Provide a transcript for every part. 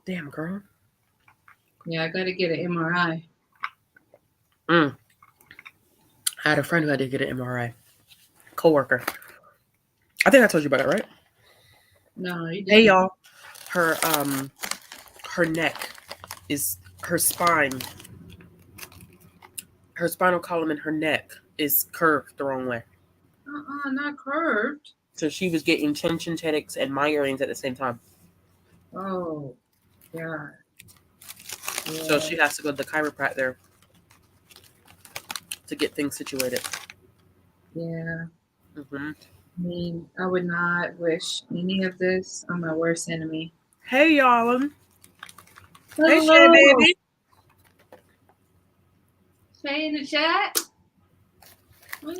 Damn, girl. Yeah, I got to get an MRI. Mm. I had a friend who had to get an MRI. Coworker. I think I told you about it, right? No, you Hey, didn't. y'all. Her her neck is her spine. Her spinal column in her neck is curved the wrong way. Not curved. So she was getting tension headaches and migraines at the same time. Oh, God. So Yeah, she has to go to the chiropractor to get things situated. yeah. Hmm. I mean, I would not wish any of this on my worst enemy. Hey, y'all. Hey, Shay, Hello. baby. Say in the chat. What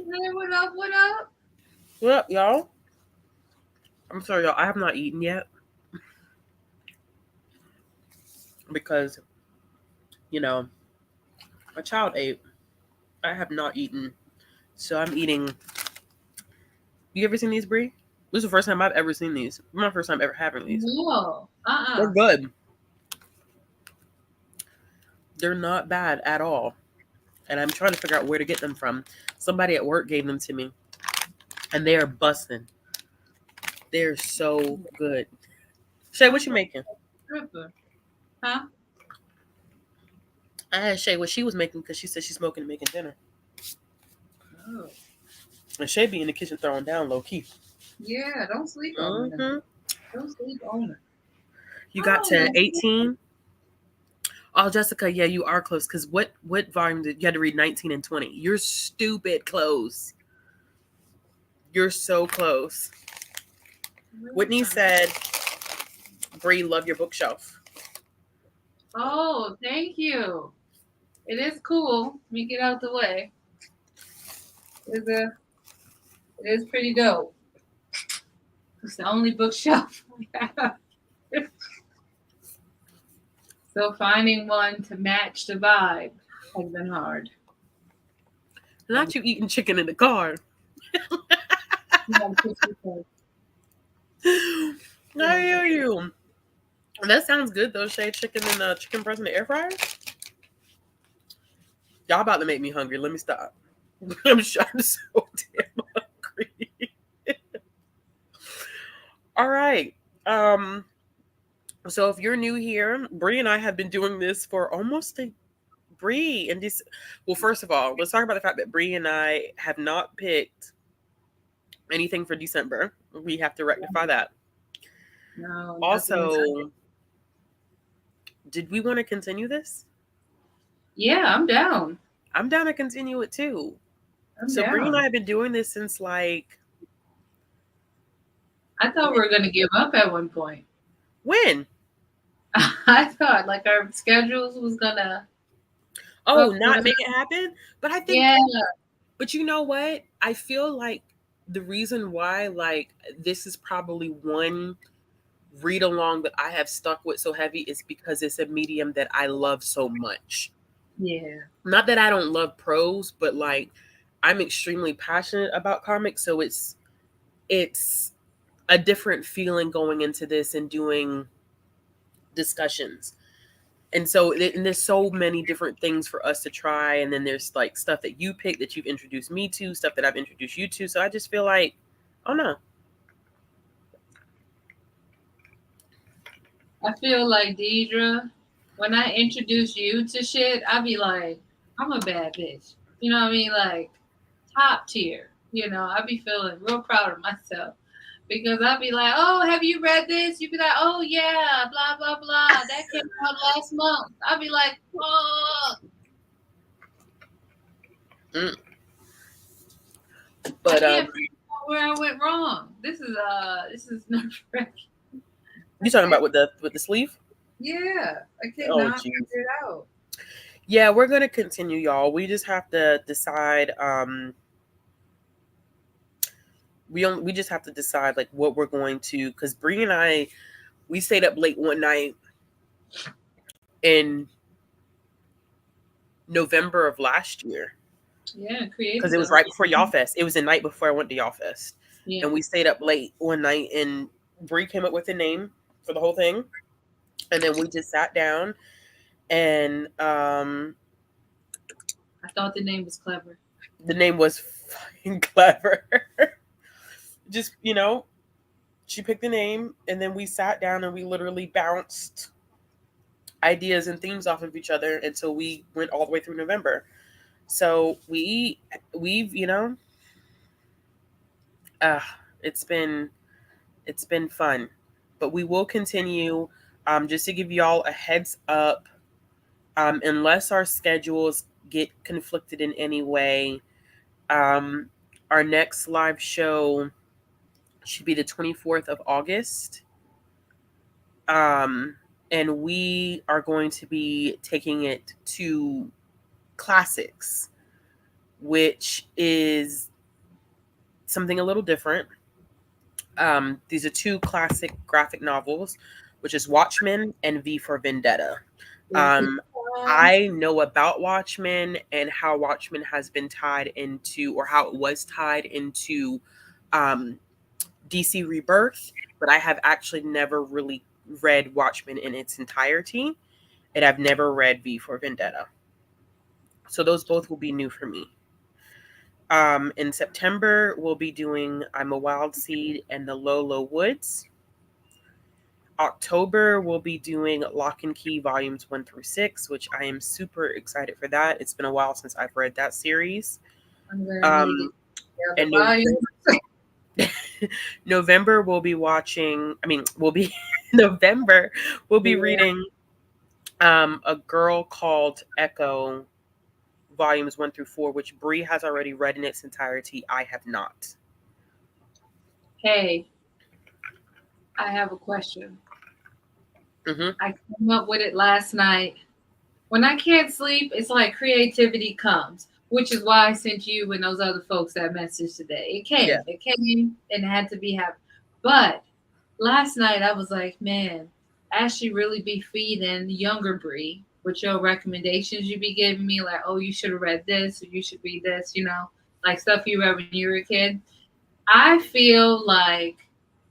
up? What up? What up, y'all? I'm sorry, y'all. I have not eaten yet because, you know, my child ate. I have not eaten. So I'm eating. You ever seen these, Brie? This is the first time I've ever seen these. My first time ever having these. No. They're good. They're not bad at all. And I'm trying to figure out where to get them from. Somebody at work gave them to me, and they are busting. They're so good. Shay, what Sounds you like making? a stripper. Huh? I asked Shay what she was making because she said she's smoking and making dinner. Oh. And Shay be in the kitchen throwing down low key. Yeah, don't sleep on them. Hmm. Don't sleep on them. You got to Oh, 18. Oh, Jessica, yeah, you are close. Because what volume did you had to read 19 and 20? You're stupid close. You're so close. really Whitney fun. said, Bree, love your bookshelf. Oh, thank you. It is cool. Let me get out the way. It's a, it is pretty dope. It's the only bookshelf we have. So finding one to match the vibe has been hard. Um, Not you eating chicken in the car. yeah, it's just because- I hear you. That sounds good though, Shay. Chicken and chicken breast in the air fryer. Y'all about to make me hungry. Let me stop. I'm so damn hungry. All right. Um. So if you're new here, Bree and I have been doing this for almost a Bree and this. Well, first of all, let's talk about the fact that Bree and I have not picked anything for December. We have to rectify that. no, nothing is. Also, did we want to continue this? Yeah, I'm down. I'm down to continue it too. I'm So Bree and I down. have been doing this since like I thought we were gonna give up at one point. when? I thought like our schedules was gonna Oh, fuck with not us. make it happen. But I think, Yeah, but you know what? I feel like the reason why, like, this is probably one read along that I have stuck with so heavy is because it's a medium that I love so much. yeah. Not that I don't love prose, but like I'm extremely passionate about comics, so it's a different feeling going into this and doing discussions. And so and there's so many different things for us to try, and then there's like stuff that you pick that you've introduced me to, stuff that I've introduced you to. So I just feel like, oh no. I feel like Deidre, when I introduce you to shit, I be like, I'm a bad bitch. You know what I mean? Like top tier. You know, I be feeling real proud of myself because I be like, oh, have you read this? You be like, oh yeah, blah blah blah. That came out last month. I be like, fuck. Mm. I But can't figure out where I went wrong. This is nerve wracking. I you talking can't. about with the sleeve? Yeah, I Oh cannot jeez. figure it out. Yeah, we're gonna continue, y'all. We just have to decide. We just have to decide like what we're going to, because Bree and I, we stayed up late one night in November of last year Yeah, because created it the was whole right before Y'all Fest. It was the night before I went to Y'all Fest, yeah. and we stayed up late one night, and Bree came up with a name for the whole thing, And then we just sat down and I thought the name was clever. the name was fucking clever. Just, she picked the name and then we sat down and we literally bounced ideas and themes off of each other until we went all the way through November. So we've, uh it's been it's been fun. But we will continue, just to give y'all a heads up, unless our schedules get conflicted in any way. Um, our next live show should be the 24th of August. Um, and we are going to be taking it to classics, which is something a little different. These are two classic graphic novels, which is Watchmen and V for Vendetta. Um, I know about Watchmen and how Watchmen has been tied into, or how it was tied into, um, DC Rebirth, but I have actually never really read Watchmen in its entirety, and I've never read V for Vendetta. So those both will be new for me. In September, we'll be doing I'm a Wild Seed and the Low Low Woods. October, we'll be doing Lock and Key Volumes 1 through 6, which I am super excited for that. It's been a while since I've read that series. I'm gonna need Um, it. The other and volume. November, we'll be watching, we'll be, November, we'll be Yeah. reading A Girl Called Echo, Volumes 1 through 4, which Bree has already read in its entirety. I have not. Hey, I have a question. Mm-hmm. I came up with it last night. When I can't sleep, it's like creativity comes, which is why I sent you and those other folks that message today. Yeah. It came, and it had to be happy. But last night I was like, man, I should really be feeding younger Bree with your recommendations you be giving me, like, oh, you should have read this, or you should read this, like stuff you read when you were a kid. I feel like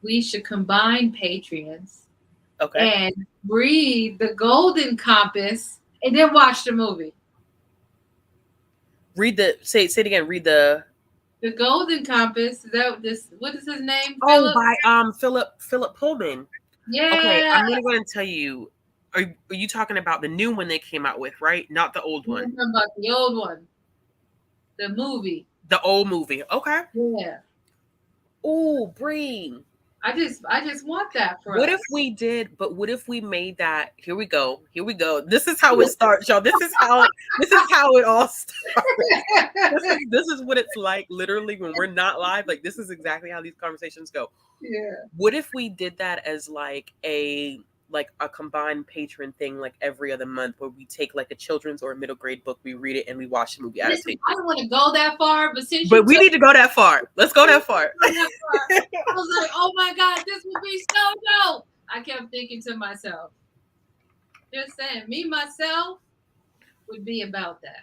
we should combine Patreons Okay. and read the Golden Compass and then watch the movie. Read the, say it again. Read the, The Golden Compass. Is that this? What is his name? oh, Philip. by Philip Pullman. Okay, Yeah. I'm gonna go ahead and tell you. Are you talking about the new one they came out with, right? Not the old I'm one. talking about the old one, the movie. The old movie. Okay. Yeah. Ooh, Bree. I just want that for What if us. we did? But what if we made that? Here we go. Here we go. This is how it starts, y'all. This is how it all starts. This is what it's like literally when we're not live. Like this is exactly how these conversations go. Yeah. What if we did that as like a combined patron thing, like every other month, where we take like a children's or a middle grade book, we read it, and we watch the movie Listen, adaptation? I don't want to go that far, but since you But we took need to go that far. Let's go that far. that far, I was like, oh my god, this would be so dope. I kept thinking to myself, just saying, me myself would be about that.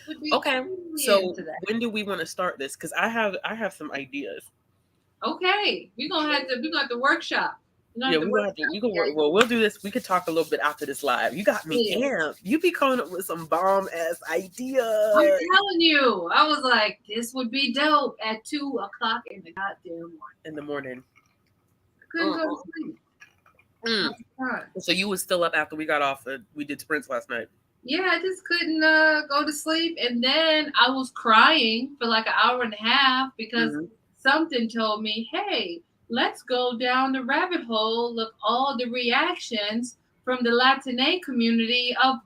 Would be Okay. totally So into that. when do we want to start this? Because I have some ideas. Okay, we're gonna have to workshop. We're gonna Yeah, have to we gonna have to. workshop. We can work. Okay? Well, we'll do this. We could talk a little bit after this live. You got me Yeah. amped. You be coming up with some bomb ass I'm ideas telling you, I was like, this would be dope at 2 o'clock in the goddamn morning. in the morning. I couldn't go to sleep. Mm. God. So you was still up after we got off. We did sprints last night. Yeah, I just couldn't go to sleep, and then I was crying for like an hour and a half because Mm-hmm. something told me, "Hey, let's go down the rabbit hole of all the reactions from the Latine community of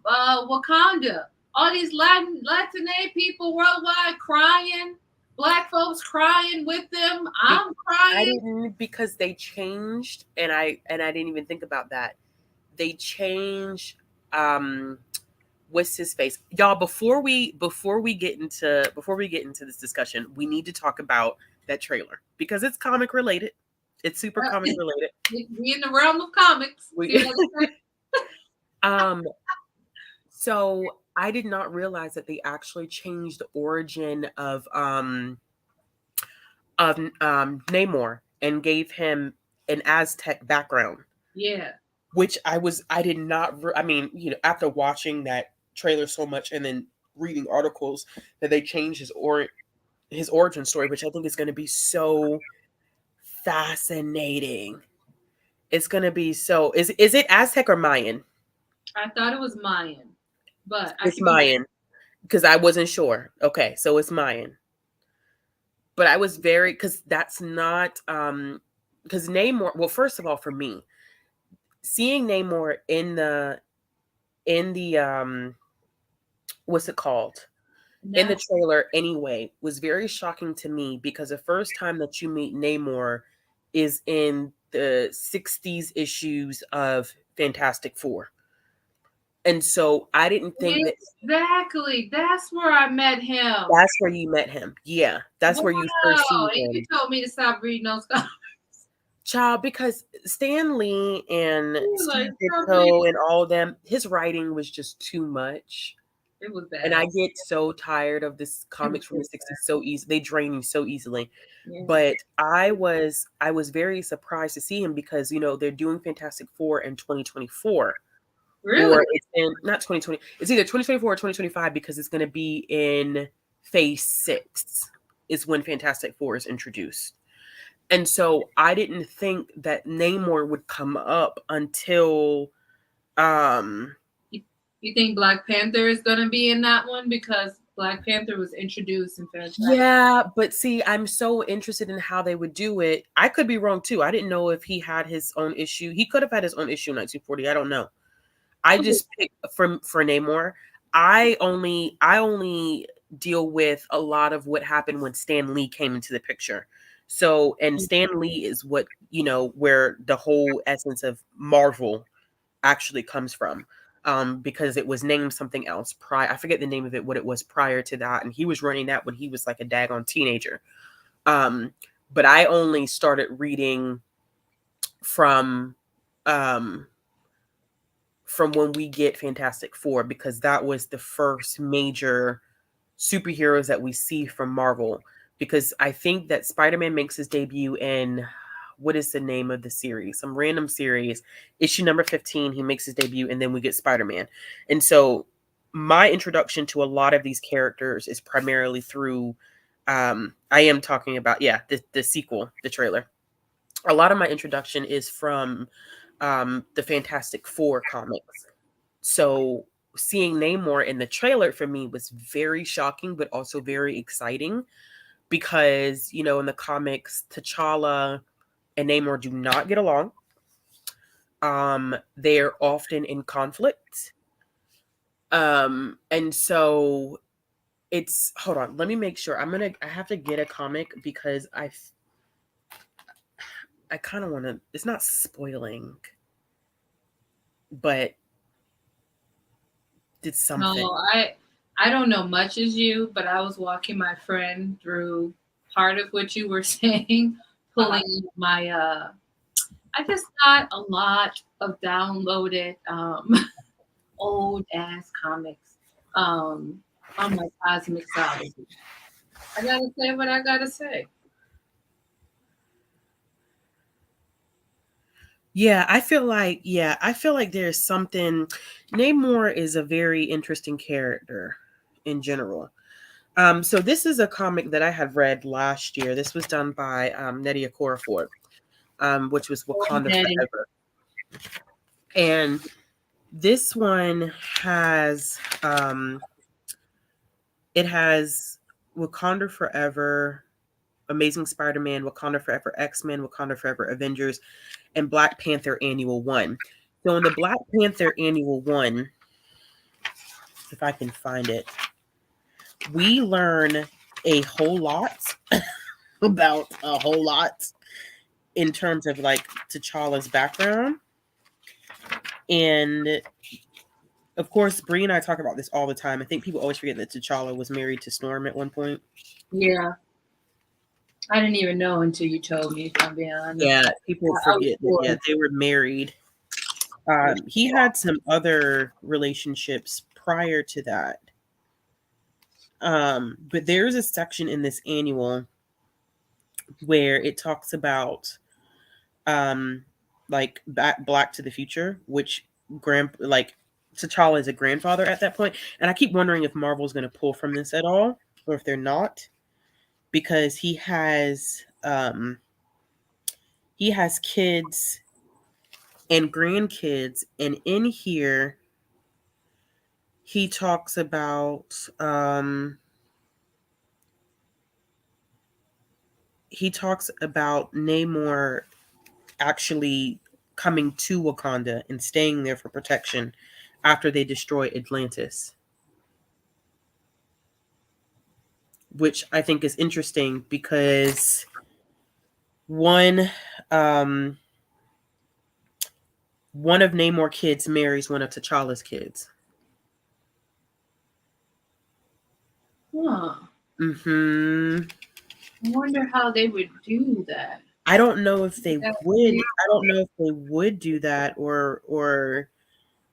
Wakanda. All these Latine people worldwide crying, black folks crying with them. Be- I'm I crying. didn't, because they changed, and I didn't even think about that. They changed. What's his face, y'all? Before we get into this discussion, we need to talk about that trailer because it's comic related. It's super comic related. We in the realm of comics. We, um, so I did not realize that they actually changed the origin of Namor and gave him an Aztec background. Yeah. which I did not, I mean, after watching that trailer so much and then reading articles that they changed his origin story, which I think is going to be so fascinating. It's going to be so, is it Aztec or Mayan? I thought it was Mayan, but I It's could be. Mayan because I wasn't sure. Okay, so it's Mayan. But I was very, because that's not because Namor, well, first of all, for me, seeing Namor in the what's it called? In the No, trailer anyway was very shocking to me because the first time that you meet Namor is in the 60s issues of Fantastic Four. And so I didn't think that exactly. That's where I met him. that's where you met him. Yeah, that's where you first see Wow, and you him. told me to stop reading those comments. Child, because Stan Lee and You were like, Steve stop reading. Ditko and all of them, his writing was just too much. It was And bad. I get so tired of this It was comics from the really 60s so easy. They drain you so easily. bad. Yeah. But I was very surprised to see him because they're doing Fantastic Four in 2024. Really? Or it's in not 2020. It's either 2024 or 2025 because it's going to be in phase 6 is when Fantastic Four is introduced. And so I didn't think that Namor would come up until um You, you think Black Panther is gonna be in that one because Black Panther was introduced in Fantastic? yeah, but see, I'm so interested in how they would do it. I could be wrong too. I didn't know if he had his own issue. He could have had his own issue in 1940. I don't know. I just picked for Namor. I only deal with a lot of what happened when Stan Lee came into the picture. So, and Stan Lee is what, where the whole essence of Marvel actually comes from. Because it was named something else prior. I forget the name of it, what it was prior to that, and he was running that when he was like a daggone teenager. Um, but I only started reading from um from when we get Fantastic Four because that was the first major superheroes that we see from Marvel. Because I think that Spider-Man makes his debut in what is the name of the series? Some random series, issue number 15. He makes his debut, and then we get Spider-Man. And so my introduction to a lot of these characters is primarily through. I am talking about the sequel, the trailer. A lot of my introduction is from the Fantastic Four comics. So seeing Namor in the trailer for me was very shocking, but also very exciting because, in the comics, T'Challa and Namor do not get along. They're often in conflict. And so it's hold on, let me make sure. I have to get a comic because I kind of want to, it's not spoiling, but did something. No, I don't know much as you, but I was walking my friend through part of what you were saying, Uh-huh. pulling my I just got a lot of downloaded old ass comics on my cosmic side. I gotta say what I gotta say. Yeah, I feel like there's something. Namor is a very interesting character in general. So this is a comic that I had read last year. This was done by Nnedi Okorafor, which was Oh, Wakanda Daddy. Forever. And this one has it has Wakanda Forever, Amazing Spider-Man, Wakanda Forever X-Men, Wakanda Forever Avengers, and Black Panther Annual 1. So in the Black Panther Annual 1, if I can find it, we learn a whole lot about a whole lot in terms of like T'Challa's background. And of course, Bree and I talk about this all the time. I think people always forget that T'Challa was married to Storm at one point. Yeah, I didn't even know until you told me. If I'm being honest, Yeah, people I was forget that. Yeah, poor. they were married. He had some other relationships prior to that. But there's a section in this annual where it talks about um, like Black to the Future, which like T'Challa is a grandfather at that point, and I keep wondering if Marvel's going to pull from this at all, or if they're not, because he has kids and grandkids, and in here he talks about Namor actually coming to Wakanda and staying there for protection after they destroy Atlantis, which I think is interesting because one um one of Namor kids marries one of T'Challa's kids. Huh. Mm-hmm. I wonder how they would do that. I don't know if they That would. I don't know if they would do that, or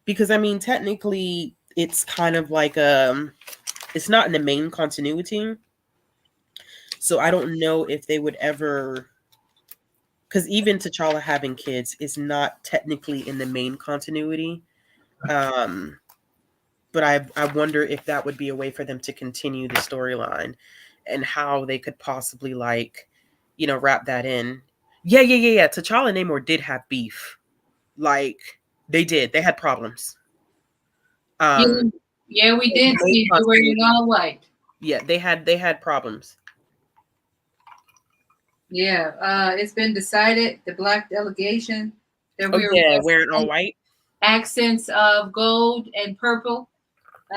because I mean, technically, it's kind of like it's not in the main continuity, so I don't know if they would ever. Because even T'Challa having kids is not technically in the main continuity. Um, but I wonder if that would be a way for them to continue the storyline and how they could possibly wrap that in. Yeah. T'Challa and Namor did have beef. Like they did. They had problems. Um, yeah, yeah, we in the did main see you wearing continuity. all white. Yeah, they had problems. Yeah, it's been decided the black delegation that Oh we were yeah, wearing all white. accents of gold and purple.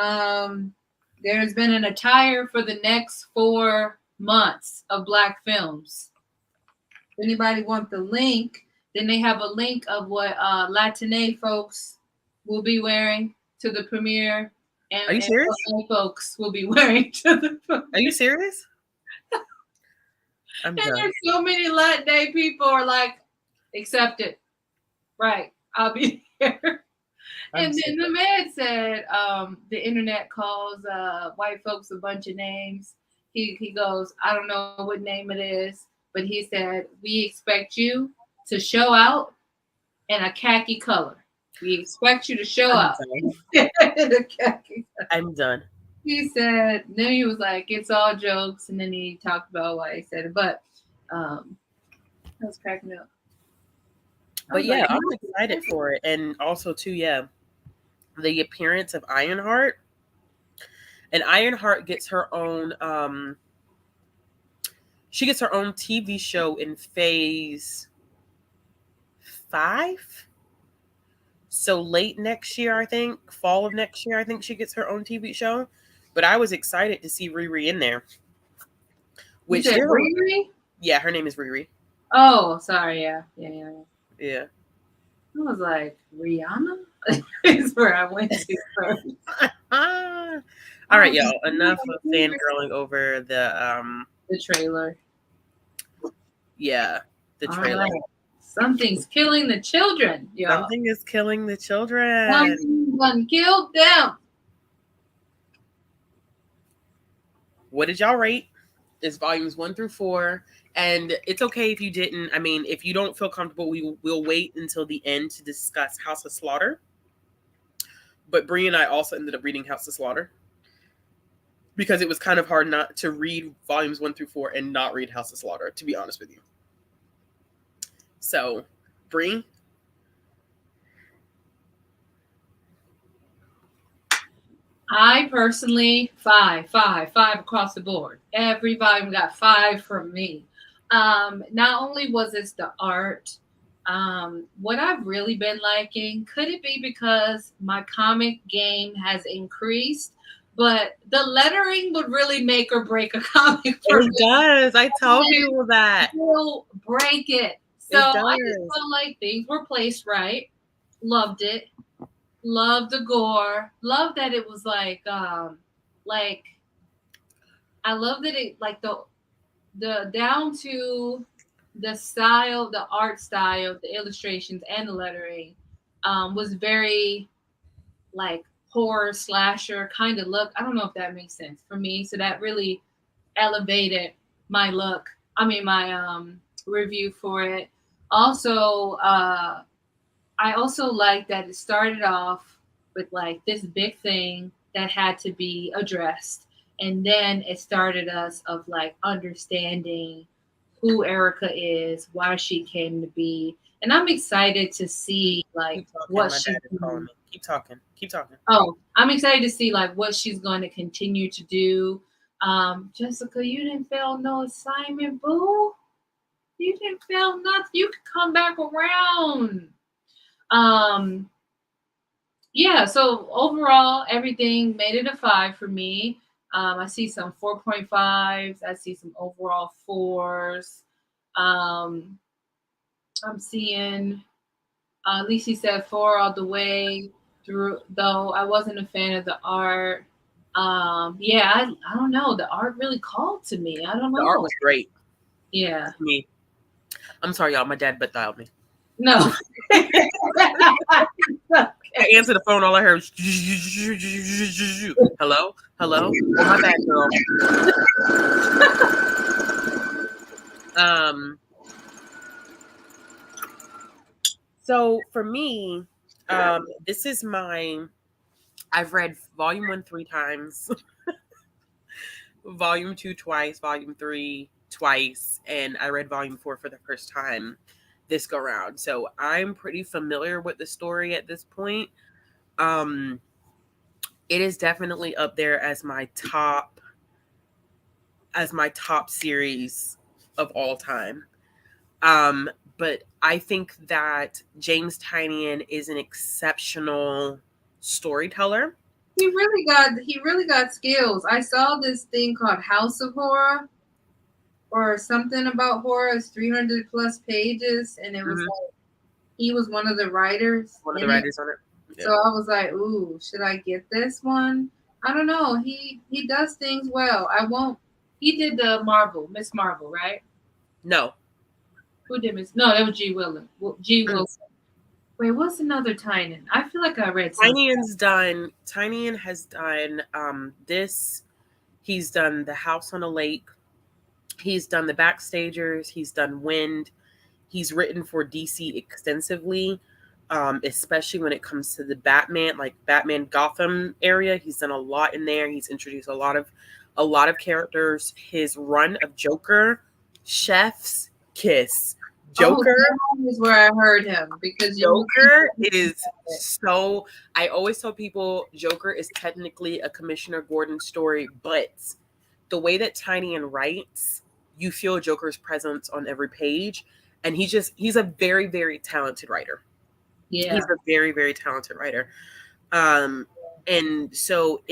Um, there's been an attire for the next 4 months of black films. If anybody want the link, then they have a link of what Latine folks will be wearing to the premiere, Are you and what serious? white folks will be wearing to the premiere. Are you serious? I'm And done. there's so many Latin people are like, accepted. Right. I'll be here. I'm And so then the man said, the internet calls white folks a bunch of names. He goes, I don't know what name it is, but he said, we expect you to show out in a khaki color. We expect you to show I'm out done. in a khaki. I'm done. He said, then he was like, it's all jokes. And then he talked about why he said it. But I was cracking up. I But was like, yeah, I'm excited for it, and also too, yeah, the appearance of Ironheart. And Ironheart gets her own. She gets her own TV show in Phase 5. So late next year, I think, fall of next year, I think she gets her own TV show. But I was excited to see Riri in there. you Which said there, Riri? yeah, her name is Riri. Oh, sorry. Yeah. Yeah. I was like, Rihanna is where I went to first. All I right, was y'all. like, Enough of fangirling over the trailer. yeah, the All trailer. right. Something's killing the children, y'all. Something is killing the children. Something done killed them. What did y'all rate? It's volumes 1 through 4. And it's okay if you didn't. I mean, if you don't feel comfortable, we'll wait until the end to discuss House of Slaughter. But Bree and I also ended up reading House of Slaughter because it was kind of hard not to read volumes 1 through 4 and not read House of Slaughter, to be honest with you. So, Bree? I personally, five across the board. Every volume got 5 from me. Not only was it the art, what I've really been liking, could it be because my comic game has increased? But the lettering would really make or break a comic for It me. does. I tell people that. Will break it. So It I just does. felt like things were placed right. Loved it. Loved the gore. Loved that it was like I love that it like the down to the style, the art style, the illustrations and the lettering was very like horror slasher kind of look. I don't know if that makes sense for me. So that really elevated my look. I mean my review for it. Also, I also like that it started off with like this big thing that had to be addressed, and then it started us of like understanding who Erica is, why she came to be, and I'm excited to see like Keep talking. what My she's dad is calling doing. me. Keep talking. Keep talking. Oh, I'm excited to see like what she's going to continue to do. Jessica, you didn't fail no assignment, boo. You didn't fail nothing. You could come back around. Um, yeah, so overall, everything made it a 5 for me. I see some 4.5s. I see some overall 4s. Um, I'm seeing, Lisi said 4 all the way through, though I wasn't a fan of the art. Yeah, I don't know. The art really called to me. I don't The art know. was great Yeah. to me. I'm sorry, y'all. My dad butt dialed me. No. I answered the phone. All I heard was hello, hello. Oh, my bad, girl. So for me, this is my. I've read volume 1 3 times, volume 2 twice, volume 3 twice, and I read volume 4 for the first time this go round. So I'm pretty familiar with the story at this point. Um, it is definitely up there as my top series of all time. Um, but I think that James Tynion is an exceptional storyteller. He really got skills. I saw this thing called House of Horror or something about horror. It's 300 plus pages, and it was Mm-hmm. like he was one of the writers One of the in it. writers on it. So Yeah. I was like, "Ooh, should I get this one?" I don't know. He does things well. I won't. He did the Miss Marvel, right? No. Who did Miss? No, that was G. Wilson. G. Wilson. Wait, what's another Tynan? I feel like I read something. Tynion has done this. He's done The House on a Lake. He's done The Backstagers. He's done Wind. He's written for DC extensively, especially when it comes to the Batman, like Batman Gotham area. He's done a lot in there. He's introduced a lot of characters. His run of Joker, Chef's Kiss, Oh, Joker, that is where I heard him because you. Joker. It is so. I always tell people Joker is technically a Commissioner Gordon story, but the way that Tynion writes, you feel Joker's presence on every page. And he's a very, very talented writer. Yeah. He's a very, very talented writer. Um, and so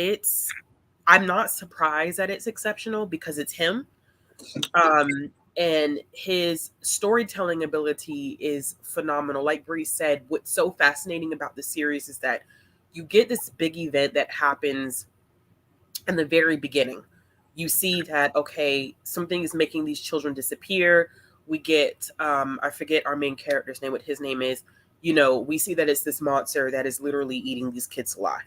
I'm not surprised that it's exceptional because it's him. And his storytelling ability is phenomenal. Like Bree said, what's so fascinating about the series is that you get this big event that happens in the very beginning. You see that, okay, something is making these children disappear. We get, I forget our main character's name, what his name is. We see that it's this monster that is literally eating these kids alive.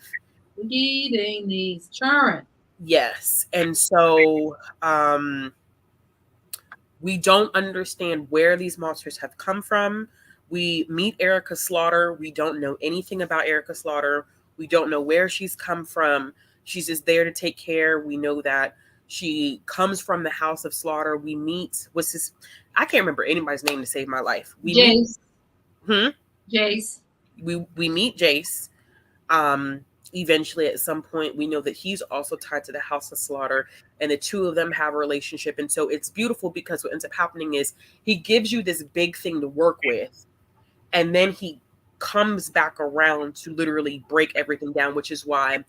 Eating these children. Yes. And so we don't understand where these monsters have come from. We meet Erica Slaughter. We don't know anything about Erica Slaughter. We don't know where she's come from. She's just there to take care. We know that she comes from the House of Slaughter. We meet, what's this? I can't remember anybody's name to save my life. Jace. Hmm? Jace. We meet Jace. Um, Eventually, at some point, we know that he's also tied to the House of Slaughter, and the two of them have a relationship. And so it's beautiful because what ends up happening is he gives you this big thing to work with, and then he comes back around to literally break everything down, which is why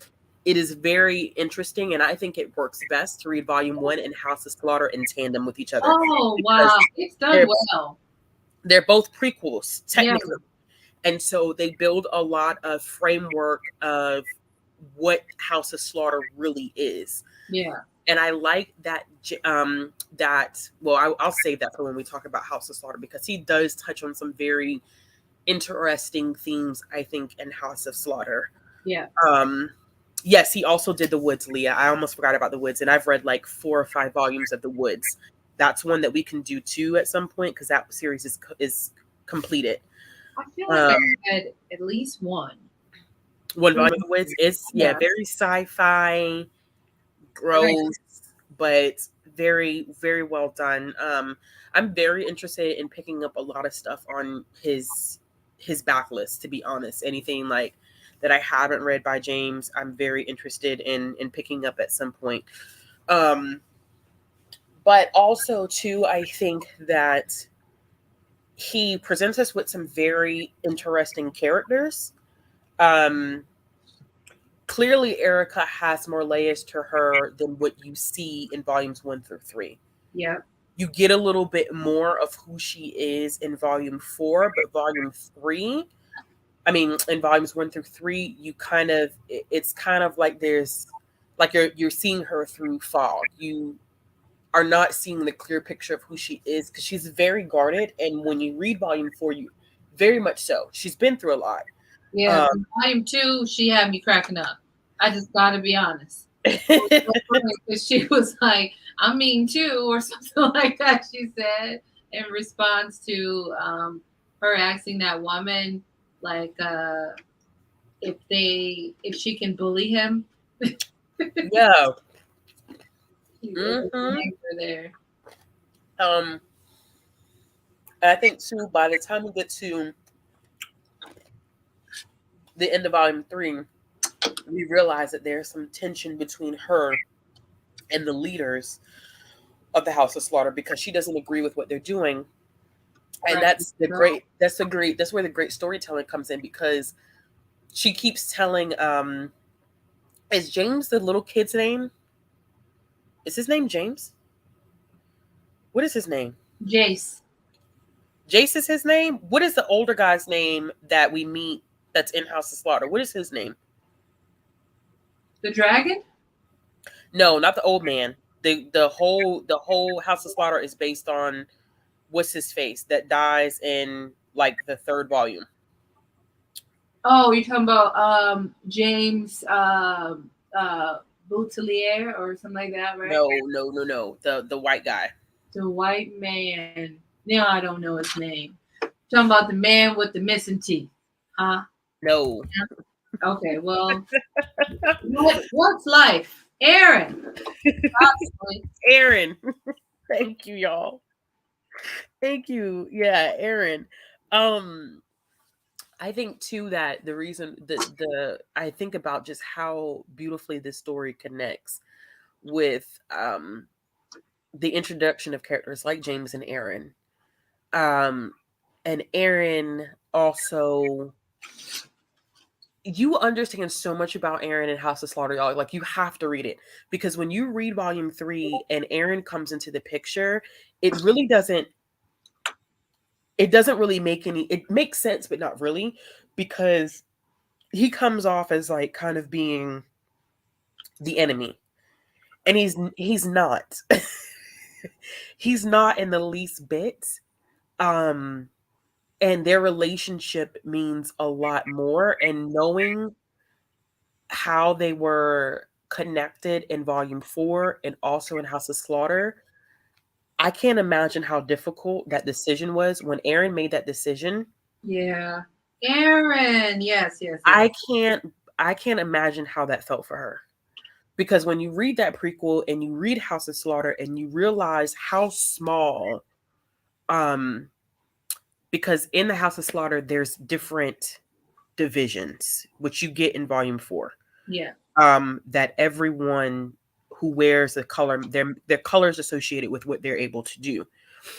it is very interesting. And I think it works best to read volume 1 and House of Slaughter in tandem with each other. Oh Because wow, it's done they're, well. they're both prequels, Yeah. technically. And so they build a lot of framework of what House of Slaughter really is. Yeah. And I like that. I'll save that for when we talk about House of Slaughter because he does touch on some very interesting themes, I think, in House of Slaughter. Yeah. Yes, he also did The Woods, Leah. I almost forgot about The Woods, and I've read like 4 or 5 volumes of The Woods. That's one that we can do too at some point because that series is completed. I feel like Um, I read at least one. one volume. It's yeah, Yeah, very sci-fi, right. gross, but very very well done. I'm very interested in picking up a lot of stuff on his backlist. To be honest, anything like that I haven't read by James, I'm very interested in picking up at some point. Um, but also too, I think that he presents us with some very interesting characters. Um, Clearly, Erica has more layers to her than what you see in volumes 1 through 3. Yeah, You get a little bit more of who she is in volume 4, but volume 3, I mean, in volumes 1 through 3, you kind of it's kind of like there's like you're seeing her through fog. You are not seeing the clear picture of who she is because she's very guarded. And when you read volume 4, you very much so. She's been through a lot. yeah. Um, Volume two, she had me cracking up. I just gotta be honest. It was so funny because she was like, "I'm mean too," or something like that. She said in response to her asking that woman, like, if she can bully him. yeah. There was an Hmm. anger there. Um, I think too, by the time we get to the end of volume 3, we realize that there's some tension between her and the leaders of the House of Slaughter because she doesn't agree with what they're doing. And Right. that's where the great storytelling comes in because she keeps telling is James the little kid's name? Is his name James? What is his name? Jace, Jace is his name? What is the older guy's name that we meet that's in House of Slaughter? What is his name? the dragon. No, not the old man. The whole House of Slaughter is based on what's his face that dies in like the third volume. Oh, you're talking about James Boutelier or something like that, right? No, no, no, no. The white guy. The white man. Now I don't know his name. Talking about the man with the missing teeth, huh? No. Okay, well, what's life, Aaron? Possibly. Aaron. Thank you, y'all. Thank you. Yeah, Aaron. Um I think too that the reason the I think about just how beautifully this story connects with the introduction of characters like James and Aaron. Um and Aaron also, you understand so much about Aaron and House of Slaughter, y'all. Like you have to read it because when you read volume 3 and Aaron comes into the picture, it really doesn't. It doesn't really make any. It makes sense, but not really, because he comes off as like kind of being the enemy, and he's not. He's not in the least bit. Um, and their relationship means a lot more, and knowing how they were connected in volume 4 and also in House of Slaughter, I can't imagine how difficult that decision was when Aaron made that decision. Yeah, Aaron. Yes, yes, yes. I can't I can't imagine how that felt for her. Because when you read that prequel and you read House of Slaughter and you realize how small, um because in the House of Slaughter there's different divisions which you get in volume 4, Yeah, that everyone who wears a color, their colors associated with what they're able to do.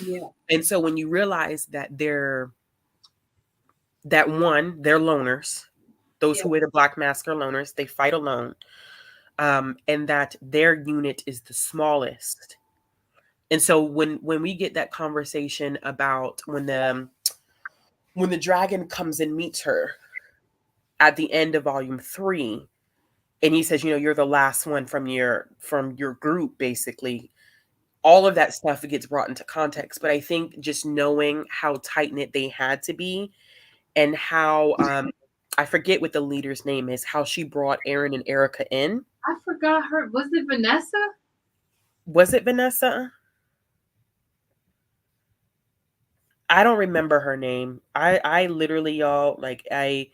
yeah, And so when you realize that they're loners, those yeah, who wear the black mask are loners, they fight alone, and that their unit is the smallest. And so when we get that conversation about when the dragon comes and meets her at the end of volume 3, and he says, you're the last one from your group, basically. All of that stuff gets brought into context. But I think just knowing how tight knit they had to be, and how I forget what the leader's name is, how she brought Aaron and Erica in. I forgot her. Was it Vanessa? Was it Vanessa? I don't remember her name. I literally, y'all, like I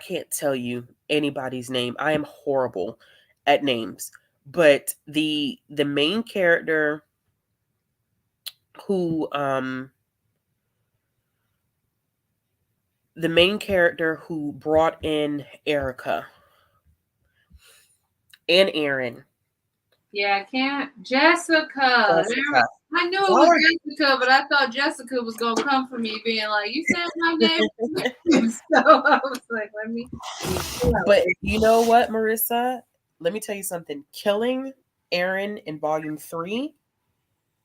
can't tell you anybody's name. I am horrible at names. But the main character who the main character who brought in Erica and Aaron. Yeah, I can't. Jessica. Jessica. I knew it Y'all was are Jessica, but I thought Jessica was gonna come for me, being like, "You said my name." So I was like, "Let me chill out." but you know what, Marissa? Let me tell you something. Killing Aaron in volume 3,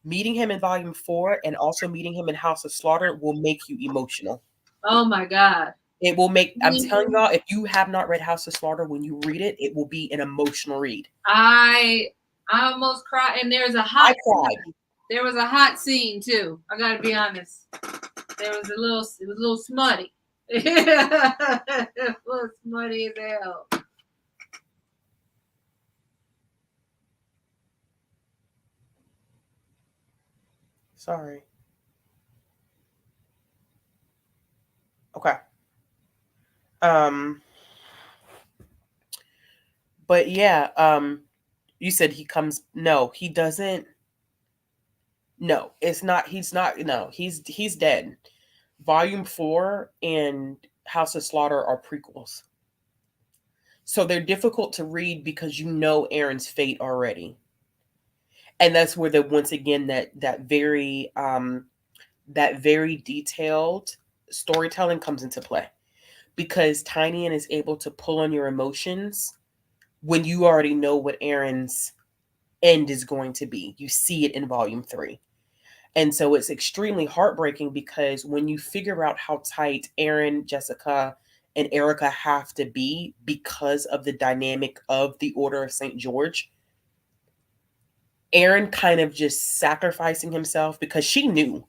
meeting him in volume 4, and also meeting him in House of Slaughter will make you emotional. Oh my god. It will make, I'm telling y'all, if you have not read House of Slaughter, when you read it, it will be an emotional read. I I almost cried, and there's a hot I cried. scene. There was a hot scene too. I gotta be honest. There was it was a little smutty. It was smutty as hell. Sorry. Okay. Um, but yeah, you said he comes, no, he doesn't. No, it's not, he's not, no, he's dead. Volume 4 and House of Slaughter are prequels. So they're difficult to read because you know Aaron's fate already. And that's where the once again that very detailed storytelling comes into play. Because Tynion is able to pull on your emotions when you already know what Aaron's end is going to be. You see it in volume 3. And so it's extremely heartbreaking because when you figure out how tight Aaron, Jessica, and Erica have to be because of the dynamic of the Order of St. George, Aaron kind of just sacrificing himself because she knew.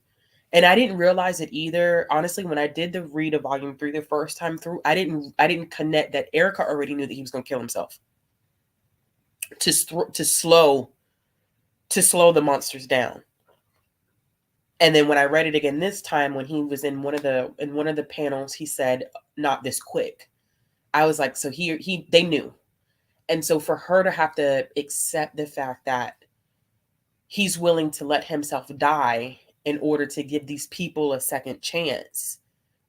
And I didn't realize it either. Honestly, when I did the read of volume 3 the first time through, I didn't connect that Erica already knew that he was going to kill himself to to slow the monsters down. And then when I read it again this time, when he was in one of the panels, he said, "Not this quick." I was like, so he they knew, and so for her to have to accept the fact that he's willing to let himself die in order to give these people a second chance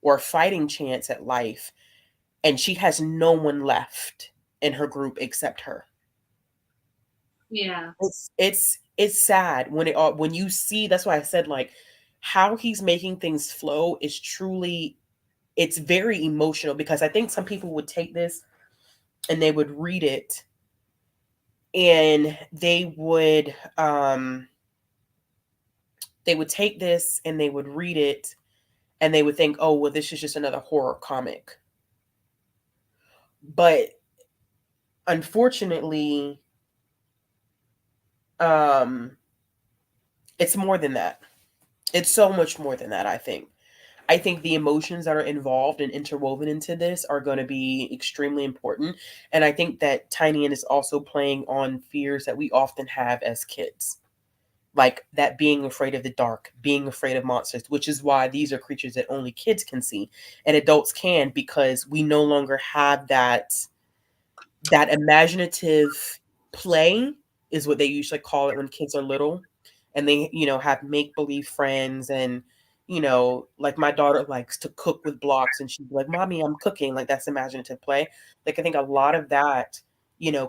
or a fighting chance at life, and she has no one left in her group except her. Yeah. It's sad when it when you see. That's why I said like how he's making things flow is truly, it's very emotional because I think some people would take this and they would read it and they would take this and they would read it and they would think, oh well, this is just another horror comic. But unfortunately, um it's more than that. It's so much more than that, I think. I think the emotions that are involved and interwoven into this are going to be extremely important. And I think that Tiny is also playing on fears that we often have as kids. Like that being afraid of the dark, being afraid of monsters, which is why these are creatures that only kids can see and adults can, because we no longer have that imaginative play is what they usually call it when kids are little and they have make believe friends. And like my daughter likes to cook with blocks and she'd be like, mommy, I'm cooking. Like that's imaginative play. Like I think a lot of that,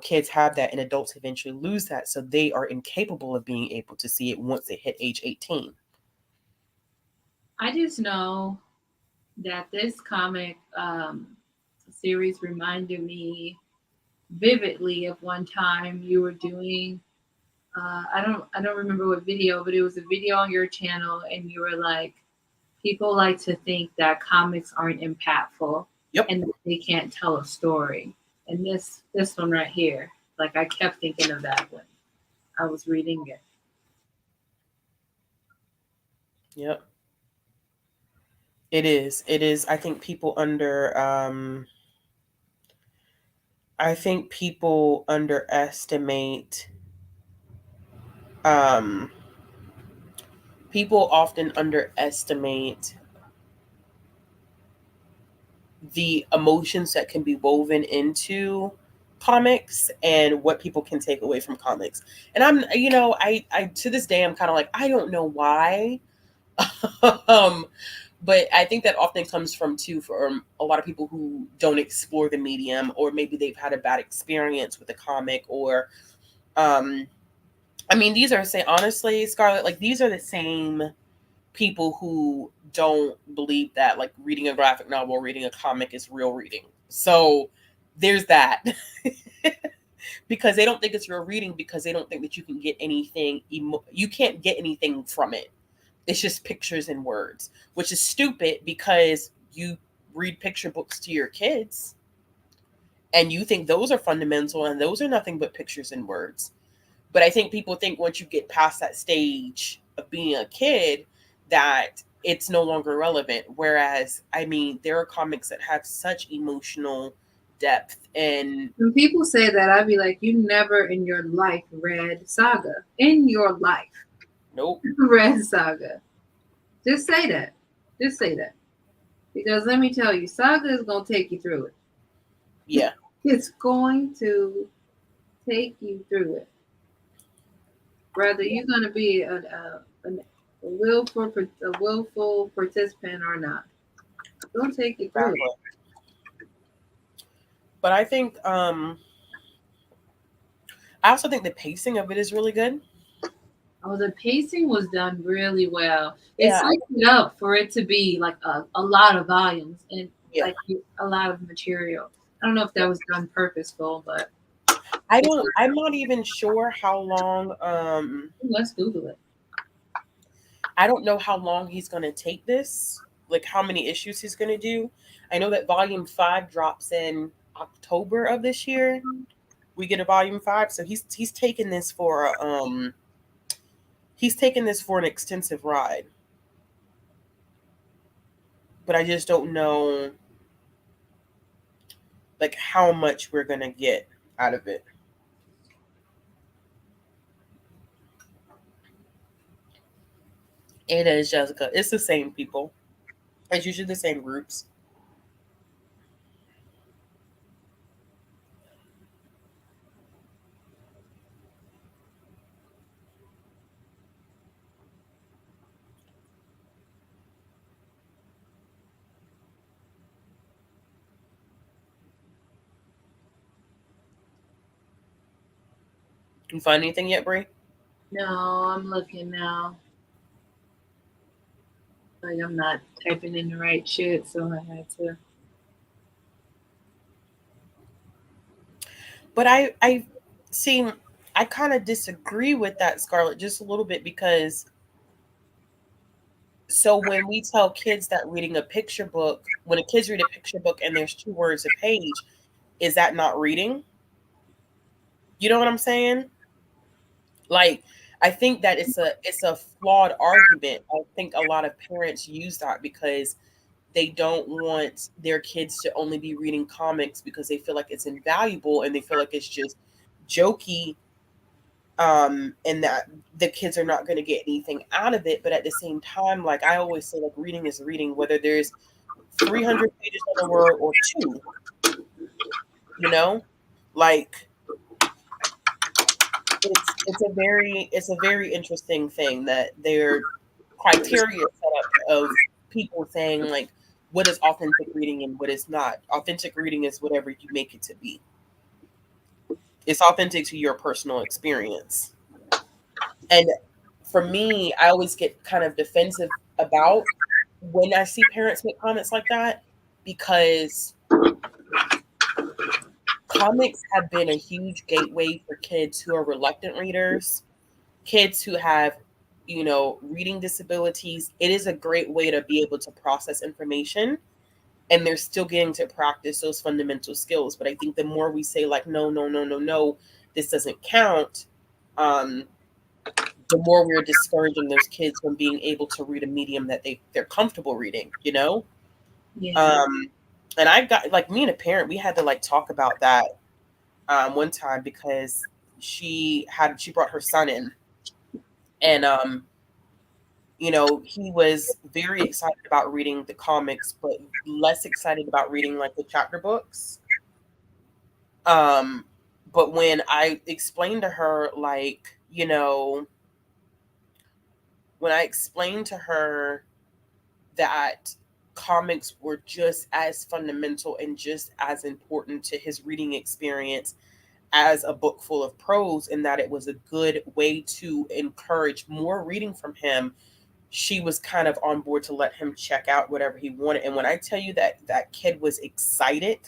kids have that and adults eventually lose that, so they are incapable of being able to see it once they hit age 18. I just know that this comic series reminded me vividly of one time you were doing I don't remember what video, but it was a video on your channel and you were like, people like to think that comics aren't impactful Yep. and that they can't tell a story. And this one right here, like I kept thinking of that when I was reading it. Yep. It is. I think people underestimate um people often underestimate the emotions that can be woven into comics and what people can take away from comics. And I to this day I'm kind of like, I don't know why. um, but I think that often comes from too from a lot of people who don't explore the medium, or maybe they've had a bad experience with a comic, or um, I mean, these are say honestly, Scarlett, like these are the same people who don't believe that like reading a graphic novel or reading a comic is real reading. So there's that. Because they don't think it's real reading, because they don't think that you can get anything you can't get anything from it. It's just pictures and words, which is stupid because you read picture books to your kids and you think those are fundamental, and those are nothing but pictures and words. But I think people think once you get past that stage of being a kid that it's no longer relevant. Whereas, I mean, there are comics that have such emotional depth and When people say that, I'd be like, you never in your life read Saga. In your life, nope, read Saga. Just say that. Just say that. Because let me tell you, Saga is going to take you through it. yeah, It's going to take you through it. Whether yeah, you're going to be a willful participant or not. Don't take you through it. exactly. But I think I also think the pacing of it is really good. Oh, the pacing was done really well. They Yeah, set it up for it to be like a lot of volumes and yeah, like a lot of material. I don't know if yeah. that was done purposeful, but I it's, don't. I'm not even sure how long. let's Google it. I don't know how long he's going to take this. Like how many issues he's going to do. I know that Volume 5 drops in October of this year. We get a Volume 5, so he's taking this for he's taking this for an extensive ride. But I just don't know like how much we're going to get out of it. It is, Jessica. It's the same people. It's usually the same groups. You find anything yet, Brie? No, I'm looking now. Like I'm not typing in the right shit, so I had to. But I see. I kind of disagree with that, Scarlett, just a little bit, because so when we tell kids that reading a picture book, when a kids read a picture book and there's 2 words a page, is that not reading? You know what I'm saying? Like, I think that it's a flawed argument. I think a lot of parents use that because they don't want their kids to only be reading comics because they feel like it's invaluable and they feel like it's just jokey, and that the kids are not going to get anything out of it. But at the same time, like I always say, like reading is reading, whether there's 300 pages on the word or two, you know, like it's a very interesting thing that their criteria set up of people saying like what is authentic reading and what is not. Authentic reading is whatever you make it to be. It's authentic to your personal experience. And for me, I always get kind of defensive about when I see parents make comments like that, because comics have been a huge gateway for kids who are reluctant readers, kids who have, reading disabilities. It is a great way to be able to process information, and they're still getting to practice those fundamental skills. But I think the more we say like no, no, no, no, no, this doesn't count, um, the more we're discouraging those kids from being able to read a medium that they're comfortable reading, you know? Yeah. Um, and I got like me and a parent, we had to like talk about that one time because she brought her son in, and He was very excited about reading the comics, but less excited about reading like the chapter books. Um, but when I explained to her, like, when I explained to her that comics were just as fundamental and just as important to his reading experience as a book full of prose, and that it was a good way to encourage more reading from him, she was kind of on board to let him check out whatever he wanted. And when I tell you that that kid was excited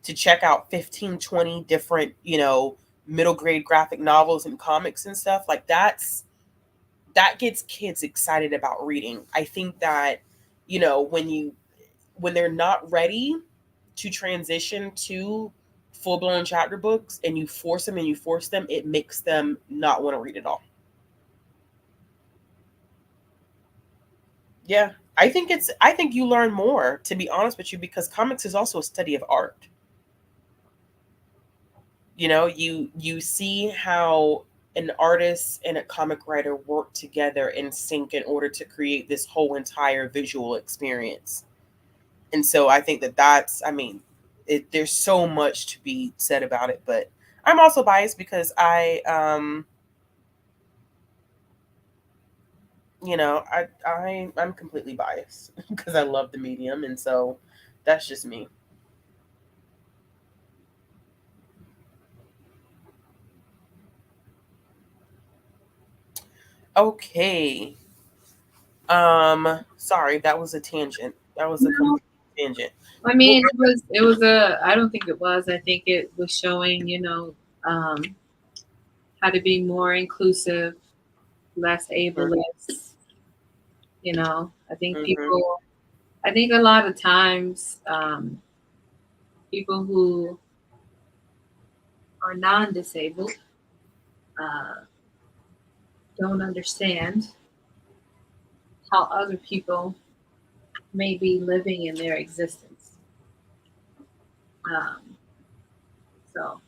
to check out 15, 20 different, middle grade graphic novels and comics and stuff, like that gets kids excited about reading. I think that, when they're not ready to transition to full blown chapter books, and you force them and you force them, it makes them not want to read at all. Yeah. I think you learn more, to be honest with you, because comics is also a study of art. You see how an artist and a comic writer work together in sync in order to create this whole entire visual experience. And so I think that there's so much to be said about it, but I'm also biased because I'm completely biased because I love the medium, and so that's just me. Okay. Sorry, that was a tangent. That was a No, complete tangent. I What mean, it was a. I don't think it was. I think it was showing, how to be more inclusive, less were ableist. I think mm-hmm, people. I think a lot of times, people who are non-disabled uh, don't understand how other people may be living in their existence. Um, so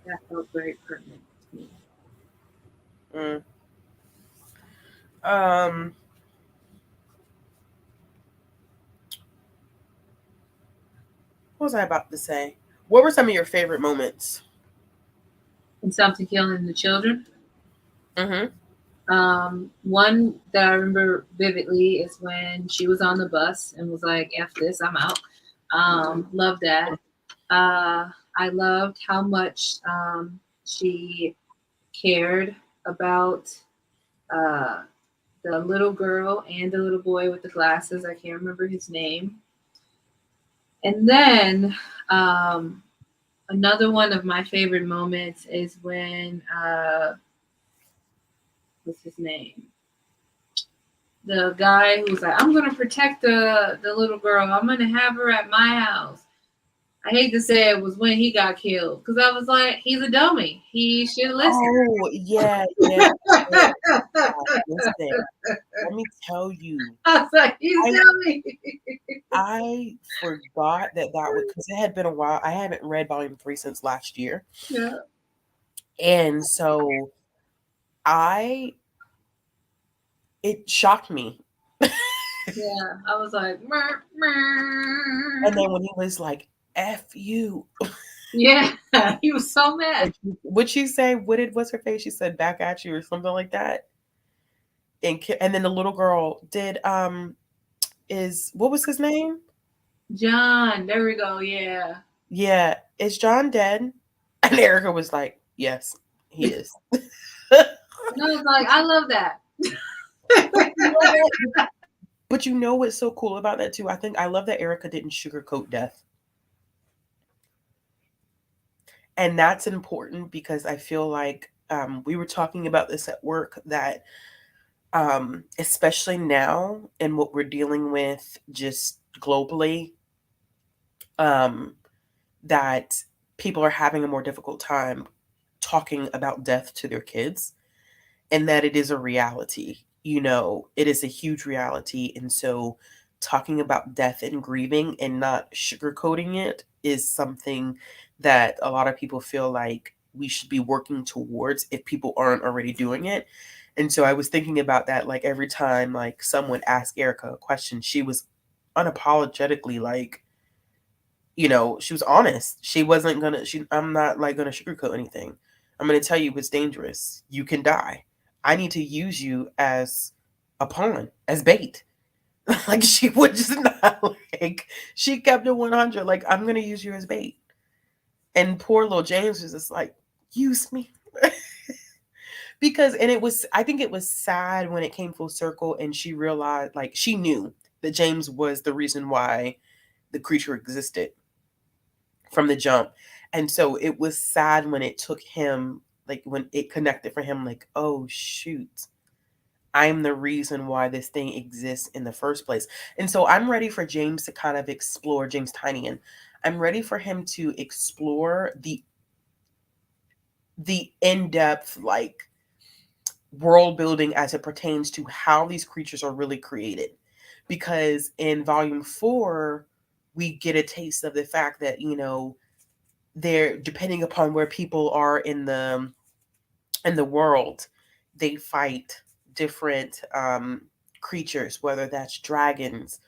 that felt very pertinent to me. mm. um what was I about to say? What were some of your favorite moments? And something killing the children. Mm-hmm. One that I remember vividly is when she was on the bus and was like, "F this, I'm out." Love that. Uh, I loved how much she cared about uh, the little girl and the little boy with the glasses. I can't remember his name. And then another one of my favorite moments is when what's his name? The guy who's like, "I'm gonna protect the little girl. I'm gonna have her at my house." I hate to say it was when he got killed because I was like, he's a dummy. He should listen. Oh, yeah, yeah, yeah. Listen, let me tell you, I was like, he's a I dummy. I forgot that was because it had been a while. I haven't read volume 3 since last year, Yeah, and so I it shocked me. yeah. I was like, "Mer, mer." And then when he was like, "F you," Yeah, he was so mad. would she say, what's her face? She said, "Back at you," or something like that. And then the little girl did, is, what was his name? John, there we go. Yeah. Yeah, is John dead? And Erica was like, "Yes, he is." And I was like, I love that. But you know what? But you know what's so cool about that too? I think I love that Erica didn't sugarcoat death. And that's important because I feel like, we were talking about this at work, that especially now and what we're dealing with just globally, um, that people are having a more difficult time talking about death to their kids, and that it is a reality. It is a huge reality. And so talking about death and grieving and not sugarcoating it is something that a lot of people feel like we should be working towards if people aren't already doing it. And so I was thinking about that, like every time like someone asked Erica a question, she was unapologetically like, she was honest. She wasn't gonna I'm not like gonna sugarcoat anything. I'm gonna tell you it's dangerous. You can die. I need to use you as a pawn, as bait. Like she would just not like she kept it 100. Like, I'm gonna use you as bait. And poor little James was just like, use me. Because and it was I think it was sad when it came full circle and she realized, like, she knew that James was the reason why the creature existed from the jump. And so it was sad when it took him, like when it connected for him, like, oh shoot, I'm the reason why this thing exists in the first place. And so I'm ready for James to kind of explore, James Tynion. I'm ready for him to explore the in-depth, like, world building as it pertains to how these creatures are really created. Because in volume 4, we get a taste of the fact that, they're depending upon where people are in the world, they fight different creatures, whether that's dragons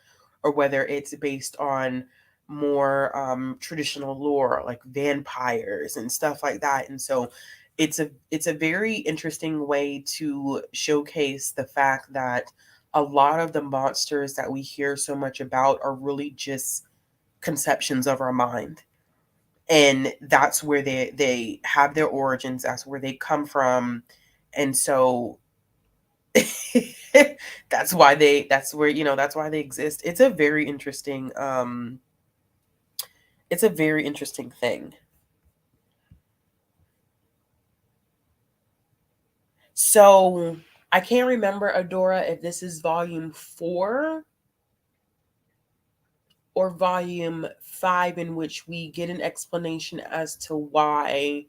or whether it's based on more traditional lore like vampires and stuff like that. And so it's a very interesting way to showcase the fact that a lot of the monsters that we hear so much about are really just conceptions of our mind, and that's where they have their origins, that's where they come from. And so that's why they exist. It's a very interesting thing. So I can't remember, Adora, if this is volume 4 or volume 5, in which we get an explanation as to why.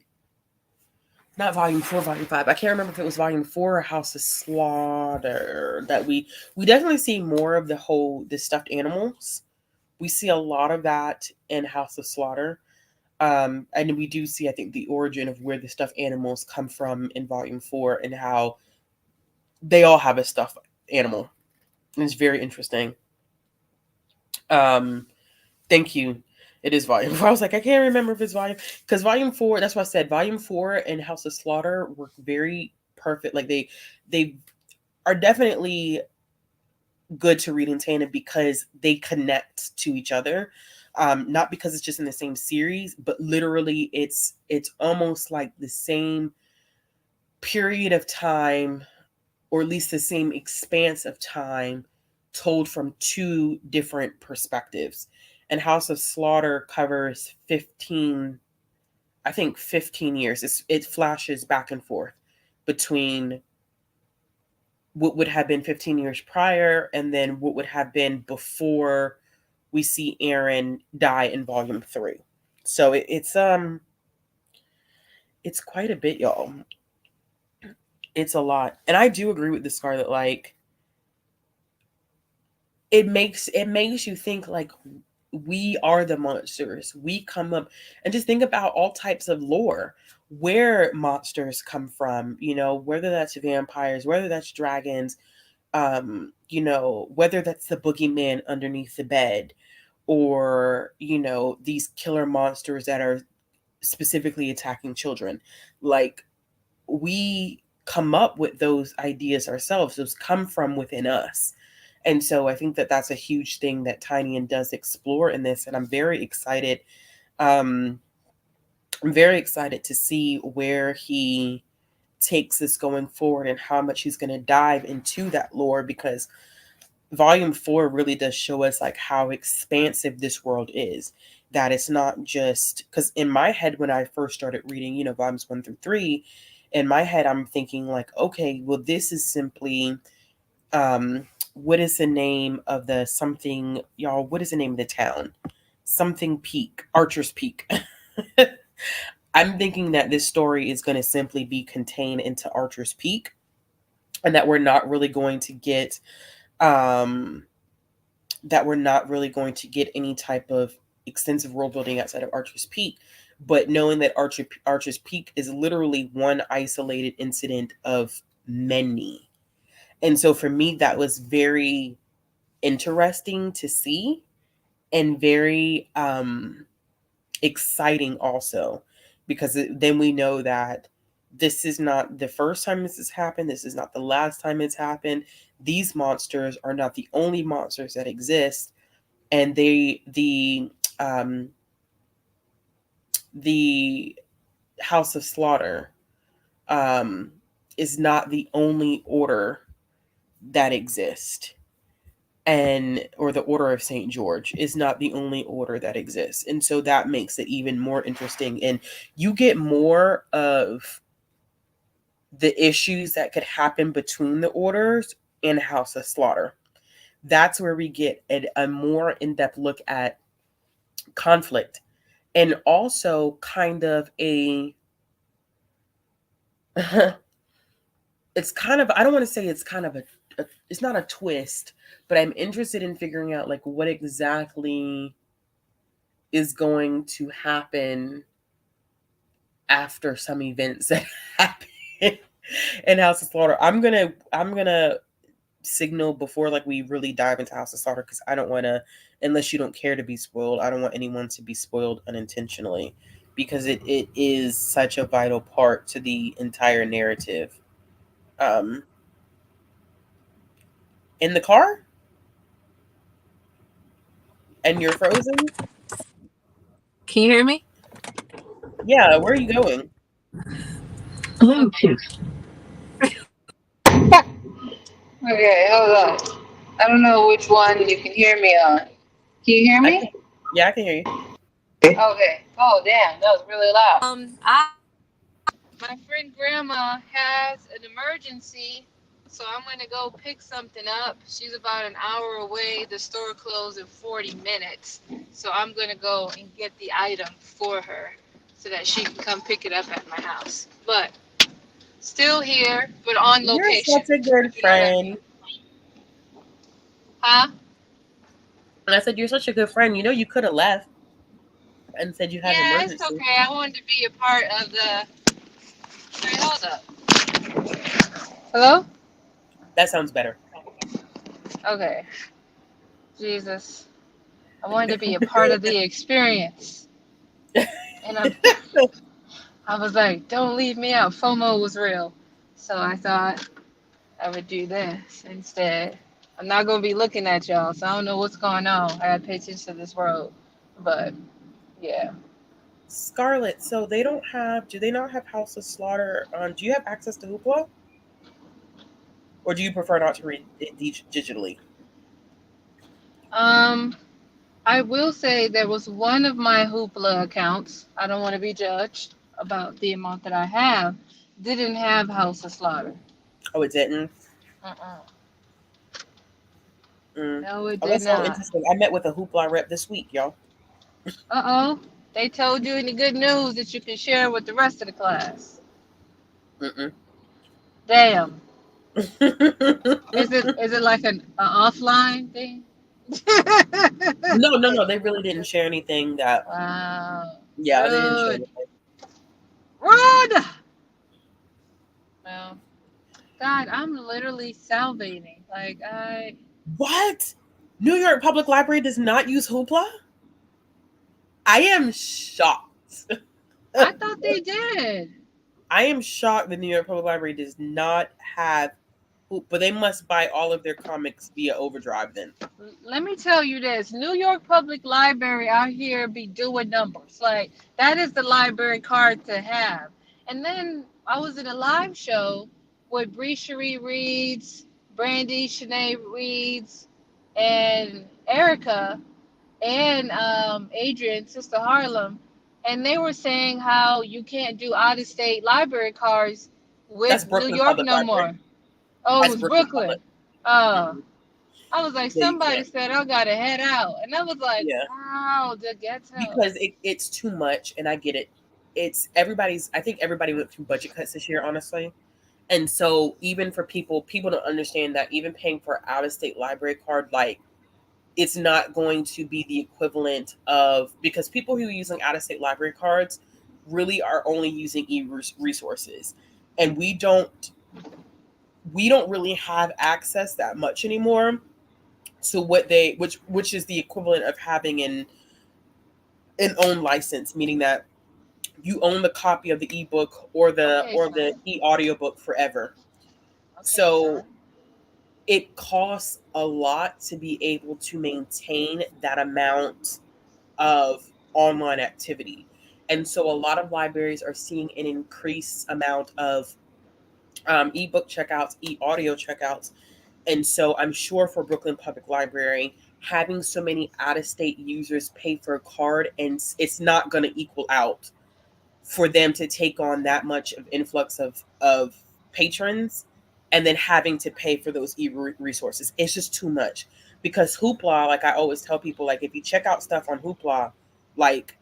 Not volume 4, volume 5. I can't remember if it was volume 4 or House of Slaughter, that we definitely see more of the stuffed animals. We see a lot of that in House of Slaughter. And we do see, I think, the origin of where the stuffed animals come from in volume 4, and how they all have a stuffed animal. And it's very interesting. Um, Thank you. It is volume 4. I was like, I can't remember if it's volume, because volume 4. That's why I said volume 4 and House of Slaughter were very perfect. Like they are definitely good to read in tandem because they connect to each other. Not because it's just in the same series, but literally it's almost like the same period of time, or at least the same expanse of time, told from two different perspectives. And House of Slaughter covers 15, I think 15 years. It flashes back and forth between what would have been 15 years prior and then what would have been before we see Aaron die in volume 3. So it's quite a bit, y'all. It's a lot. And I do agree with the Scarlet, like, it makes you think, like, we are the monsters. We come up and just think about all types of lore where monsters come from, whether that's vampires, whether that's dragons, whether that's the boogeyman underneath the bed, or, these killer monsters that are specifically attacking children. Like, we come up with those ideas ourselves. Those come from within us. And so I think that that's a huge thing that Tynion does explore in this. And I'm very excited. Um, I'm very excited to see where he takes this going forward and how much he's going to dive into that lore, because volume 4 really does show us, like, how expansive this world is. That it's not just because in my head, when I first started reading, volumes 1 through 3, in my head, I'm thinking, like, okay, well, this is simply, what is the name of the something, y'all? What is the name of the town? Something Peak, Archer's Peak. I'm thinking that this story is going to simply be contained into Archer's Peak, and that we're not really going to get, um, any type of extensive world building outside of Archer's Peak. but knowing that Archer's Peak is literally one isolated incident of many. And so for me, that was very interesting to see and very exciting also, because then we know that this is not the first time this has happened. This is not the last time it's happened. These monsters are not the only monsters that exist, and um, the House of Slaughter um, is not the only order that exists, and or the Order of St. George is not the only order that exists. And so that makes it even more interesting, and you get more of the issues that could happen between the orders and House of Slaughter. That's where we get a more in-depth look at conflict, and also kind of a it's kind of, I don't want to say it's kind of a it's not a twist, but I'm interested in figuring out like what exactly is going to happen after some events that happen in House of Slaughter. I'm gonna signal before like we really dive into House of Slaughter, because I don't want to, unless you don't care to be spoiled, I don't want anyone to be spoiled unintentionally, because it is such a vital part to the entire narrative. Um, in the car, and you're frozen. Can you hear me? Yeah, where are you going? Bluetooth. Okay, hold on. I don't know which one you can hear me on. Can you hear I can, me? yeah, I can hear you. Okay. Oh, damn, that was really loud. My friend grandma has an emergency, so I'm gonna go pick something up. She's about an hour away. The store closed in 40 minutes, so I'm gonna go and get the item for her so that she can come pick it up at my house. But still here, but on You're location. such a good You know what I friend. mean? Huh? And I said, you're such a good friend. You know, you could have left and said you had an Yeah, it's emergency. okay. I wanted to be a part of the. Wait, hold up. Hello? That sounds better. Okay. Jesus. I wanted to be a part of the experience. And I was like, don't leave me out. FOMO was real. So I thought I would do this instead. I'm not going to be looking at y'all, so I don't know what's going on. I got to pay attention to this road. But yeah. Scarlett, so they don't have, do they not have House of Slaughter on? Do you have access to Hoopla? Or do you prefer not to read it digitally? Um, I will say there was one of my Hoopla accounts. I don't want to be judged about the amount that I have. Didn't have House of Slaughter. Oh, it didn't? Uh-uh. Mm. No, it Oh, did that's so not. interesting. I met with a Hoopla rep this week, y'all. Uh-oh. They told you any good news that you can share with the rest of the class. Mm-mm. Damn. Is it like an offline thing? No, no, no. They really didn't share anything that, Wow. yeah, they didn't share Rude. anything. Rude. Well, God, I'm literally salivating. Like What? New York Public Library does not use Hoopla? I am shocked. I thought they did. I am shocked the New York Public Library does not have Hoop, but they must buy all of their comics via Overdrive then. Let me tell you this. New York Public Library out here be doing numbers. Like that is the library card to have. And then I was in a live show with Bree Cherie reads, Brandy Shanae reads, and Erica and Adrian, Sister Harlem, and they were saying how you can't do out of state library cards That's with New Brooklyn York Public no Library. more. Oh, it That's was Brooklyn Public. Brooklyn. Uh, Hmm. I was like, Yeah, you somebody can't. said I gotta head out, and I was like, Yeah, wow, the ghetto. because it's too much, and I get it. It's everybody's. I think everybody went through budget cuts this year, honestly. And so even for people don't understand that even paying for out of state library card, like it's not going to be the equivalent of, because people who are using out of state library cards really are only using resources, and we don't really have access that much anymore to what they which is the equivalent of having an own license, meaning that you own the copy of the ebook or the Okay, or the son. e-audiobook forever. Okay, So son. it costs a lot to be able to maintain that amount of online activity. And so a lot of libraries are seeing an increased amount of ebook checkouts, e-audio checkouts. And so I'm sure for Brooklyn Public Library, having so many out-of-state users pay for a card, and it's not going to equal out for them to take on that much of influx of patrons, and then having to pay for those resources. It's just too much. Because Hoopla, like I always tell people, like if you check out stuff on Hoopla, like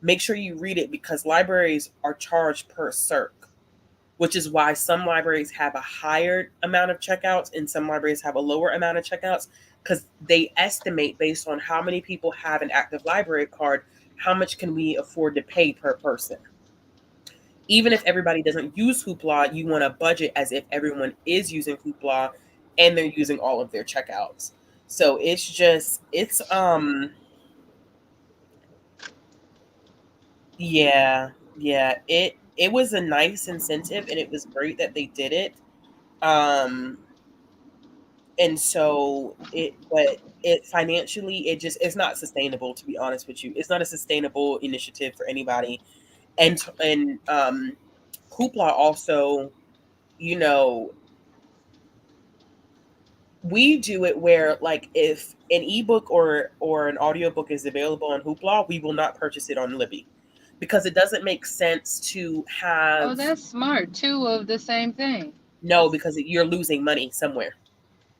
make sure you read it, because libraries are charged per circ, which is why some libraries have a higher amount of checkouts and some libraries have a lower amount of checkouts, because they estimate based on how many people have an active library card, how much can we afford to pay per person. Even if everybody doesn't use Hoopla, you want to budget as if everyone is using Hoopla and they're using all of their checkouts. So it's yeah, yeah, it was a nice incentive and it was great that they did it. Um and so but it financially, it's not sustainable, to be honest with you. It's not a sustainable initiative for anybody. And Hoopla also, you know, we do it where, like, if an ebook or an audiobook is available on Hoopla, we will not purchase it on Libby, because it doesn't make sense to Oh, have. that's smart. Two of the same thing. No, because you're losing money somewhere.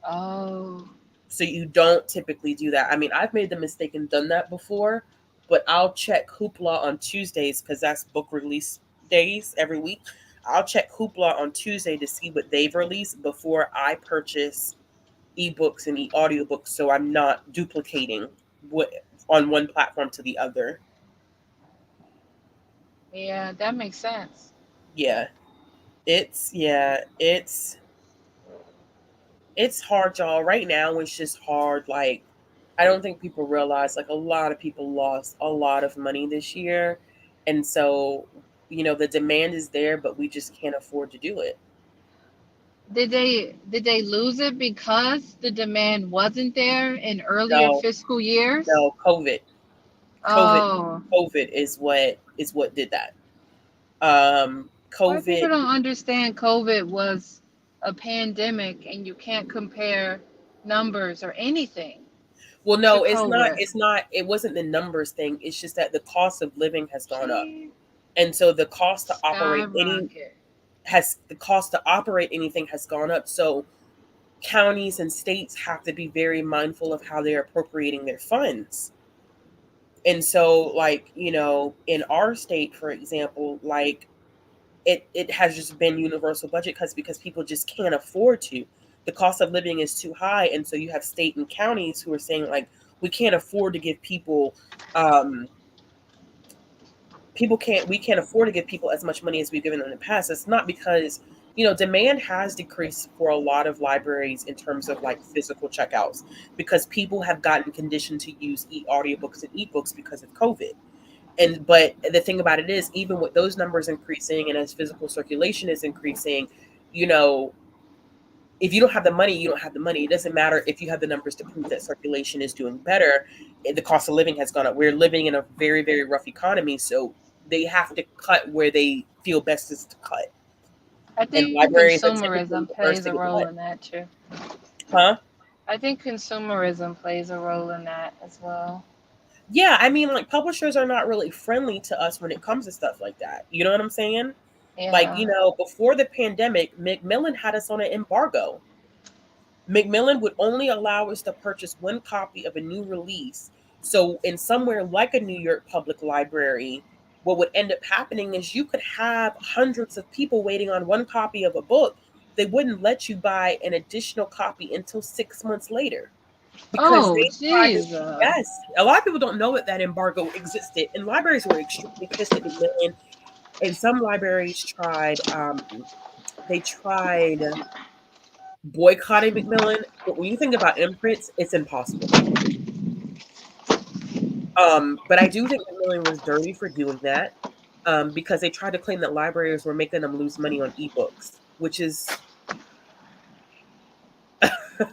Oh, So you don't typically do that. I mean, I've made the mistake and done that before, but I'll check Hoopla on Tuesdays because that's book release days every week. I'll check Hoopla on Tuesday to see what they've released before I purchase ebooks and audiobooks, so I'm not duplicating what on one platform to the other. yeah, that makes sense. Yeah. It's hard, y'all. Right now it's just hard. Like, I don't think people realize, like, a lot of people lost a lot of money this year. And so, the demand is there, but we just can't afford to do it. Did they lose it because the demand wasn't there in earlier No, fiscal years? no, COVID. COVID Oh, COVID is what did that. why people COVID. don't understand COVID was a pandemic and you can't compare numbers or anything Well, to no, COVID. it wasn't the numbers thing. It's just that the cost of living has gone up. Gee, And so skyrocket. the cost to operate anything has gone up. So counties and states have to be very mindful of how they're appropriating their funds. And so, like, in our state, for example, like, it has just been universal budget because people just can't afford to. The cost of living is too high, and so you have state and counties who are saying, like, we can't afford to give um we can't afford to give people as much money as we've given them in the past. It's not because, demand has decreased for a lot of libraries in terms of, like, physical checkouts, because people have gotten conditioned to use audiobooks and ebooks because of COVID. And but the thing about it is, even with those numbers increasing and as physical circulation is increasing, you know, if you don't have the money, you don't have the money. It doesn't matter if you have the numbers to prove that circulation is doing better. The cost of living has gone up. We're living in a very, very rough economy, so they have to cut where they feel best is to cut. I And think libraries are typically consumerism the first plays to a get role cut. in that too. Huh? I think consumerism plays a role in that as well. Yeah, I mean, like, publishers are not really friendly to us when it comes to stuff like that. You know what I'm saying? Like, Yeah. before the pandemic, Macmillan had us on an embargo. Macmillan would only allow us to purchase one copy of a new release. So, in somewhere like a New York Public Library, what would end up happening is you could have hundreds of people waiting on one copy of a book. They wouldn't let you buy an additional copy until 6 months later. because Oh, they tried to. Jesus. Yes, a lot of people don't know that that embargo existed, and libraries were extremely pissed at McMillan. And some libraries tried. They tried boycotting McMillan, but when you think about imprints, it's impossible. But I do think McMillan was dirty for doing that, because they tried to claim that libraries were making them lose money on ebooks, which is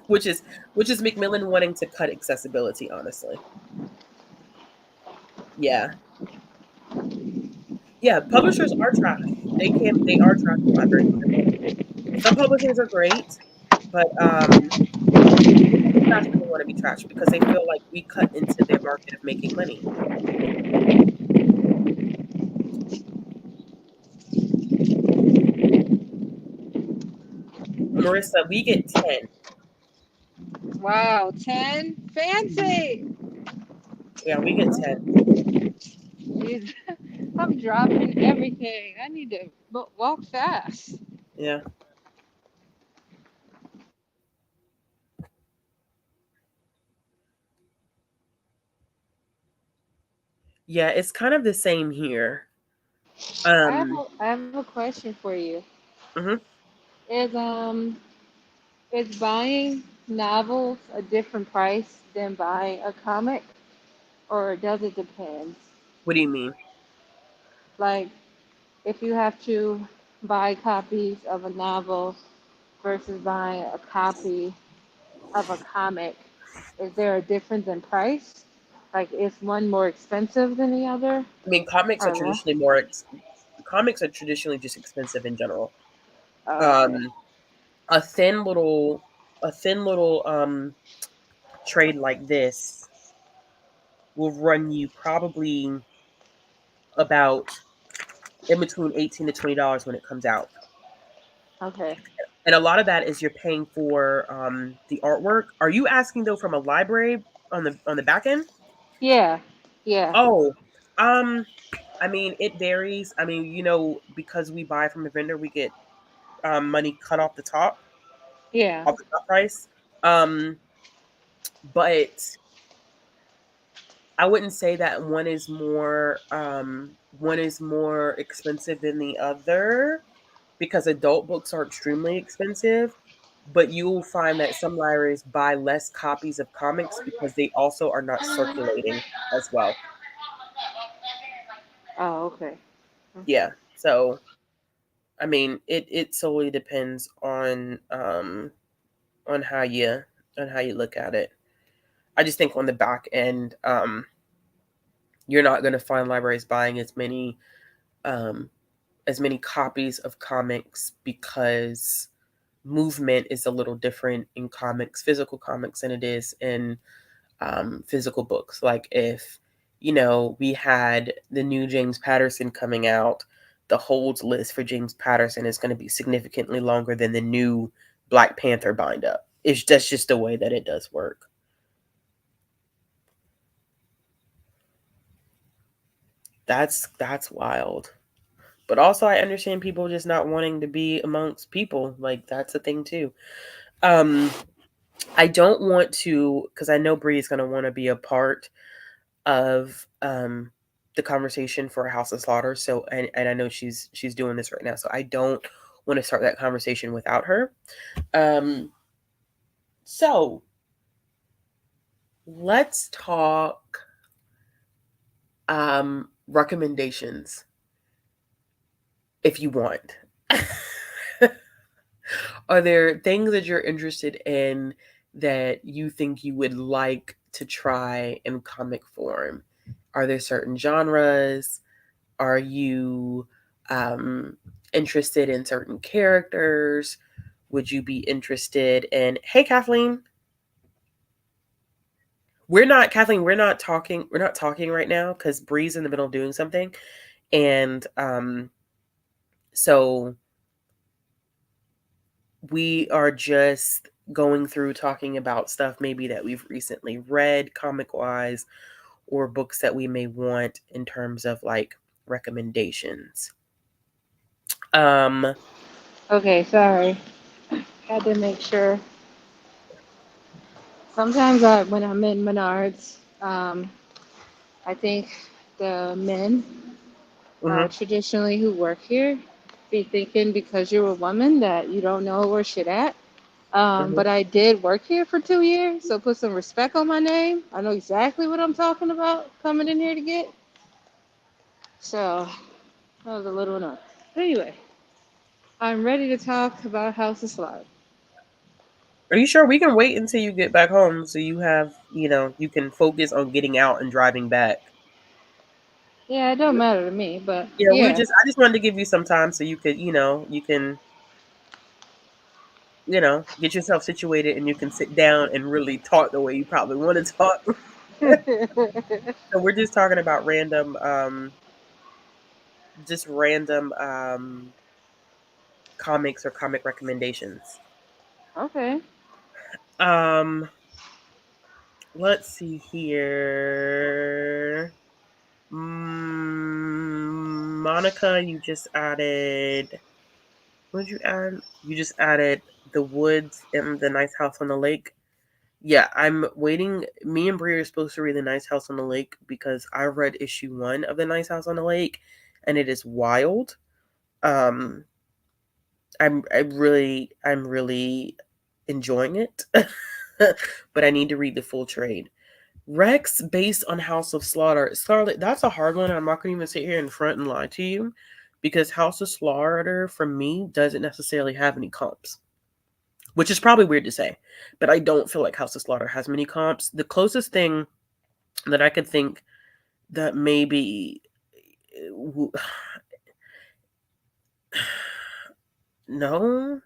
which is McMillan wanting to cut accessibility. Honestly, yeah, yeah. Publishers are trash. They are trash to libraries. Some publishers are great, but people trash when they want to be trash because they feel like we cut into their market of making money. Marissa, we get 10. Wow, 10? Mhm. Fancy! Yeah, we get 10. Jeez. I'm dropping everything. I need to walk fast. Yeah. Yeah, it's kind of the same here. Um, I have a question for you. mhm. Is is buying novels a different price than buying a comic, or does it depend? What do you mean? Like, if you have to buy copies of a novel versus buying a copy of a comic, is there a difference in price? Like, is one more expensive than the other, I mean, or less? comics are traditionally just expensive in general. Oh, okay. Um, a thin little trade like this will run you probably about in between 18 to $20 when it comes out. Okay. And a lot of that is you're paying for the artwork. Are you asking though from a library on the back end? Yeah. Yeah. Oh, um, I mean it varies. I mean, because we buy from a vendor, we get money cut Yeah. off the top price. Um, but I wouldn't say that one is more expensive than the other because adult books are extremely expensive. But you will find that some libraries buy less copies of comics because they also are not circulating as well. Oh, okay. Yeah. So I mean, it solely depends on how you look at it. I just think on the back end, you're not going to find libraries buying um, as many copies of comics because movement is a little different in comics, physical comics, than it is in physical books. Like if we had the new James Patterson coming out, the holds list for James Patterson is going to be significantly longer than the new Black Panther bind up. That's just the way that it does work. That's wild. But also I understand people just not wanting to be amongst people. Like that's a thing too. Um I don't want to because I know Bree is going to want to be a part of the conversation for House of Slaughter. So and I know she's doing this right now. So I don't want to start that conversation without her. Um so let's talk recommendations if you want. Are there things that you're interested in that you think you would like to try in comic form? Are there certain genres? Are you interested in certain characters? Would you be interested in? Hey, Kathleen, we're not talking. We're not talking right now because Bree's in the middle of doing something, and so we are just going through talking about stuff maybe that we've recently read comic wise or books that we may want in terms of like recommendations. Um Okay, sorry. Had to make sure. Sometimes when I'm in Menards, I think the men Hmm. traditionally who work here be thinking because you're a woman that you don't know where shit at. Hmm. But I did work here for 2 years, so put some respect on my name. I know exactly what I'm talking about coming in here to get. So that was a little enough. But anyway, I'm ready to talk about House of Slide. Are you sure we can wait until you get back home so you have, you can focus on getting out and driving back? Yeah, it don't matter to me, but Yeah, yeah. I just wanted to give you some time so you could, get yourself situated and you can sit down and really talk the way you probably want to talk. So we're just talking about random comics or comic recommendations. Okay. Um, let's see here. Monica, you just added. What did you add? You just added the woods and the nice house on the lake. Yeah, I'm waiting. Me and Brie are supposed to read the Nice House on the Lake because I read issue 1 of the Nice House on the Lake, and it is wild. Um, I'm really enjoying it, but I need to read the full trade. Rex based on House of Slaughter. Scarlet, that's a hard one. I'm not going to even sit here in front and lie to you because House of Slaughter for me doesn't necessarily have any comps, which is probably weird to say, but I don't feel like House of Slaughter has many comps. The closest thing that I could think that maybe no,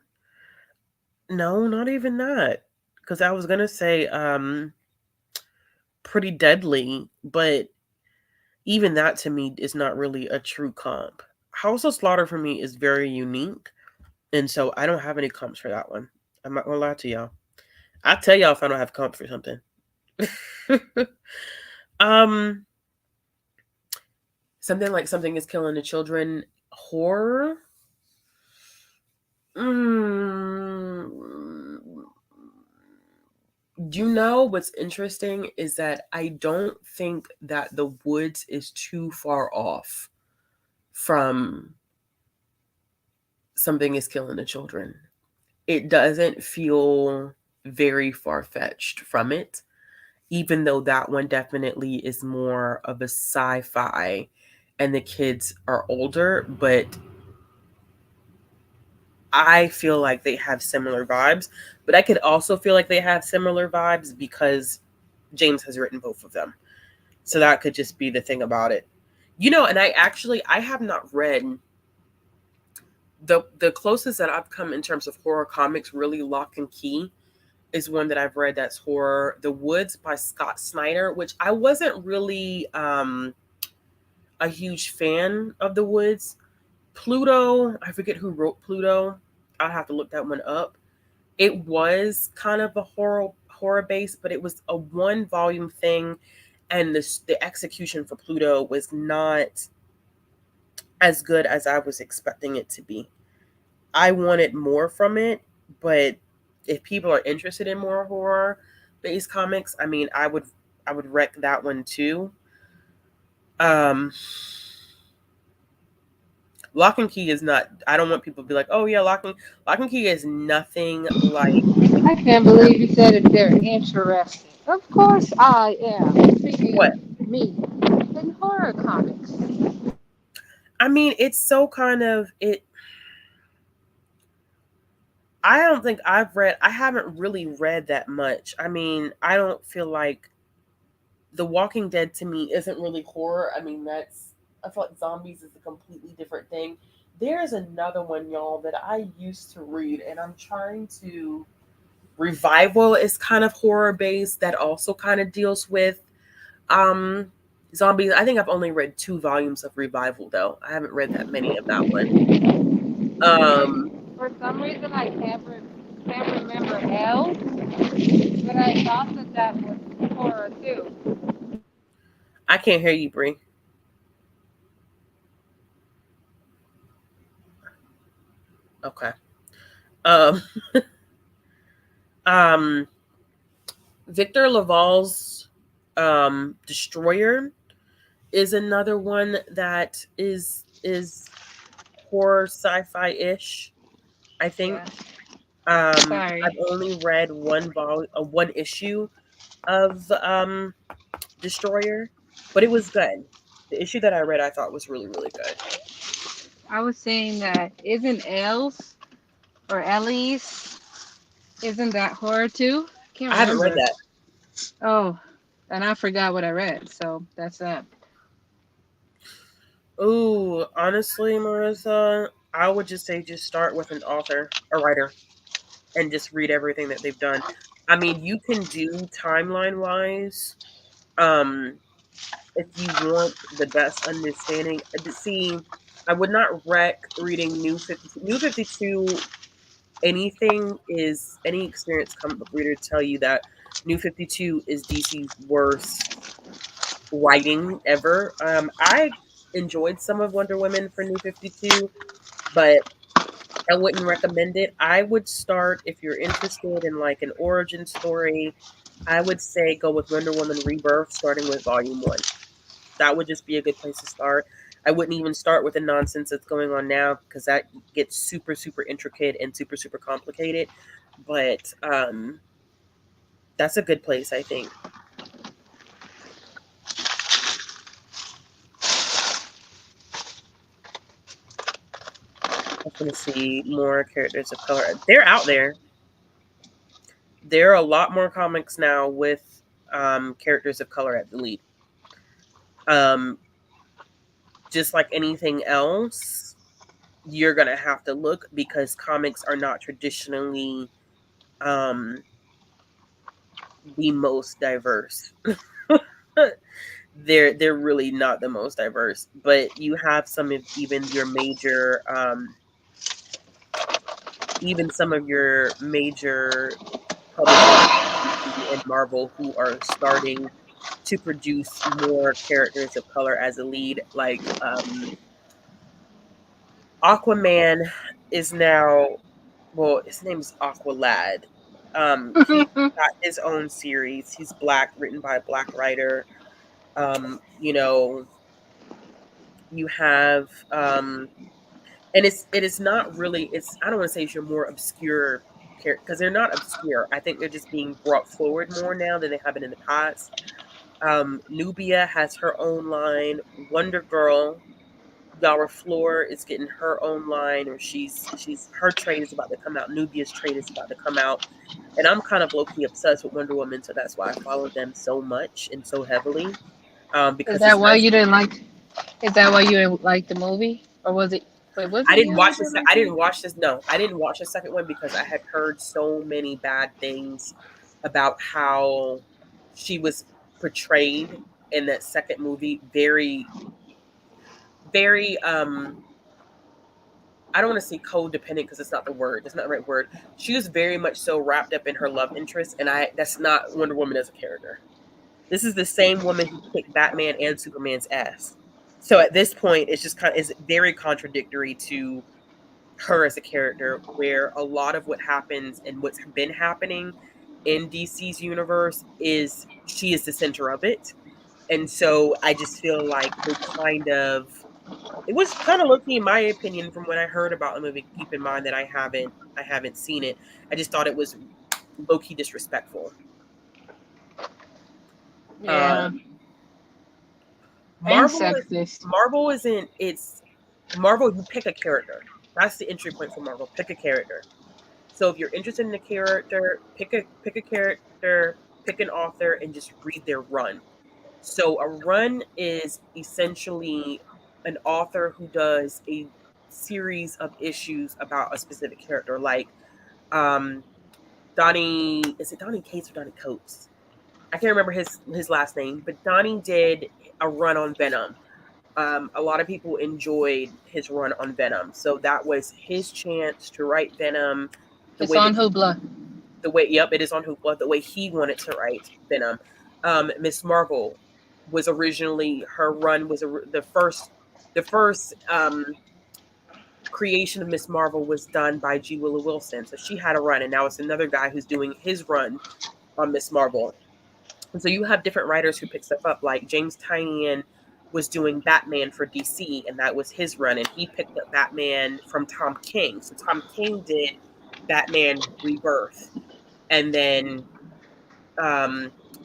no, not even that. Because I was gonna say Pretty Deadly, but even that to me is not really a true comp. House of Slaughter for me is very unique, and so I don't have any comps for that one. I'm not gonna lie to y'all. I'll tell y'all if I don't have comps for something. um, something like Something is Killing the Children horror. Mm, what's interesting is that I don't think that the woods is too far off from Something is Killing the Children. It doesn't feel very far fetched from it, even though that one definitely is more of a sci fi and the kids are older, but I feel like they have similar vibes. But I could also feel like they have similar vibes because James has written both of them. So that could just be the thing about it. And I have not read the closest that I've come in terms of horror comics, really Lock and Key is one that I've read that's horror. The Woods by Scott Snyder, which I wasn't really a huge fan of The Woods. Pluto, I forget who wrote Pluto. I'll have to look that one up. It was kind of a horror base, but it was a one volume thing, and the execution for Pluto was not as good as I was expecting it to be. I wanted more from it, but if people are interested in more horror based comics, I mean, I would wreck that one too. Um, Lock and Key is not. I don't want people to be like, "Oh yeah, Lock and Key is nothing like." I can't believe you said if they're interested. Of course I am. What? Speaking me in horror comics. I mean, it's so kind of it. I don't think I haven't really read that much. I mean, I don't feel like The Walking Dead to me isn't really horror. I mean, I feel like zombies is a completely different thing. There's another one, y'all, that I used to read, and I'm trying to. Revival is kind of horror based that also kind of deals with um zombies. I think I've only read 2 volumes of Revival though. I haven't read that many of that one. Um, For some reason, I can't remember L, but I thought that was horror too. I can't hear you, Bree. Okay. Um, um, Victor Laval's Destroyer is another one that is horror sci-fi ish. I think. Yeah. Sorry. I've only read one issue of Destroyer, but it was good. The issue that I read, I thought was really really good. I was saying that isn't Els or Ellie's, isn't that horror too? Can't I haven't read remember. that. Oh, and I forgot what I read, so that's that. Ooh, honestly, Marissa, I would just say just start with an author, a writer, and just read everything that they've done. I mean, you can do timeline wise. Um, if you want the best understanding, see, I would not rec reading New 52. New 52, any experienced comic book reader tell you that New 52 is DC's worst writing ever. I enjoyed some of Wonder Woman for New 52, but I wouldn't recommend it. I would start if you're interested in like an origin story. I would say go with Wonder Woman Rebirth, starting with Volume 1. That would just be a good place to start. I wouldn't even start with the nonsense that's going on now because that gets super, super intricate and super, super complicated. But that's a good place, I think. I'm going to see more characters of color. They're out there. There are a lot more comics now with characters of color at the lead. Um, just like anything else, you're going to have to look because comics are not traditionally um, the most diverse. They're really not the most diverse, but you have some of even your major even some of your major publishers and Marvel who are starting to produce more characters of color as a lead. Like Aquaman is now, well, his name's Aqualad. He got his own series. He's black, written by a black writer. You know, you have and it is not really, it's, I don't want to say it's your more obscure character because they're not obscure. I think they're just being brought forward more now than they have been in the past. Nubia has her own line. Wonder Girl, Yara Floor is getting her own line, or she's her trade is about to come out. Nubia's trade is about to come out, and I'm kind of low key obsessed with Wonder Woman, so that's why I follow them so much and so heavily. Is Because that it's why nice. you didn't like? Is that why you didn't like the movie, or was it? Wait, was I it didn't you who watch didn't this. like I the movie? didn't watch this. No, I didn't watch the second one because I had heard so many bad things about how she was portrayed in that second movie. Very, very. I don't want to say codependent because it's not the word. It's not the right word. She was very much so wrapped up in her love interest, and that's not Wonder Woman as a character. This is the same woman who kicked Batman and Superman's ass. So at this point, it's just kind of, it's very contradictory to her as a character, where a lot of what happens and what's been happening in DC's universe is she is the center of it. And so I just feel like they kind of, it was kind of low-key in my opinion from what I heard about the movie. Keep in mind that I haven't seen it. I just thought it was low-key disrespectful. Yeah, Um and Marvel is sexist. Marvel isn't it's Marvel, you pick a character. That's the entry point for Marvel. Pick a character. So if you're interested in a character, pick a character, pick an author, and just read their run. So a run is essentially an author who does a series of issues about a specific character. Like um, Donnie, is it Donnie Cates or Donnie Coates? I can't remember his last name, but Donnie did a run on Venom. A lot of people enjoyed his run on Venom, so that was his chance to write Venom the It's way that on Hoopla. the way, yep, it is on Hoopla, the way he wanted to write Venom. Miss Marvel was originally, her run was the first creation of Miss Marvel was done by G. Willow Wilson. So she had a run, and now it's another guy who's doing his run on Miss Marvel. And so you have different writers who pick stuff up. Like James Tynion was doing Batman for DC, and that was his run, and he picked up Batman from Tom King. So Tom King did Batman Rebirth, and then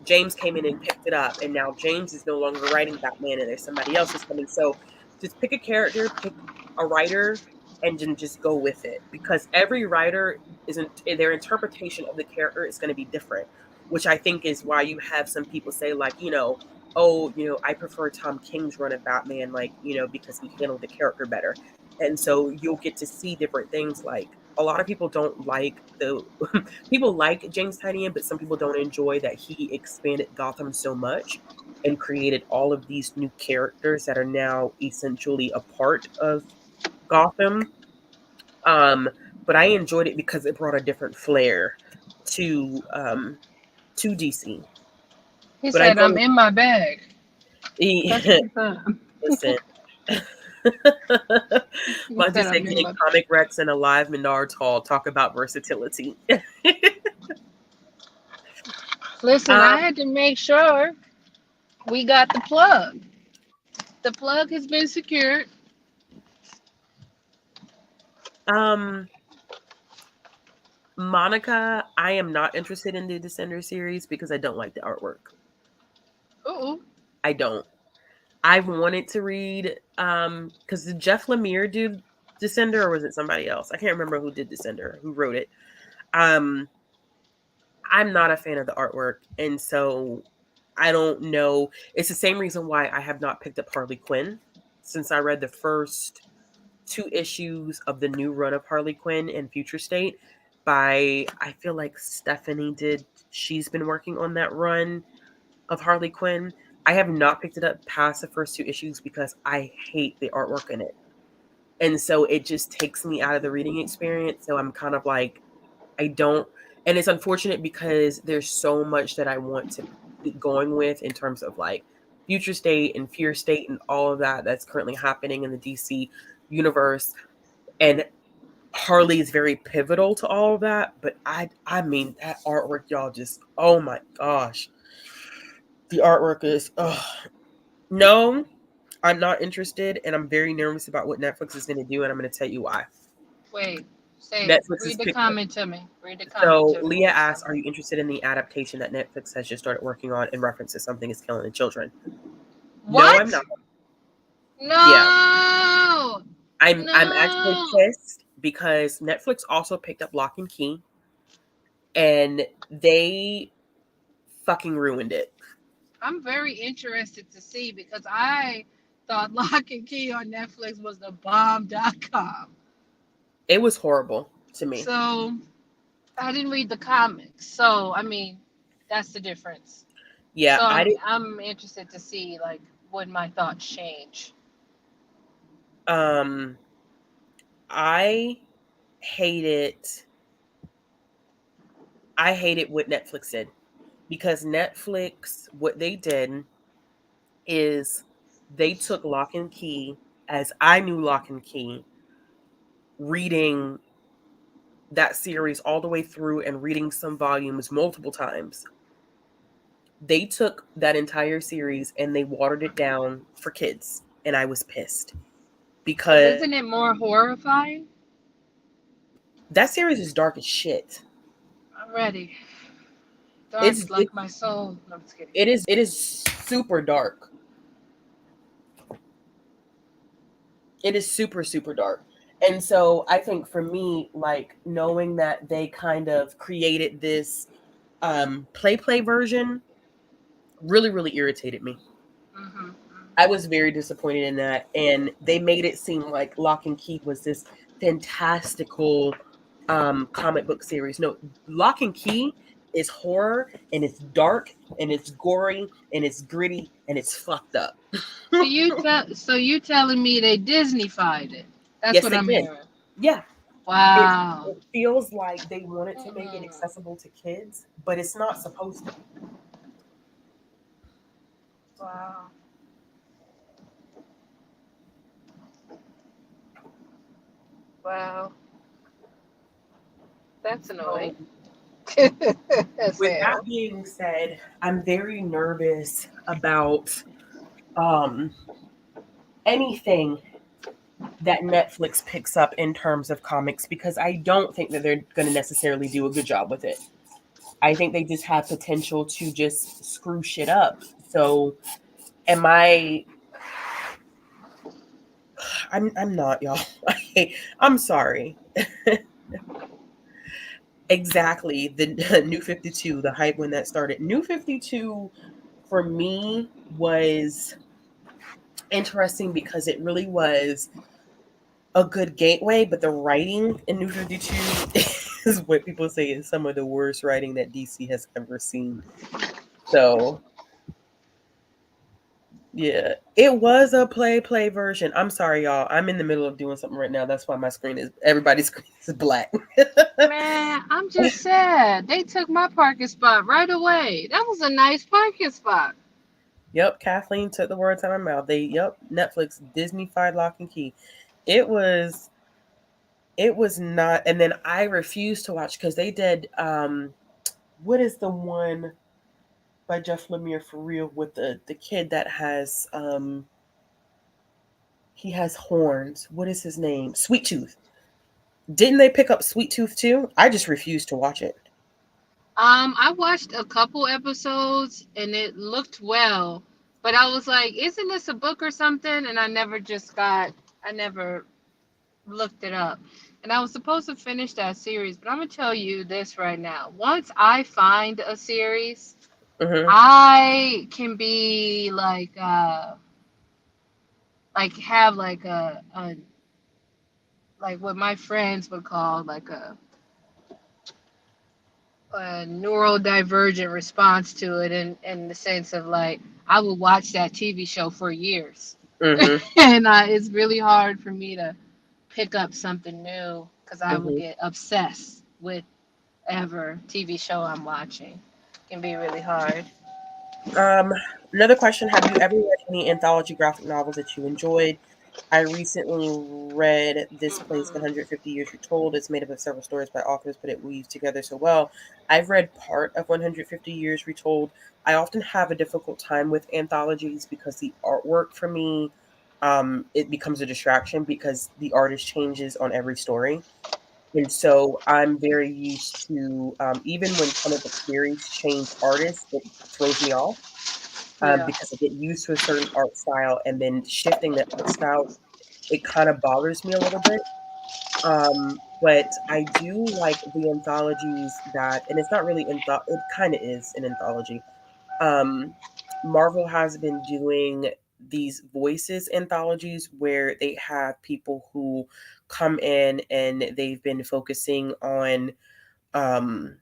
James came in and picked it up, and now James is no longer writing Batman, and there's somebody else who's coming. So just pick a character, pick a writer, and then just go with it, because every writer isn't, their interpretation of the character is going to be different, which I think is why you have some people say, like, oh, I prefer Tom King's run of Batman, like, because he handled the character better. And so you'll get to see different things. Like, a lot of people don't like the people like James Tynion, but some people don't enjoy that he expanded Gotham so much and created all of these new characters that are now essentially a part of Gotham. Um, but I enjoyed it because it brought a different flair to DC. He But I said, I'm know in my bag. he, That's what he said. listen. He Bunty said, said, I'm in "Can my Comic Rex and Alive Menard Hall talk about versatility?" Listen, um, I had to make sure we got the plug. The plug has been secured. um, Monica, I am not interested in the Descender series because I don't like the artwork. Ooh. I don't. I've wanted to read because did Jeff Lemire do Descender, or was it somebody else? I can't remember who did Descender, who wrote it. Um I'm not a fan of the artwork, and so I don't know. It's the same reason why I have not picked up Harley Quinn since I read the first two issues of the new run of Harley Quinn in Future State by, I feel like Stephanie did. She's been working on that run of Harley Quinn. I have not picked it up past the first two issues because I hate the artwork in it. And so it just takes me out of the reading experience. So I'm kind of like, I don't, and it's unfortunate because there's so much that I want to get going with in terms of like Future State and Fear State and all of that that's currently happening in the DC universe. And Harley is very pivotal to all of that. But I mean, that artwork, y'all, just, oh my gosh. The artwork is, no, I'm not interested, and I'm very nervous about what Netflix is going to do, and I'm going to tell you why. Wait, say it. Netflix is Read the picked up. comment to me. Read the comment So to me. Leah asks, "Are you interested in the adaptation that Netflix has just started working on in reference to Something Is Killing the Children?" No, I'm What? not. Yeah, No! I'm actually No! pissed because Netflix also picked up Lock and Key, and they fucking ruined it. I'm very interested to see because I thought Lock and Key on Netflix was the bomb.com. It was horrible to me. So I didn't read the comics. So I mean, that's the difference. Yeah, So I did. I'm interested to see like would my thoughts change. Um, I hated. I hated what Netflix did because Netflix, what they did is they took Lock and Key as I knew Lock and Key, reading that series all the way through and reading some volumes multiple times. They took that entire series and they watered it down for kids. And I was pissed But because isn't it more horrifying? that series is dark as shit. I'm ready. Dark It's like my soul. No, I'm just kidding. it is super dark. It is super, super dark. And so I think for me, like knowing that they kind of created this play version really, really irritated me. Hmm. I was very disappointed in that. And they made it seem like Lock and Key was this fantastical comic book series. No, Lock and Key is horror, and it's dark, and it's gory, and it's gritty, and it's fucked up. So you telling me they Disneyfied it? That's Yes, what they I'm did. hearing. Yeah. Wow. It feels like they wanted to make it Mm-mm. accessible to kids, but it's not supposed to be. Wow. Wow. That's So annoying. As With that hell. being said, I'm very nervous about um, anything that Netflix picks up in terms of comics because I don't think that they're going to necessarily do a good job with it. I think they just have potential to just screw shit up. So, am I? I'm not, y'all. I'm sorry. Exactly. The New 52, the hype when that started. New 52 for me was interesting because it really was a good gateway, but the writing in New 52 is what people say is some of the worst writing that DC has ever seen. So, yeah, it was a play version. I'm sorry, y'all. I'm in the middle of doing something right now. That's why my screen is everybody's screen is black. Man, I'm just sad. They took my parking spot right away. That was a nice parking spot. Yep, Kathleen took the words out of my mouth. Yep, Netflix Disney-fied Lock and Key. It was it was not, and then I refused to watch because they did what is the one by Jeff Lemire for real with the kid that has he has horns. What is his name? Sweet Tooth. Didn't they pick up Sweet Tooth too? I just refused to watch it. I watched a couple episodes and it looked well, but I was like, isn't this a book or something? And I never looked it up. And I was supposed to finish that series, but I'm gonna tell you this right now. Once I find a series, Hmm. I can be like have a like what my friends would call like a neurodivergent response to it in the sense of like I would watch that TV show for years. Hmm. And it's really hard for me to pick up something new because I will Hmm. get obsessed with ever TV show I'm watching. It can be really hard. Um, Another question: have you ever read any anthology graphic novels that you enjoyed? I recently read This Place Mm-mm. 150 Years Retold. It's made up of several stories by authors, but it weaves together so well. I've read part of 150 Years Retold. I often have a difficult time with anthologies because the artwork for me, it becomes a distraction because the artist changes on every story. And so I'm very used to, even when comic book series change artists, it throws me off Yeah. because I get used to a certain art style and then shifting that art style, it kind of bothers me a little bit. But I do like the anthologies that, and it's not really it kind of is an anthology. Um, Marvel has been doing these voices anthologies where they have people who come in and they've been focusing on um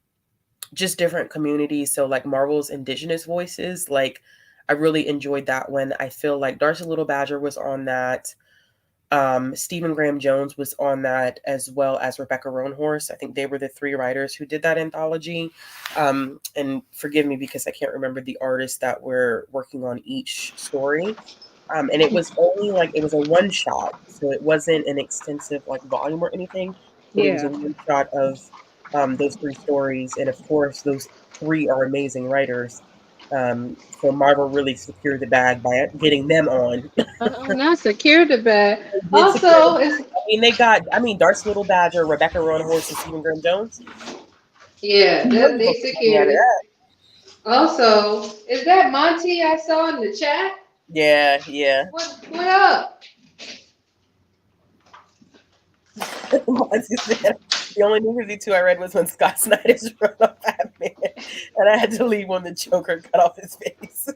just different communities. So like Marvel's indigenous voices, like I really enjoyed that one. I feel like Darcy Little Badger was on that. Stephen Graham Jones was on that, as well as Rebecca Roanhorse. I think they were the three writers who did that anthology. And forgive me because I can't remember the artists that were working on each story. And it was only like it was a one shot, so it wasn't an extensive like volume or anything, but it was a Yeah. one shot of those three stories, and of course, those three are amazing writers. So Marvel really secured the bag by getting them on. Not secure the bag. They did secure the Also, bag. it's I mean, they got. I mean, Darcy Little Badger, Rebecca Roan Horse, and Stephen Graham Jones. yeah, Who that wouldn't they book the money out secured of it. that? Also, is that Monty I saw in the chat? Yeah, yeah. What up? Monty said, the only New 52 I read was when Scott Snyder's run off Batman, and I had to leave when the Joker cut off his face.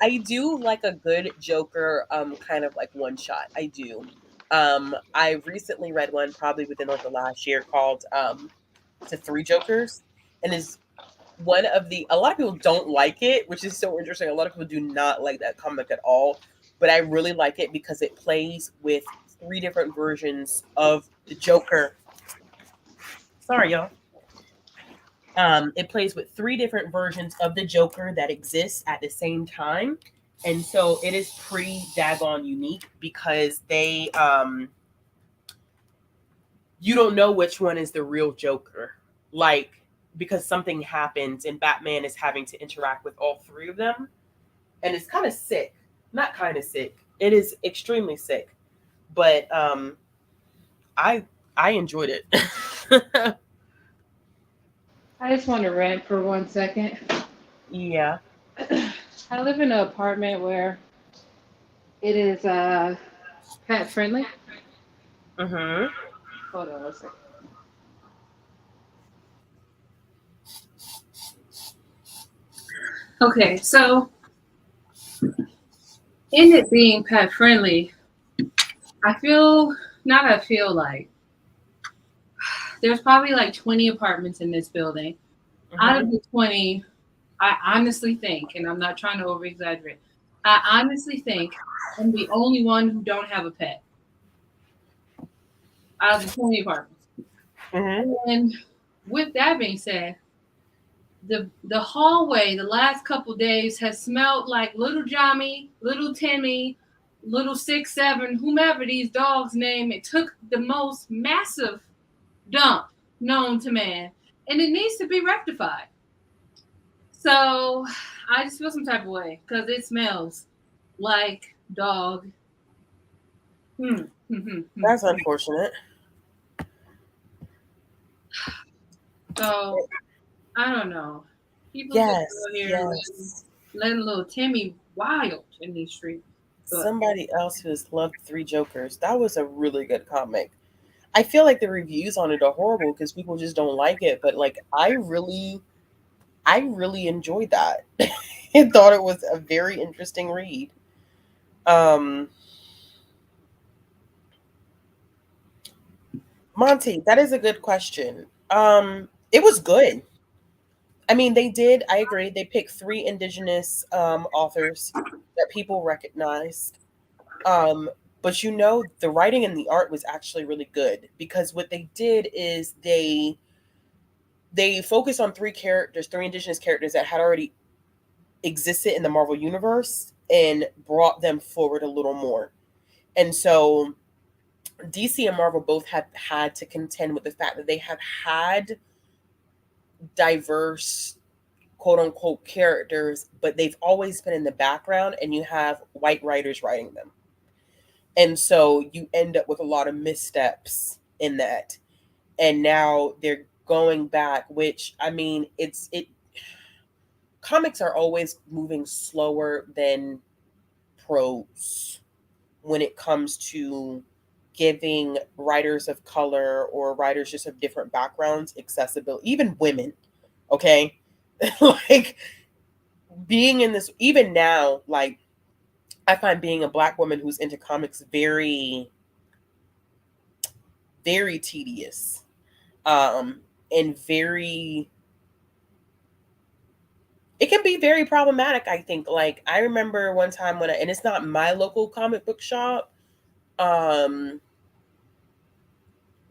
I do like a good Joker, kind of like one shot. I do. I recently read one probably within like the last year called "To Three Jokers," and is one of the a lot of people don't like it, which is so interesting. A lot of people do not like that comic at all, but I really like it because it plays with three different versions of the Joker. Sorry, y'all. It plays with three different versions of the Joker that exists at the same time, and so it is pretty daggone unique because they you don't know which one is the real Joker. Like because something happens and Batman is having to interact with all three of them, and it's kind of sick. Not kind of sick. It is extremely sick, but I I enjoyed it. I just want to rant for 1 second. Yeah. I live in an apartment where it is pet friendly. Mhm. Hold on 1 second. Okay, so in it being pet friendly, I feel not. I feel like there's probably like 20 apartments in this building. Out Mhm. of the 20, I honestly think, and I'm not trying to over exaggerate, I honestly think I'm the only one who don't have a pet out of the 20 apartments. Mhm. And with that being said, the hallway the last couple days has smelled like little Johnny, little Timmy, little 6'7", whomever these dogs name. It took the most massive dump known to man, and it needs to be rectified. So I just feel some type of way because it smells like dog. Hmm. Hmm, hmm, hmm. That's unfortunate. So I don't know. People just Yes. out here Yes. letting little Timmy wild in these streets. But Somebody else who has loved Three Jokers. That was a really good comic. I feel like the reviews on it are horrible because people just don't like it, but like I really enjoyed that. I thought it was a very interesting read. Um Monty, that is a good question. It was good. I mean, they did, I agree, they picked three indigenous authors that people recognized. Um, but the writing and the art was actually really good because what they did is they focused on three characters, three indigenous characters that had already existed in the Marvel universe and brought them forward a little more. And so DC and Marvel both have had to contend with the fact that they have had diverse quote unquote characters, but they've always been in the background and you have white writers writing them. And so you end up with a lot of missteps in that. And now they're going back, which I mean, it comics are always moving slower than prose when it comes to giving writers of color or writers just of different backgrounds accessibility, even women. Okay. Like being in this, even now, like I find being a black woman who's into comics very, very tedious. And very, it can be very problematic, I think. Like I remember one time and it's not my local comic book shop, um,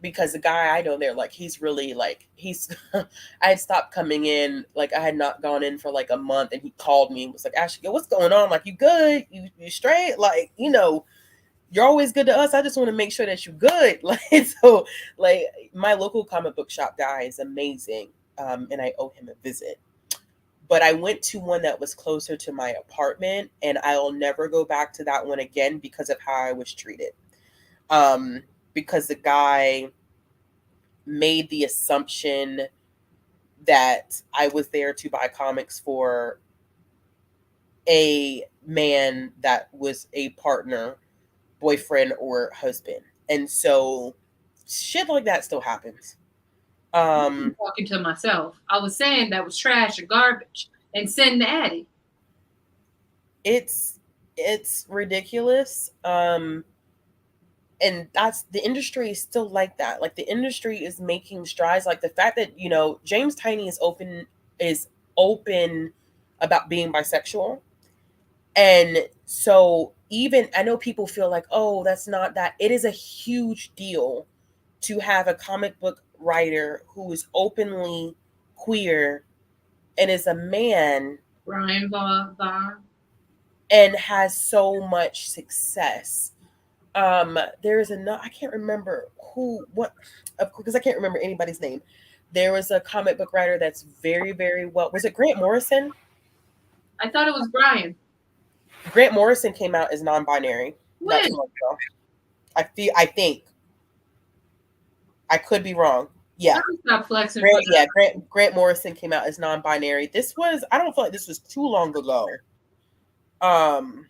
because the guy I know there, like he's really like he's I had stopped coming in, like I had not gone in for like a month and he called me and was like, Ashley, what's going on? Like you good? You straight? Like, you're always good to us. I just want to make sure that you're good. Like so like my local comic book shop guy is amazing. And I owe him a visit. But I went to one that was closer to my apartment and I'll never go back to that one again because of how I was treated. Um, because the guy made the assumption that I was there to buy comics for a man that was a partner, boyfriend, or husband. And so shit like that still happens. I'm Um, talking to myself. I was saying that was trash or garbage and send the Addy. it's it's ridiculous. And that's the industry is still like that. Like the industry is making strides. Like the fact that James Tiny is open about being bisexual. And so even I know people feel like, oh, that's not that. It is a huge deal to have a comic book writer who is openly queer and is a man Brian Vaughn. and has so much success. There's a, I can't remember who what, of course, because I can't remember anybody's name, There was a comic book writer that's very, very well. Was it Grant Morrison? I thought it was Brian. Grant Morrison came out as non-binary not too When? long ago. I think I could be wrong. Yeah, Let me stop flexing for that. Grant Morrison came out as non-binary. This was I don't feel like this was too long ago. Um,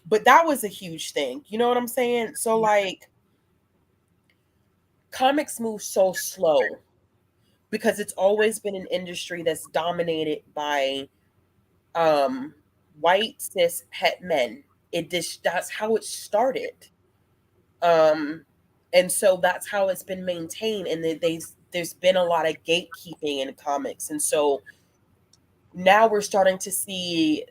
but that was a huge thing. You know what I'm saying? So like comics move so slow because it's always been an industry that's dominated by um white cis het men. That's how it started. Um and so that's how it's been maintained, and there's been a lot of gatekeeping in comics, and so now we're starting to see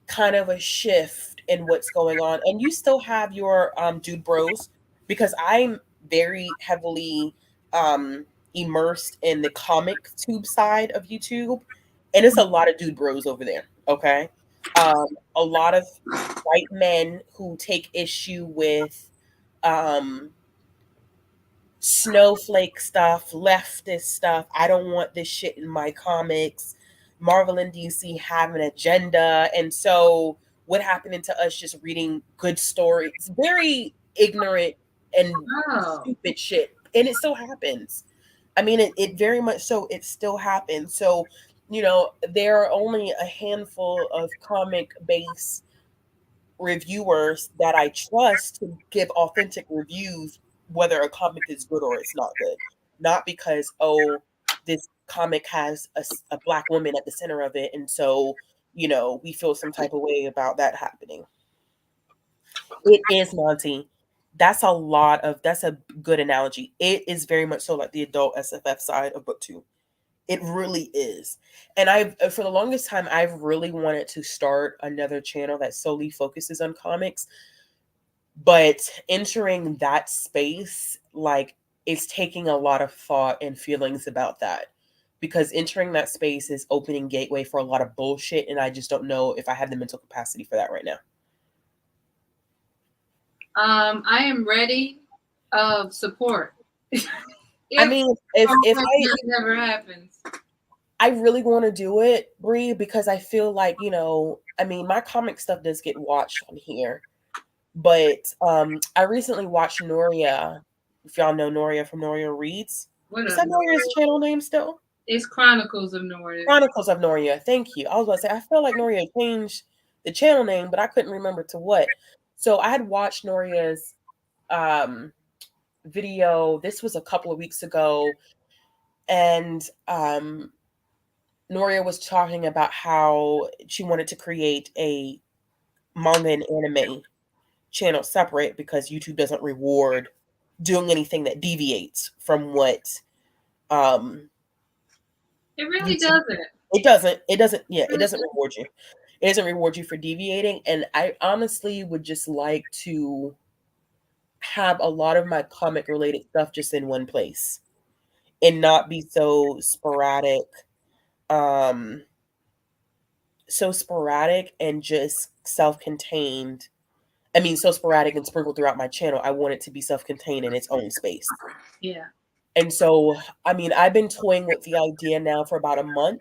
kind of a shift in what's going on. And you still have your dude bros, because I'm very heavily immersed in the comic tube side of YouTube, and it's a lot of dude bros over there. Okay, a lot of white men who take issue with um snowflake stuff, leftist stuff. I don't want this shit in my comics. Marvel and DC have an agenda. And so what happened to us just reading good stories? Very ignorant and Oh. stupid shit. And it still happens. I mean, it very much so, it still happens. So, there are only a handful of comic based reviewers that I trust to give authentic reviews, whether a comic is good or it's not good. Not because, oh, this comic has a black woman at the center of it. And so, we feel some type of way about that happening. It is, Monty. That's a good analogy. It is very much so like the adult SFF side of book two. It really is. And for the longest time, I've really wanted to start another channel that solely focuses on comics. But entering that space, like, it's taking a lot of thought and feelings about that. Because entering that space is opening gateway for a lot of bullshit, and I just don't know if I have the mental capacity for that right now. I am ready of support. I If mean, if that never happens. I really want to do it, Bree, because I feel like, I mean, my comic stuff does get watched on here. But I recently watched Noria. If y'all know Noria from Noria Reads. What Is up, that Noria's Noria? channel name still? It's Chronicles of North. Chronicles of Noria. Thank you. I was about to say, I feel like Noria changed the channel name, but I couldn't remember to what. So I had watched Noria's um, video. This was a couple of weeks ago. And Noria was talking about how she wanted to create a manga and anime channel separate because YouTube doesn't reward doing anything that deviates from what um It really YouTube doesn't. it doesn't reward you. It doesn't reward you for deviating, and I honestly would just like to have a lot of my comic related stuff just in one place and not be um so sporadic and just self-contained. I mean, so sporadic and sprinkled throughout my channel. I want it to be self-contained in its own space. Yeah. And so, I mean, I've been toying with the idea now for about a month.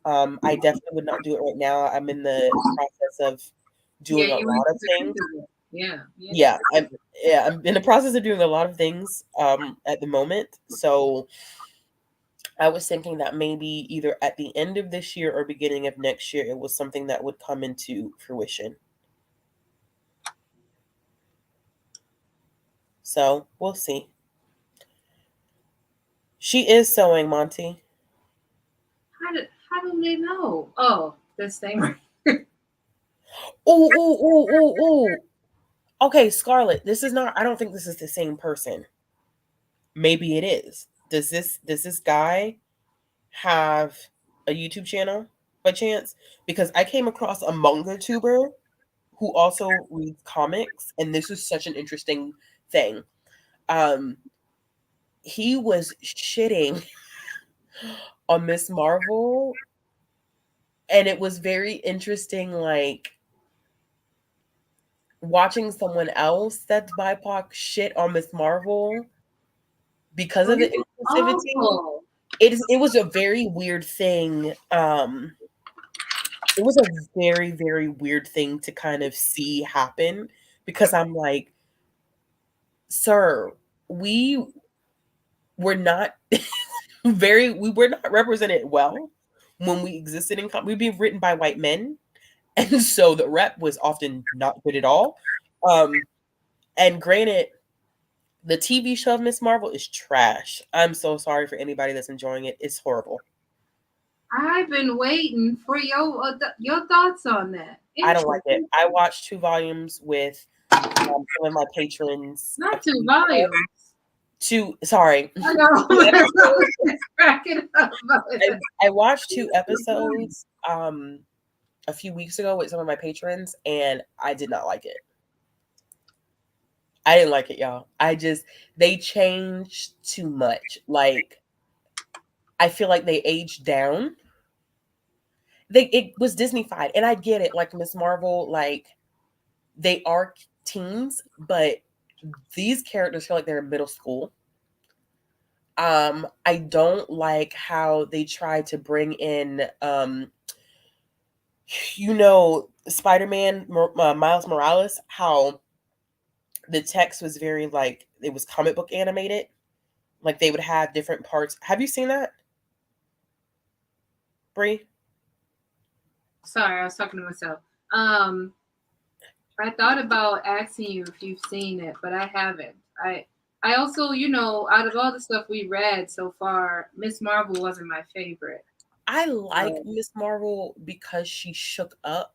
I definitely would not do it right now. I'm in the process of Yeah, doing a you need lot of to think things. of it. Yeah. Yeah. Yeah, I'm in the process of doing a lot of things at the moment. So I was thinking that maybe either at the end of this year or beginning of next year, it was something that would come into fruition. So we'll see. She is sewing, Monty. How do they know? Oh, this thing. Ooh, ooh, ooh, ooh, ooh. Okay, Scarlett, this is not I don't think this is the same person. Maybe it is. Does this guy have a YouTube channel by chance? Because I came across a manga tuber who also reads comics, and this is such an interesting thing. Um, he was shitting on Miss Marvel, and it was very interesting, like watching someone else that's BIPOC shit on Miss Marvel because Oh, of the this is inclusivity. awful. it was a very weird thing. It was a very, very weird thing to kind of see happen because I'm like, sir, we were not we were not represented well when we existed in we'd be written by white men. And so the rep was often not good at all. Um, and granted, the TV show of Miss Marvel is trash. I'm so sorry for anybody that's enjoying it. It's horrible. I've been waiting for your thoughts on that. I don't like it. Interesting. I watched 2 volumes with some of my patrons. Not 2 volumes. Sorry. I know. It's cracking up. I watched 2 episodes a few weeks ago with some of my patrons, and I did not like it. I didn't like it, y'all. They changed too much. Like, I feel like they aged down. It was Disney-fied, and I get it. Like Miss Marvel, like they are teens, but these characters feel like they're in middle school. I don't like how they try to bring in Spider-Man, Miles Morales, how the text was very like it was comic book animated. Like they would have different parts. Have you seen that, Brie? Sorry, I was talking to myself. I thought about asking you if you've seen it, but I haven't. I also, out of all the stuff we read so far, Miss Marvel wasn't my favorite. I like Miss Marvel because she shook up.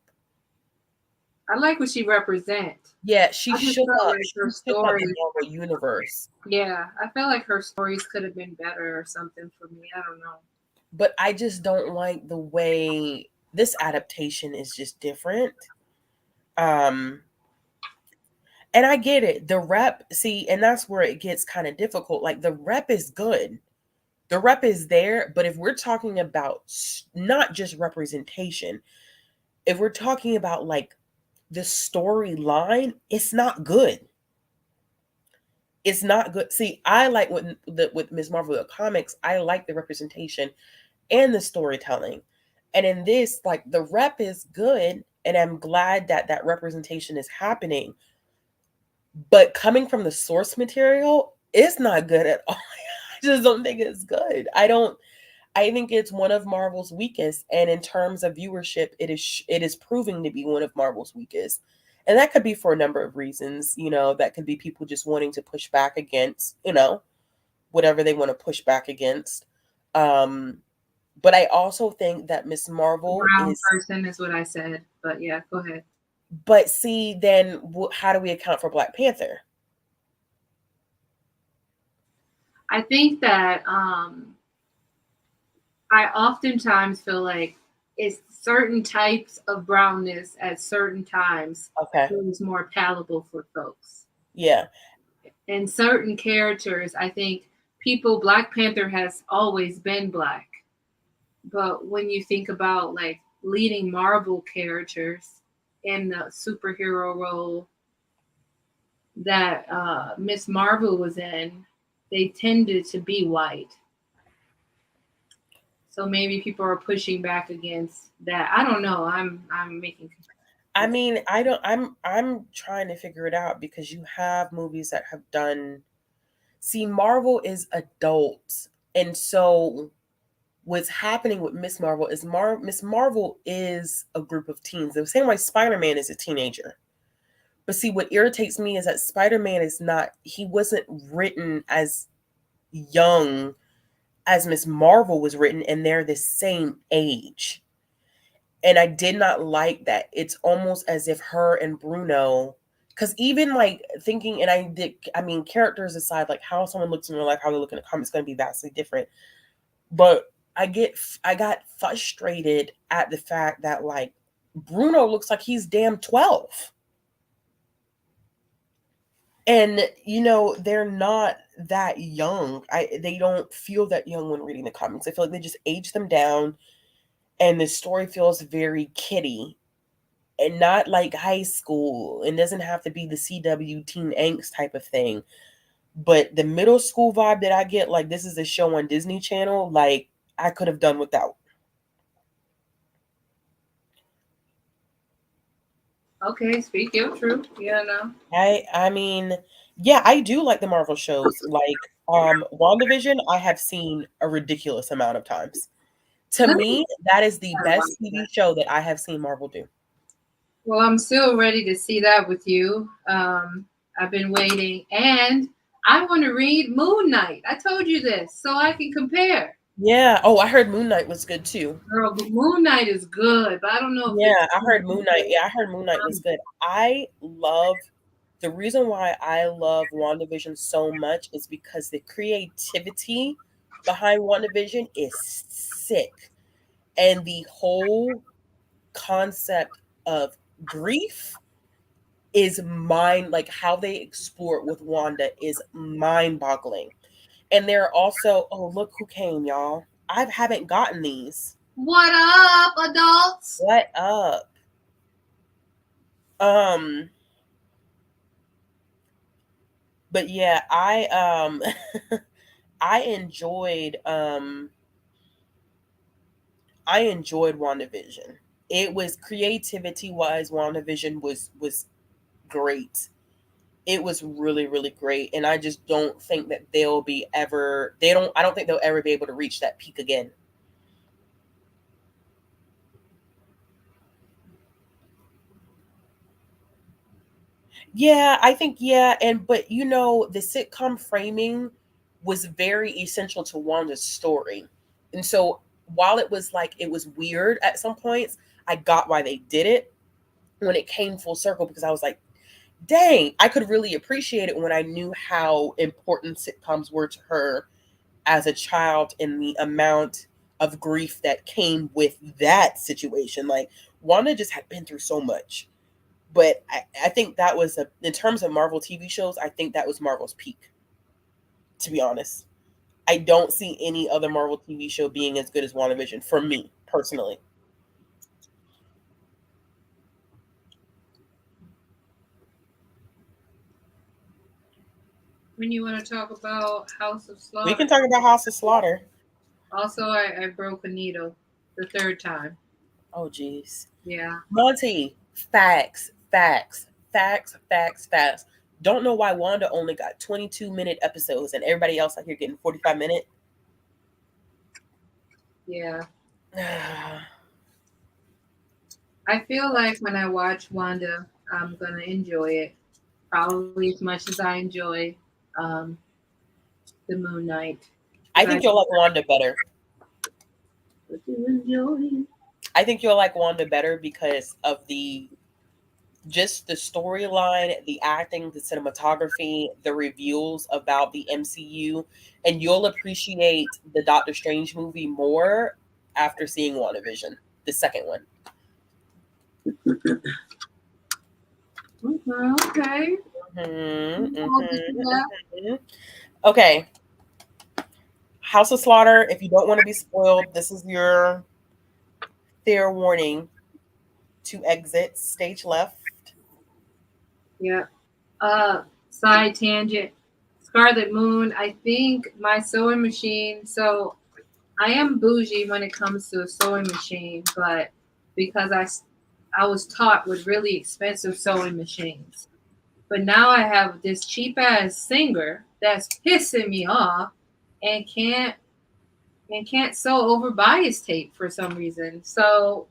I like what she represents. Yeah, she shook up. Like her story, the Marvel universe. Yeah, I felt like her stories could have been better or something for me. I don't know. But I just don't like the way this adaptation is just different. And I get it. The rep, see, and that's where it gets kind of difficult. Like the rep is good. The rep is there, but if we're talking about not just representation, if we're talking about like the storyline, it's not good. It's not good. See, I like with Ms. Marvel the comics, I like the representation and the storytelling. And in this, like the rep is good, and I'm glad that that representation is happening. But coming from the source material, it's not good at all. I just don't think it's good. I think it's one of Marvel's weakest, and in terms of viewership, it is proving to be one of Marvel's weakest. And that could be for a number of reasons. That could be people just wanting to push back against, whatever they want to push back against. But I also think that Miss Marvel brown person is what I said. But yeah, go ahead. But see, then how do we account for Black Panther? I think that I oftentimes feel like it's certain types of brownness at certain times is more palatable for folks. Yeah. And certain characters, I think Black Panther has always been Black. But when you think about like leading Marvel characters in the superhero role that Miss Marvel was in, they tended to be white. So maybe people are pushing back against that. I don't know. I'm making. I mean, I'm trying to figure it out because you have movies that have done. See, Marvel is adults, and so what's happening with Miss Marvel is Miss Marvel is a group of teens. The same way Spider-Man is a teenager. But see, what irritates me is that Spider-Man is not. He wasn't written as young as Miss Marvel was written, and they're the same age. And I did not like that. It's almost as if her and Bruno, because even like thinking, and characters aside, like how someone looks in real life, how they look in the comics is going to be vastly different. But I got frustrated at the fact that like Bruno looks like he's damn 12. And they're not that young. They don't feel that young when reading the comics. I feel like they just age them down, and the story feels very kiddie and not like high school. It doesn't have to be the CW teen angst type of thing. But the middle school vibe that I get, like this is a show on Disney Channel, like I could have done without. Okay, speak your truth. Yeah, no. I mean, yeah, I do like the Marvel shows. Like WandaVision, I have seen a ridiculous amount of times. To Let me me, that is the watch best TV that. show that I have seen Marvel do. Well, I'm still ready to see that with you. I've been waiting, and I want to read Moon Knight. I told you this, so I can compare. Yeah. Oh, I heard Moon Knight was good too. Girl, but Moon Knight is good, but I don't know if it's Yeah, I heard Moon Knight. Yeah, I heard Moon Knight was good. I love the reason why I love WandaVision so much is because the creativity behind WandaVision is sick. And the whole concept of grief is mind like how they explore it with Wanda is mind boggling. And they're also, oh, look who came, y'all. I haven't gotten these. What up, adults? What up? Um, but yeah, I enjoyed I enjoyed WandaVision. It was creativity wise, WandaVision was great. It was really, really great. And I just don't think that they'll be ever they don't I don't think they'll ever be able to reach that peak again. Yeah, I think yeah, and but the sitcom framing was very essential to Wanda's story. And so while it was like it was weird at some points, I got why they did it when it came full circle because I was like, dang, I could really appreciate it when I knew how important sitcoms were to her as a child and the amount of grief that came with that situation. Like Wanda just had been through so much. But I think that was in terms of Marvel TV shows, I think that was Marvel's peak, to be honest. I don't see any other Marvel TV show being as good as WandaVision for me personally. When you want to talk about House of We Slaughter. can talk about House of Slaughter. Also, I broke a needle the third time. Oh, jeez. Yeah. Monty, facts, facts, facts, facts, facts. Don't know why Wanda only got 22-minute episodes and everybody else out here getting 45-minute. Yeah. I feel like when I watch Wanda, I'm gonna enjoy it probably as much as I enjoy um, the Moon Knight. I 'Cause think you'll like Wanda better. enjoy. I think you'll like Wanda better because of the storyline, the acting, the cinematography, the reveals about the MCU, and you'll appreciate the Doctor Strange movie more after seeing WandaVision, the second one. Okay. Mm-hmm, Hold this to that. mm-hmm. Okay, House of Slaughter. If you don't want to be spoiled, this is your fair warning to exit stage left. Yeah. Side tangent. Scarlet Moon. I think my sewing machine. So I am bougie when it comes to a sewing machine, but because I was taught with really expensive sewing machines. But now I have this cheap ass singer that's pissing me off and can't sew over bias tape for some reason. So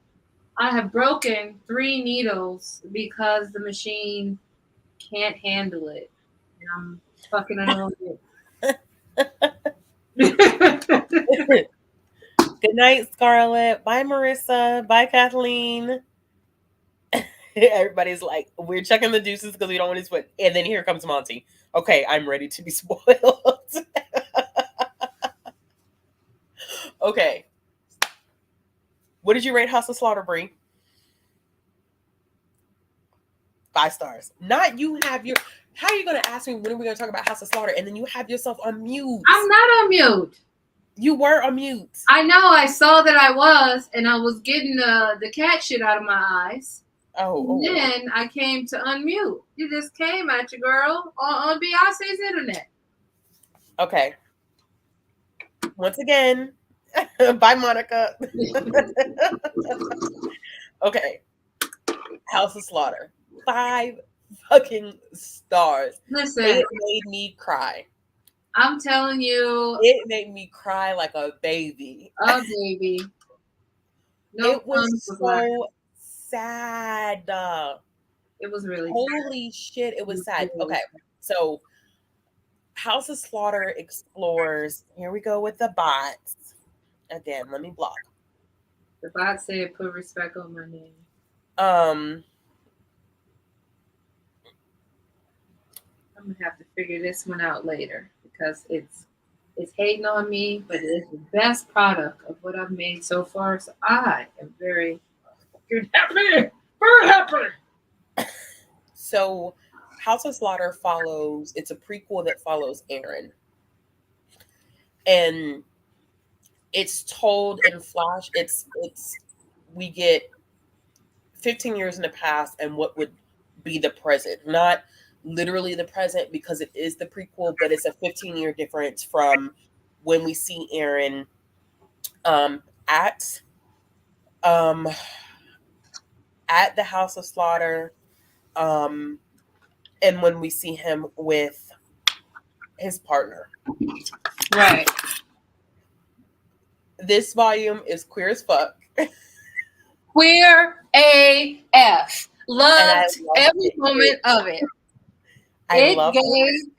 I have broken 3 needles because the machine can't handle it. And I'm fucking annoyed. Good night, Scarlett. Bye, Marissa. Bye, Kathleen. Everybody's like, we're checking the deuces because we don't want to split. And then here comes Monty. Okay, I'm ready to be spoiled. Okay. What did you rate House of Slaughter, Brie? 5 stars. Not you have your. How are you going to ask me when are we going to talk about House of Slaughter and then you have yourself on mute? I'm not on mute. You were on mute. I know. I saw that I was, and I was getting the cat shit out of my eyes. Oh. And then I came to unmute. You just came at your girl on Beyonce's internet. Okay. Once again, bye, Monica. Okay. House of Slaughter. 5 fucking stars. Listen, It made me cry. I'm telling you, It made me cry like a baby. oh baby, no It was crumbs was left. so sad. It was really sad. Holy shit, it It was was sad. really Okay, sad. so House of Slaughter explores. Here we go with the bots. Again, let me block. If I said put respect on my name, Um, I'm gonna have to figure this one out later because it's hating on me, but it's the best product of what I've made so far. So I am very fucking happy, very happy. so House of Slaughter follows. It's a prequel that follows Aaron, and it's told in flash. It's we get 15 years in the past and what would be the present, not literally the present because it is the prequel, but it's a 15-year difference from when we see Aaron um, at um, at the House of Slaughter, um, and when we see him with his partner. Right. This volume is queer as fuck, Queer AF. and I Loved love every it. moment of it. I It love it. gave,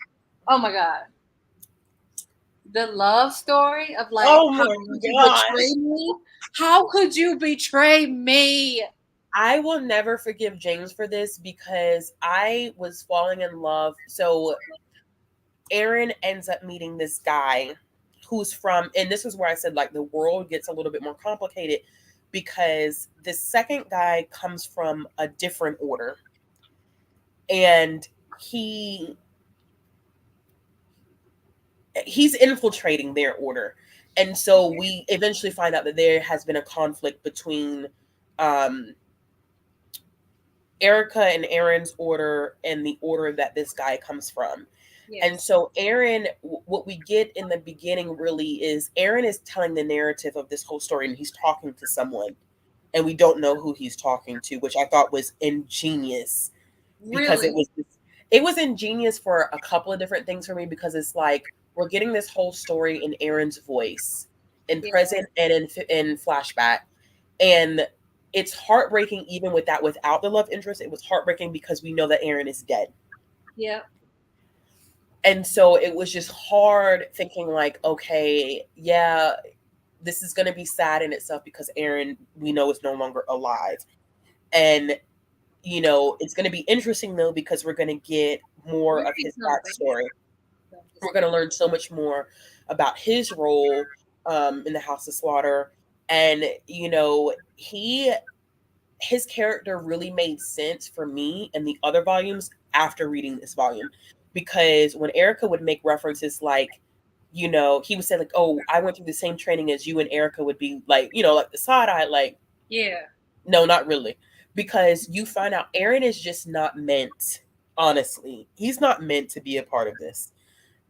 oh my God, the love story of like, Oh how my could you gosh. betray me? How could you betray me? I will never forgive James for this because I was falling in love. So Aaron ends up meeting this guy who's from, and this is where I said like the world gets a little bit more complicated because the second guy comes from a different order, and he's infiltrating their order. And so we eventually find out that there has been a conflict between um, Erica and Aaron's order and the order that this guy comes from. And Yes. so Aaron, what we get in the beginning really is Aaron is telling the narrative of this whole story, and he's talking to someone, and we don't know who he's talking to, which I thought was ingenious because Really? it was ingenious for a couple of different things for me because it's like we're getting this whole story in Aaron's voice, in Yeah. present and in flashback, and it's heartbreaking even with that without the love interest. It was heartbreaking because we know that Aaron is dead. Yep. And so it was just hard thinking like, okay, yeah, this is going to be sad in itself because Aaron, we know, is no longer alive. And, it's going to be interesting though, because we're going to get more of Repeat his something. backstory. We're going to learn so much more about his role in the House of Slaughter. And, his character really made sense for me in the other volumes after reading this volume. Because when Erica would make references like, he would say like, "Oh, I went through the same training as you," and Erica would be like, like the side eye, like, Yeah. no, not really. Because you find out Aaron is just not meant, honestly, he's not meant to be a part of this.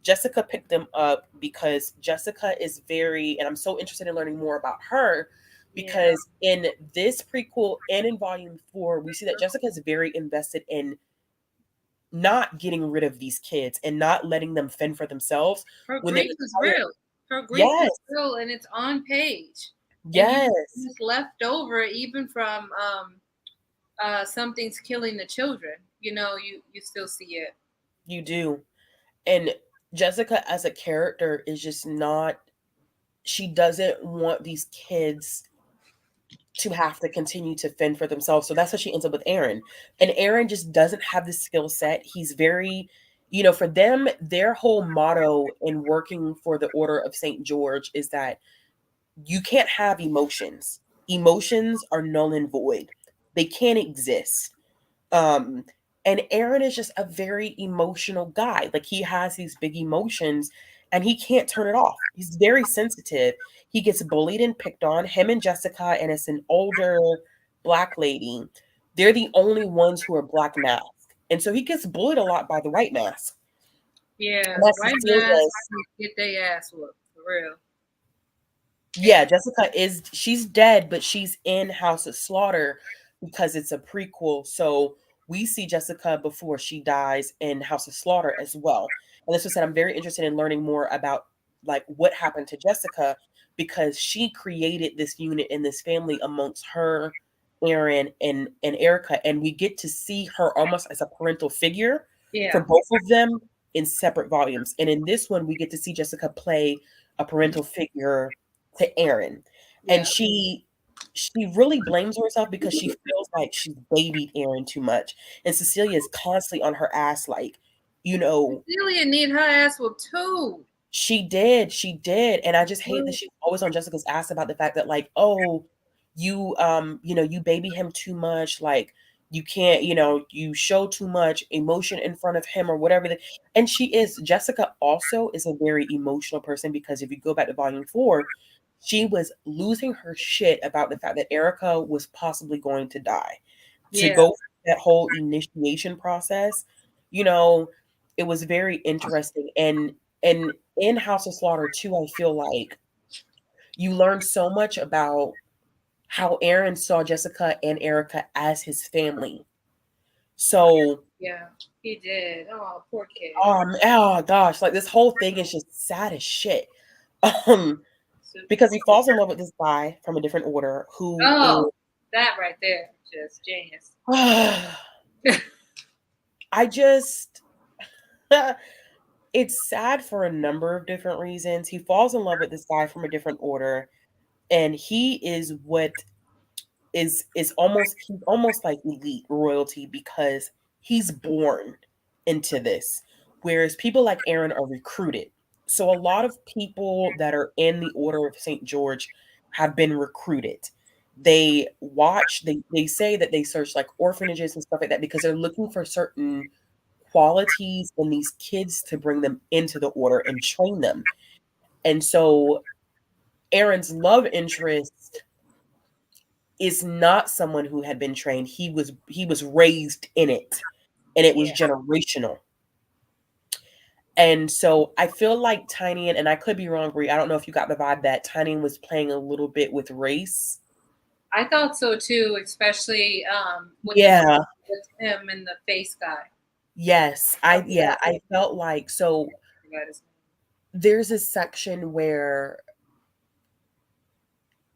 Jessica picked them up because Jessica is very, and I'm so interested in learning more about her Yeah. because in this prequel and in volume 4, we see that Jessica is very invested in not getting rid of these kids and not letting them fend for themselves Her when their grief is entire, real. Her grief yes, is real, and it's on page. And you yes, it's left over even from something's killing the children. You still see it. you do. And Jessica as a character is just not, she doesn't want these kids to have to continue to fend for themselves. So that's how she ends up with Aaron. And Aaron just doesn't have the skill set. He's very, for them, their whole motto in working for the Order of St. George is that you can't have emotions. Emotions are null and void. They can't exist. Um, and Aaron is just a very emotional guy. Like he has these big emotions and he can't turn it off. He's very sensitive. He gets bullied and picked on. Him and Jessica, and it's an older black lady. They're the only ones who are black masked. And so he gets bullied a lot by the white mask. Yeah, And that's white guys Cecilia's. get their ass whooped for real. Yeah, Jessica is she's dead, but she's in House of Slaughter because it's a prequel. So we see Jessica before she dies in House of Slaughter as well. And this was said I'm very interested in learning more about like what happened to Jessica because she created this unit in this family amongst her, Aaron, and Erica, and we get to see her almost as a parental figure for Yeah, both of them in separate volumes. And in this one, we get to see Jessica play a parental figure to Aaron. And yeah. she really blames herself because she feels like she's babied Aaron too much. And Cecilia is constantly on her ass like, you know, Cecilia need her ass whooped too. she did. And I just hate that she's always on Jessica's ass about the fact that like, oh, you know, you baby him too much, like you can't, you know, you show too much emotion in front of him or whatever. And she is. Jessica also is a very emotional person because if you go back to volume 4, she was losing her shit about the fact that Erica was possibly going to die. To Yeah, go through that whole initiation process, you know, it was very interesting. And in House of Slaughter too, I feel like you learn so much about how Aaron saw Jessica and Erica as his family. So, yeah. He did. Oh, poor kid. oh gosh, like this whole thing is just sad as shit. Um, Super. because he falls in love with this guy from a different order who is Oh, that right there, just genius. I just it's sad for a number of different reasons. He falls in love with this guy from a different order, and he is what is almost he's almost like elite royalty because he's born into this, whereas people like Aaron are recruited. So a lot of people that are in the Order of St. George have been recruited. They watch, they say that they search like orphanages and stuff like that because they're looking for certain qualities in these kids to bring them into the order and train them. And so Aaron's love interest is not someone who had been trained. He was raised in it and it was Yeah, generational. And so I feel like Tynion, and I could be wrong, Brie. I don't know if you got the vibe that Tynion was playing a little bit with race. I thought so too, especially with the Yeah. with him and the face guy. Yes. I I felt like so forgot his there's a section where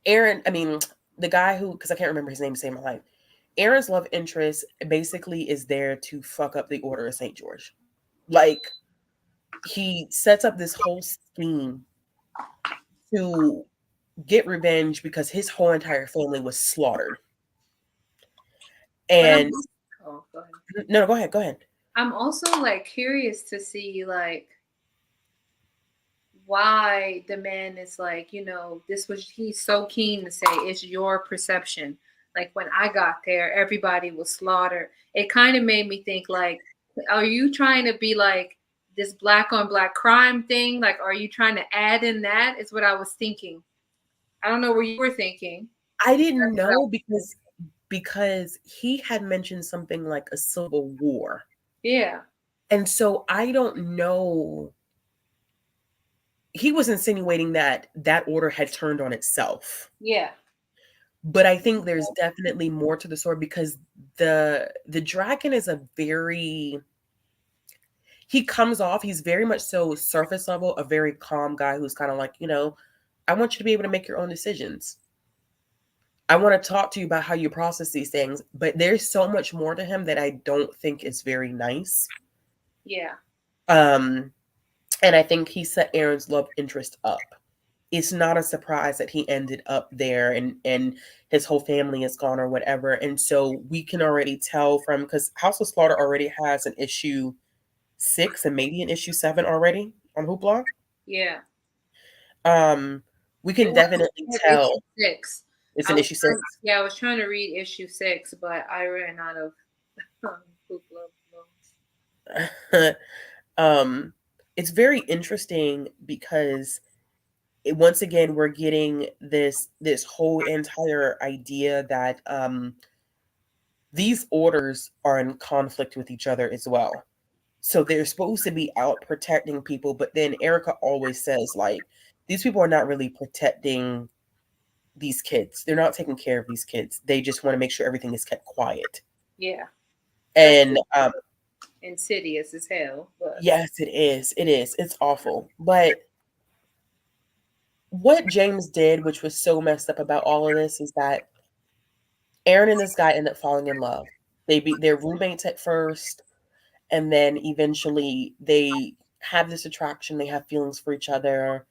Aaron, I mean, the guy who, because I can't remember his name to save my life, Aaron's love interest basically is there to fuck up the Order of St. George. Like, he sets up this whole scheme to get revenge because his whole entire family was slaughtered. But And oh, go ahead. no, no, go ahead, go ahead. I'm also like curious to see like why the man is like, this was he's so keen to say it's your perception. Like when I got there, everybody was slaughtered. It kind of made me think like, are you trying to be like this black on black crime thing? Like, are you trying to add in that? Is what I was thinking. I don't know what you were thinking. I didn't That's what I know was because he had mentioned something like a civil war. yeah, And so I don't know. He was insinuating that that order had turned on itself. yeah, But I think there's definitely more to the story because the dragon is a very he comes off, he's very much so surface level, a very calm guy who's kind of like, I want you to be able to make your own decisions. I want to talk to you about how you process these things, but there's so much more to him that I don't think is very nice. yeah, Um, and I think he set Aaron's love interest up. It's not a surprise that he ended up there and his whole family is gone or whatever. And so we can already tell from because House of Slaughter already has an issue 6 and maybe an issue 7 already on Hoopla. yeah. Um, we It can was definitely issue tell 6. it's I an was issue trying, 6. yeah, I was trying to read issue 6, but I ran out of hoopla um, it's very interesting because once again we're getting this whole entire idea that these orders are in conflict with each other as well. So they're supposed to be out protecting people, but then Erica always says, like, these people are not really protecting these kids. They're not taking care of these kids. They just want to make sure everything is kept quiet. Yeah. That's And insidious as hell. But yes, it is. It is. It's awful. But what James did, which was so messed up about all of this, is that Aaron and this guy end up falling in love. They be their roommates at first, and then eventually they have this attraction. They have feelings for each other.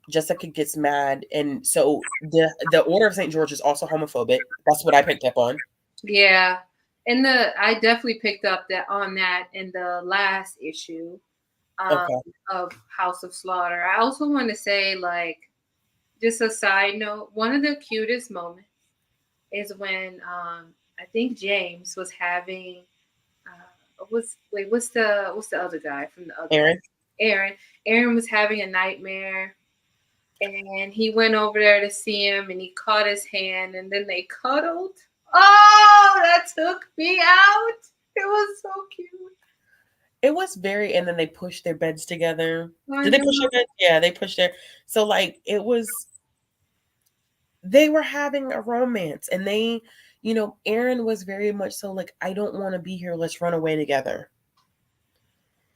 Jessica gets mad, and so the Order of St. George is also homophobic. That's what I picked up on. yeah. And I definitely picked up that on that in the last issue um, Okay, of House of Slaughter. I also want to say, like, just a side note, one of the cutest moments is when I think James was having what's the other guy from the other Aaron. Aaron. Aaron was having a nightmare and he went over there to see him and he caught his hand and then they cuddled. Oh, that took me out. It was so cute. It was very, and then they pushed their beds together. I Did they push know. their beds? Yeah, they pushed their. So like it was, they were having a romance, and they, Aaron was very much so like, I don't want to be here. Let's run away together.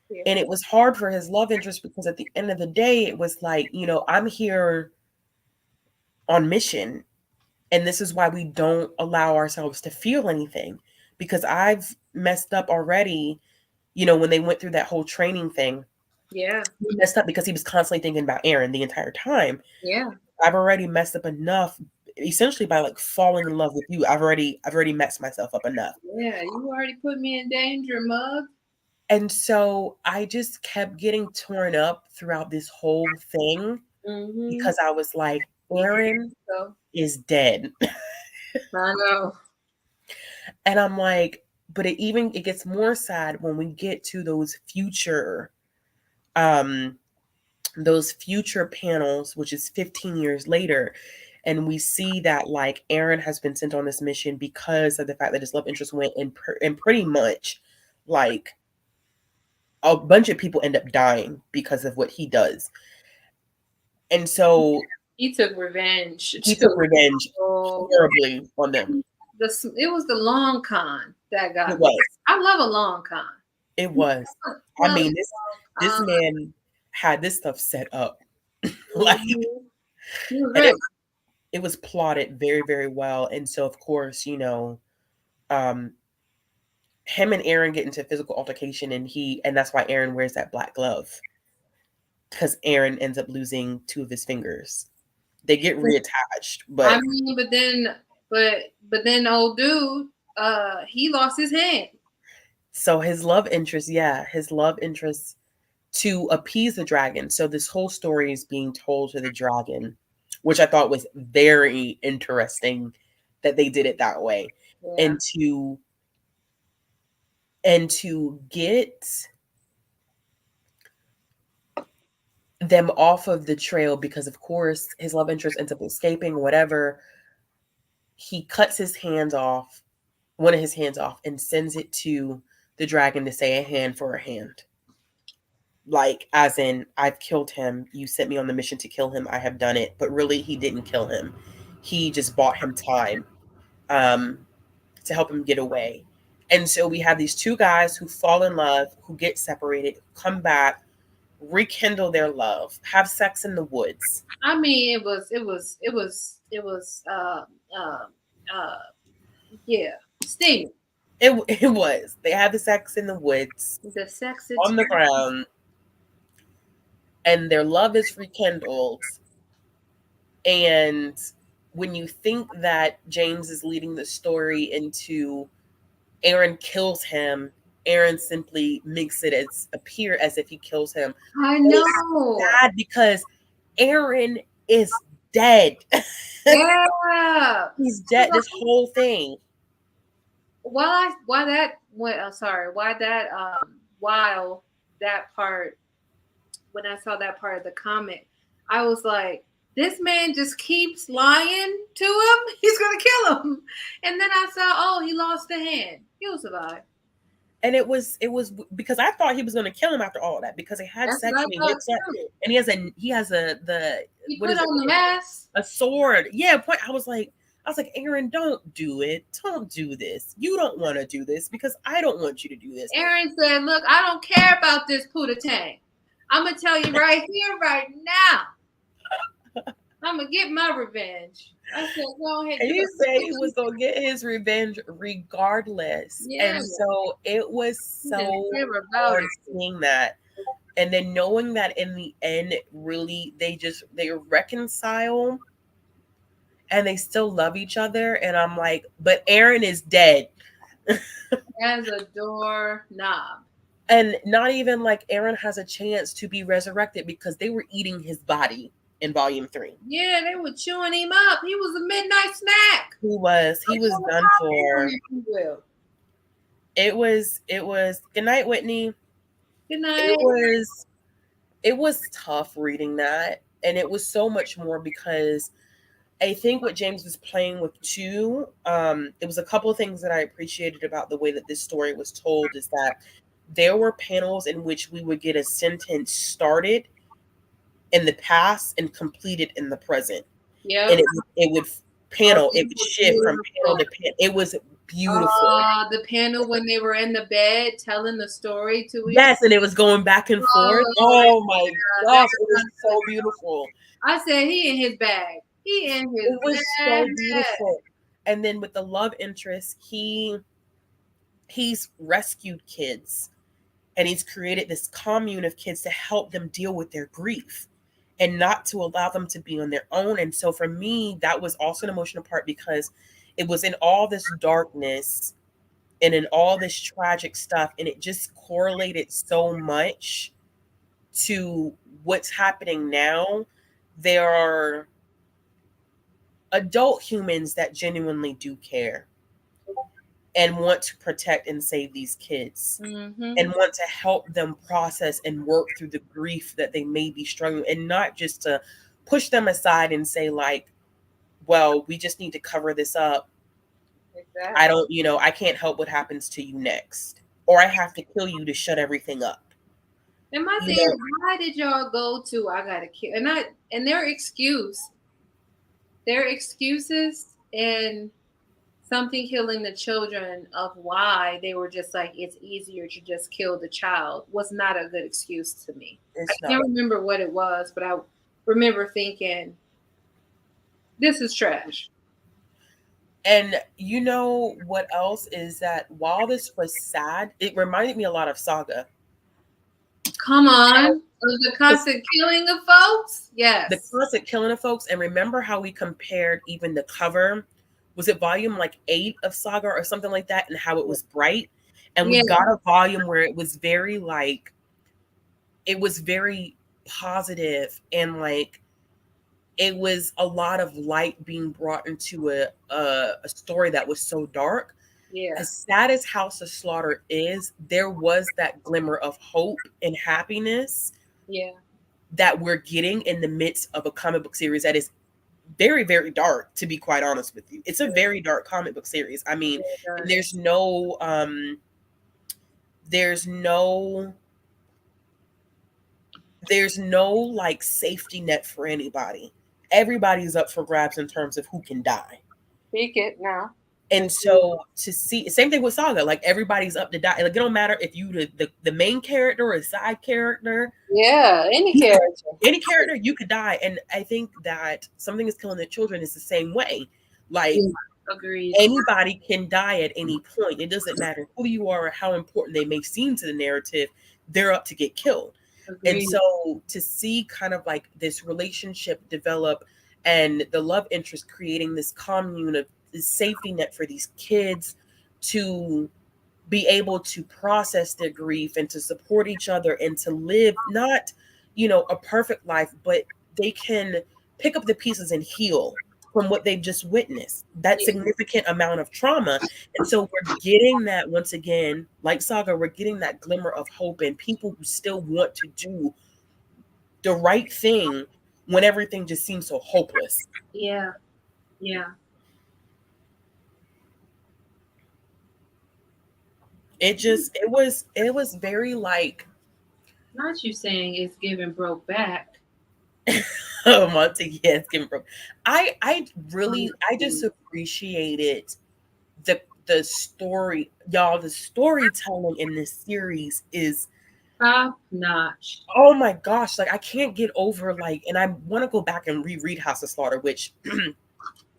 Yeah. And it was hard for his love interest because at the end of the day, it was like, I'm here on mission, and this is why we don't allow ourselves to feel anything because I've messed up already. When they went through that whole training thing, Yeah. he messed up because he was constantly thinking about Aaron the entire time. Yeah. I've already messed up enough, essentially by like falling in love with you. I've already messed myself up enough. Yeah. You already put me in danger, mug. And so I just kept getting torn up throughout this whole thing Mm-hmm. because I was like, Aaron So is dead. I know. And I'm like, but it gets more sad when we get to um those future panels, which is 15 years later, and we see that like Aaron has been sent on this mission because of the fact that his love interest went and pretty much like a bunch of people end up dying because of what he does. And so He took revenge he too. took revenge So horribly on them. it was the long con that It got me. was. I love a long con. It was. I Love mean, a this long con. man had this stuff set up. Like, Mhm. He was and very it was plotted very, very well. And so of course, um him and Aaron get into physical altercation, and that's why Aaron wears that black glove. Because Aaron ends up losing two of his fingers. They get reattached, I but mean, but then old dude, he lost his hand. so his love interest to appease the dragon. So this whole story is being told to the dragon, which I thought was very interesting that they did it that way. Yeah. And to get them off of the trail, because of course his love interest ends up escaping, whatever. He cuts his hands off, one of his hands off, and sends it to the dragon to say a hand for a hand. Like, as in, I've killed him. You sent me on the mission to kill him. I have done it. But really, he didn't kill him. He just bought him time um, to help him get away. And so we have these two guys who fall in love, who get separated, come back, rekindle their love, have sex in the woods. I mean, uh, uh, yeah, Sting, It was. They had the sex in the woods the sex on the ground, and their love is rekindled. And when you think that James is leading the story into Aaron kills him, Aaron simply makes it appear as if he kills him. I It's know. sad because Aaron is dead. Yeah. He's dead. This whole thing. Why that went sorry, why that while that part when I saw that part of the comic, I was like, this man just keeps lying to him. He's gonna kill him. And then I saw, oh, he lost a hand. He'll survive. And it was because I thought he was going to kill him after all of that, because they had That's what sex I and he thought wakes up too. and he has a the He what put is it, on the mask. a sword. Yeah, point. I was like, Aaron, don't do it. Don't do this. You don't want to do this because I don't want you to do this. Aaron said, "Look, I don't care about this Pootie. I'm gonna tell you right here, right now. I'm gonna get my revenge." I said, "Go ahead, And you he better said he do was it." gonna get his revenge regardless. Yeah, And so it was he didn't so care about hard it. seeing that. And then knowing that in the end, really they reconcile and they still love each other. And I'm like, but Aaron is dead. As a doorknob. And not even like Aaron has a chance to be resurrected because they were eating his body in volume 3. Yeah, they were chewing him up. He was a midnight snack. He was done for. If you will. It was good night, Whitney. Good It night. was it was tough reading that. And it was so much more because I think what James was playing with too, it was a couple of things that I appreciated about the way that this story was told, is that there were panels in which we would get a sentence started in the past and completed in the present. And Yep. it would shift from panel Beautiful. to panel. It was beautiful. The panel when they were in the bed telling the story to each. Yes, and it was going back and forth. Oh, Oh my that gosh, it was was so beautiful. I said he in his bag. He in his It was bag. so beautiful. And then with the love interest, he's rescued kids and he's created this commune of kids to help them deal with their grief and not to allow them to be on their own. And so for me, that was also an emotional part because it was in all this darkness and in all this tragic stuff, and it just correlated so much to what's happening now. There are adult humans that genuinely do care and want to protect and save these kids Mm-hmm. and want to help them process and work through the grief that they may be struggling, and not just to push them aside and say like, well, we just need to cover this up. Exactly. I don't, I can't help what happens to you next, or I have to kill you to shut everything up. And my You thing know, is, why did y'all go to I gotta kill and their excuses and something killing the children of why they were just like it's easier to just kill the child was not a good excuse to me. I it's not. can't remember what it was, but I remember thinking this is trash. And you know what else is that while this was sad, it reminded me a lot of Saga. Come on. Was the constant killing of folks? The Yes. constant killing of folks. And remember how we compared even the cover? Was it volume like 8 of Saga or something like that? And how it was bright? And we Yeah. got a volume where it was very positive, and like it was a lot of light being brought into a story that was so dark. Yeah. As sad as House of Slaughter is, there was that glimmer of hope and happiness Yeah. that we're getting in the midst of a comic book series that is very, very dark, to be quite honest with you. It's a very dark comic book series. I mean, and there's no like safety net for anybody. Everybody's up for grabs in terms of who can die. Speak it now. And so to see, same thing with Saga, like everybody's up to die. Like it don't matter if you the main character or a side character, Yeah, any character. any character, you could die. And I think that Something Is Killing the Children is the same way. Like Yeah, agreed. anybody can die at any point. It doesn't matter who you are or how important they may seem to the narrative, they're up to get killed. And Agreed. so to see kind of like this relationship develop and the love interest creating this commune of this safety net for these kids to be able to process their grief and to support each other and to live not, a perfect life, but they can pick up the pieces and heal from what they've just witnessed, that Yeah. significant amount of trauma. And so we're getting that once again, like Saga, we're getting that glimmer of hope and people who still want to do the right thing when everything just seems so hopeless. Yeah. Yeah. it was very like Not you saying it's giving broke back. oh, Monty, yes, Kim Broke. I just appreciated the story, y'all. The storytelling in this series is, Top notch. oh my gosh, like I can't get over like, and I want to go back and reread House of Slaughter, which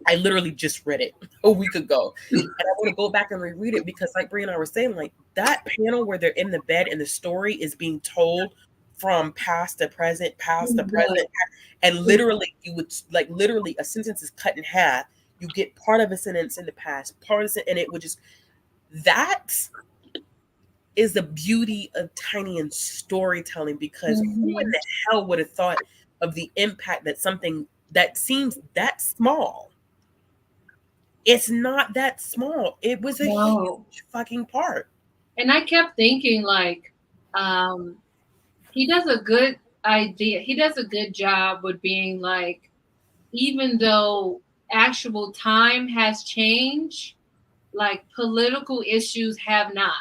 I literally just read it a week ago. And I want to go back and reread it because, like Brie and I were saying, like that panel where they're in the bed and the story is being told from past to present. And literally, you would like literally a sentence is cut in half. You get part of a sentence in the past, part of it, and it would just that is the beauty of Tiny and storytelling because who in Mm-hmm. the hell would have thought of the impact that something that seems that small, it's not that small. It was a No. huge fucking part. And I kept thinking like, um, he does a good idea. He does a good job with being like, even though actual time has changed, like political issues have not.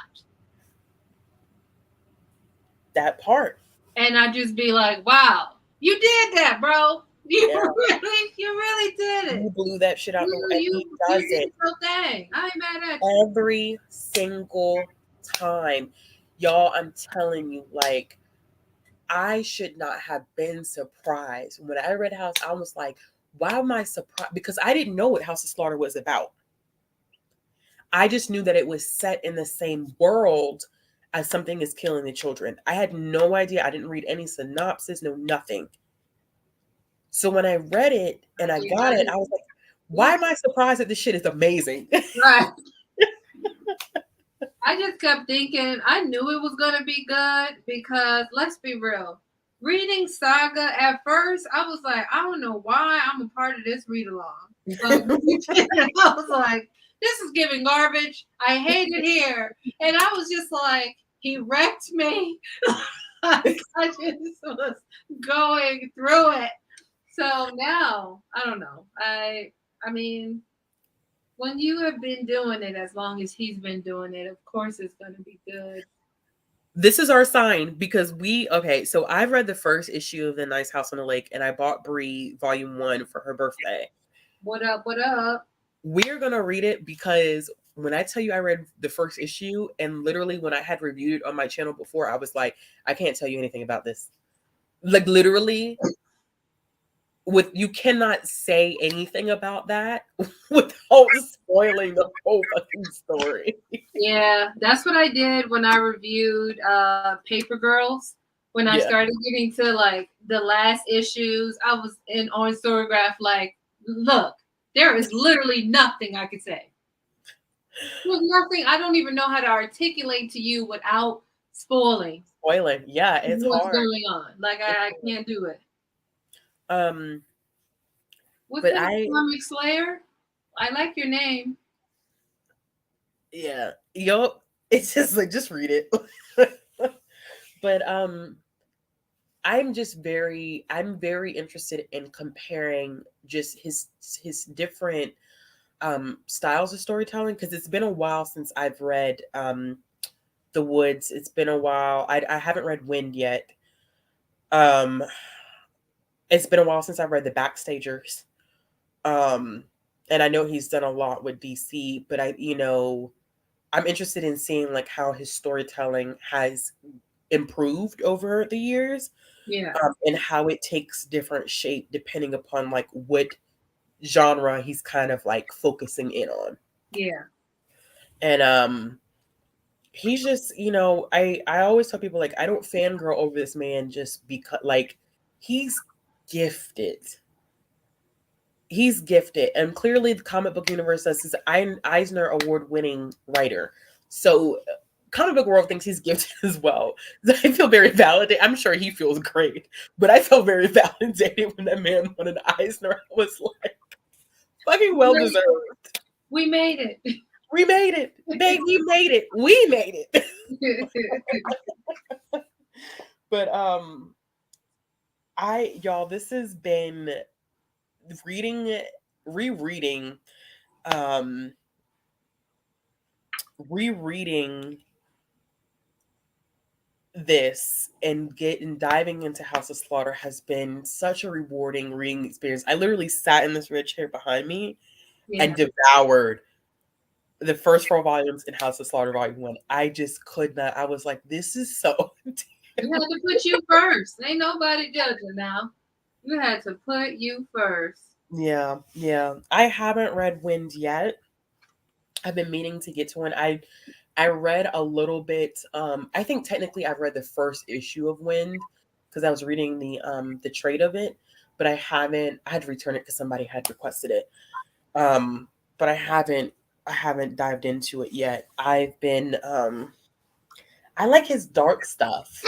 That part. And I just be like, wow, you did that, bro. Yeah. You really did He it. blew that shit out the and he You does did it your thing. I ain't mad at you. every single time. Y'all, I'm telling you, like, I should not have been surprised. When I read House, I was like, why am I surprised? Because I didn't know what House of Slaughter was about. I just knew that it was set in the same world as Something is Killing the Children. I had no idea. I didn't read any synopsis, no nothing. So when I read it and I got it, I was like, why am I surprised that this shit is amazing? Right. I just kept thinking I knew it was gonna be good because let's be real. Reading Saga at first, I was like, I don't know why I'm a part of this read along. But I was like, this is giving garbage. I hate it here. And I was just like, he wrecked me. Like, I just was going through it. So now, I don't know. I mean, when you have been doing it as long as he's been doing it, of course it's going to be good. This is our sign because okay, so I've read the first issue of The Nice House on the Lake and I bought Brie volume 1 for her birthday. What up? What up? We're going to read it because when I tell you I read the first issue and literally when I had reviewed it on my channel before, I was like, I can't tell you anything about this. Like literally you cannot say anything about that without spoiling the whole fucking story. Yeah, that's what I did when I reviewed Paper Girls. When I Yeah. started getting to like the last issues, I was in on Storygraph like, look, there is literally nothing I could say. There's nothing I don't even know how to articulate to you without spoiling Spoiling. Yeah, it's what's hard. going on. Like I can't do it. Um What's but that, I Comic Slayer? I like your name. yeah. Yup. It's just like just read it. But I'm very interested in comparing just his different styles of storytelling because it's been a while since I've read The Woods. It's been a while. I haven't read Wind yet. Um it's been a while since I've read The Backstagers. Um and I know he's done a lot with DC, but I'm interested in seeing like how his storytelling has improved over the years, Yeah. and how it takes different shape depending upon like what genre he's kind of like focusing in on. Yeah. And he's just, I always tell people like I don't fangirl over this man just because like he's gifted. He's gifted, and clearly the comic book universe says he's an Eisner award-winning writer. So comic book world thinks he's gifted as well. I feel very validated. I'm sure he feels great, but I felt very validated when that man won an Eisner. I was like, fucking well deserved. We made it. We made it, babe. We made it. We made it. But y'all, this has been reading, rereading, um, rereading this and diving into House of Slaughter has been such a rewarding reading experience. I literally sat in this red chair behind me Yeah. and devoured the first 4 volumes in House of Slaughter Volume 1. I just could not. I was like, this is so You had to put you first. Ain't nobody judging now. You had to put you first. yeah, yeah. I haven't read Wind yet. I've been meaning to get to one. I read a little bit. I think technically I've read the first issue of Wind because I was reading the trade of it, but I haven't. I had to return it because somebody had requested it. But I haven't dived into it yet. I've been I like his dark stuff.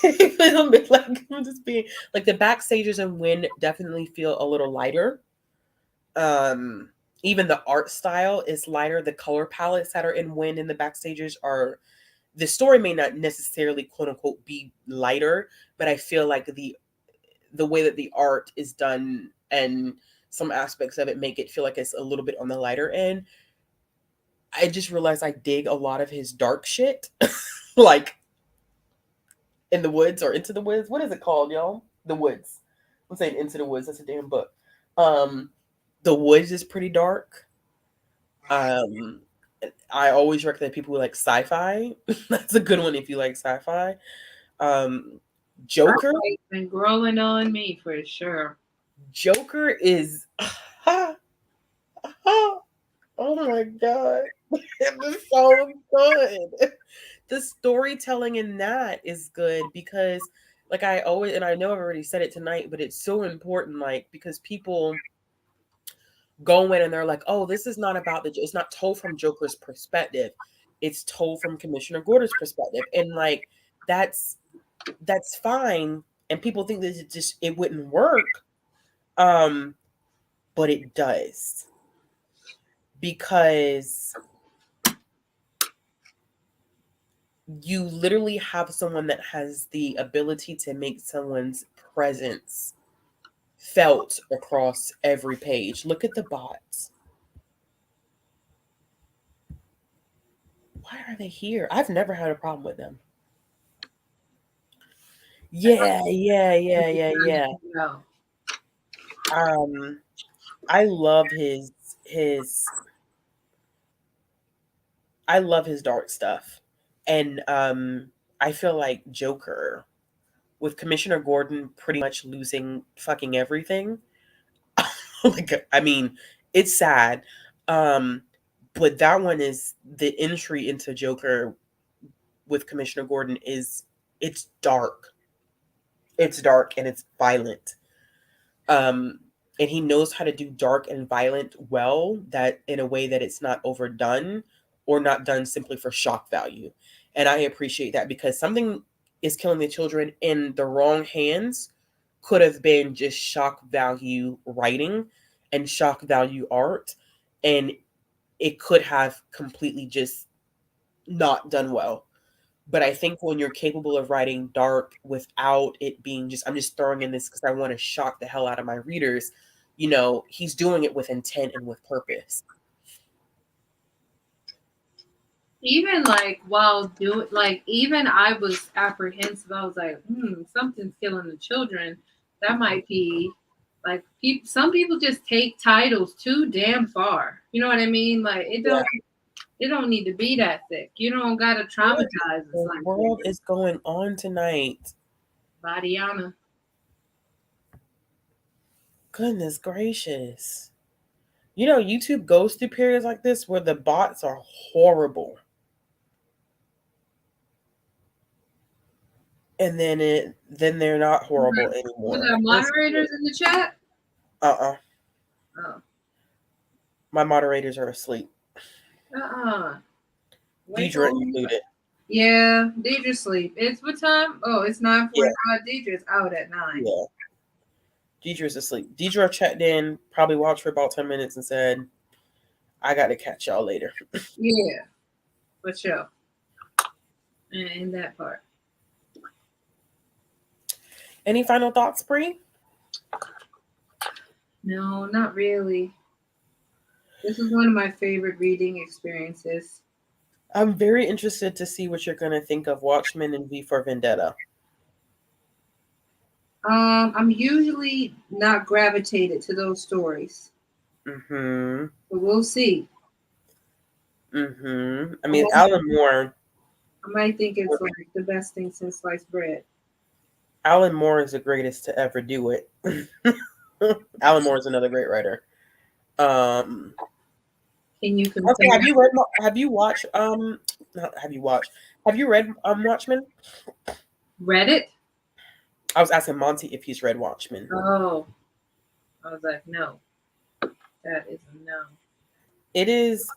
A little bit like I'm just being like the backstages and Wind definitely feel a little lighter. Um, Even the art style is lighter. The color palettes that are in Wind in the backstages are the story may not necessarily quote unquote be lighter, but I feel like the way that the art is done and some aspects of it make it feel like it's a little bit on the lighter end. I just realized I dig a lot of his dark shit. Like in the woods or into the woods. What is it called, y'all? The woods. I'm saying into the woods. That's a damn book. Um, the woods is pretty dark. Um, I always recommend people who like sci-fi. That's a good one if you like sci-fi. Um, That Joker. has been growing on me for sure. Joker is. Oh my god, it is so good. The storytelling in that is good because, like I always, and I know I've already said it tonight, but it's so important. Like because people go in and they're like, "Oh, this is not about the. It's not told from Joker's perspective. It's told from Commissioner Gordon's perspective." And like that's that's fine. And people think that it wouldn't work, um, but it does because you literally have someone that has the ability to make someone's presence felt across every page. Look at the bots. Why are they here? I've never had a problem with them. Yeah, yeah, yeah, yeah, yeah. No. Um, I love his I love his dark stuff. And I feel like Joker with Commissioner Gordon pretty much losing fucking everything. Like I mean, it's sad. Um, but that one is the entry into Joker with Commissioner Gordon is it's dark. It's dark and it's violent. Um, and he knows how to do dark and violent well, that in a way that it's not overdone or not done simply for shock value. And I appreciate that because something is killing the children in the wrong hands could have been just shock value writing and shock value art, and it could have completely just not done well. But I think when you're capable of writing dark without it being just, I'm just throwing in this because I want to shock the hell out of my readers, he's doing it with intent and with purpose. Even like while doing like even I was apprehensive. I was like, something's killing the children. That might be like some people just take titles too damn far. You know what I mean? Like Yeah. it don't need to be that thick. You don't gotta What traumatize us the like world that. is going on tonight? Badiana. Goodness gracious. YouTube goes through periods like this where the bots are horrible. And then they're not horrible We anymore. got moderators in the chat. Uh-uh. Oh. My moderators are asleep. Wake Deidre on. included. Yeah, Deidre sleep. It's what time? Oh, it's 9:45. Yeah. Deidre's out at 9. Yeah. Deidre's asleep. Deidre checked in, probably watched for about 10 minutes and said, I got to catch y'all later. Yeah, for sure. In that part. Any final thoughts, Bree? No, not really. This is one of my favorite reading experiences. I'm very interested to see what you're going to think of Watchmen and V for Vendetta. I'm usually not gravitated to those stories, Mm-hmm. but we'll see. Mm-hmm. I I mean, might, Alan Moore. I might think it's like the best thing since sliced bread. Alan Moore is the greatest to ever do it. Alan Moore is another great writer. Um, Can you okay, confirm? have you watched not have you watched have you read Watchmen? Reddit? I was asking Monty if he's read Watchmen. Oh, I was like, no, that is a no. It is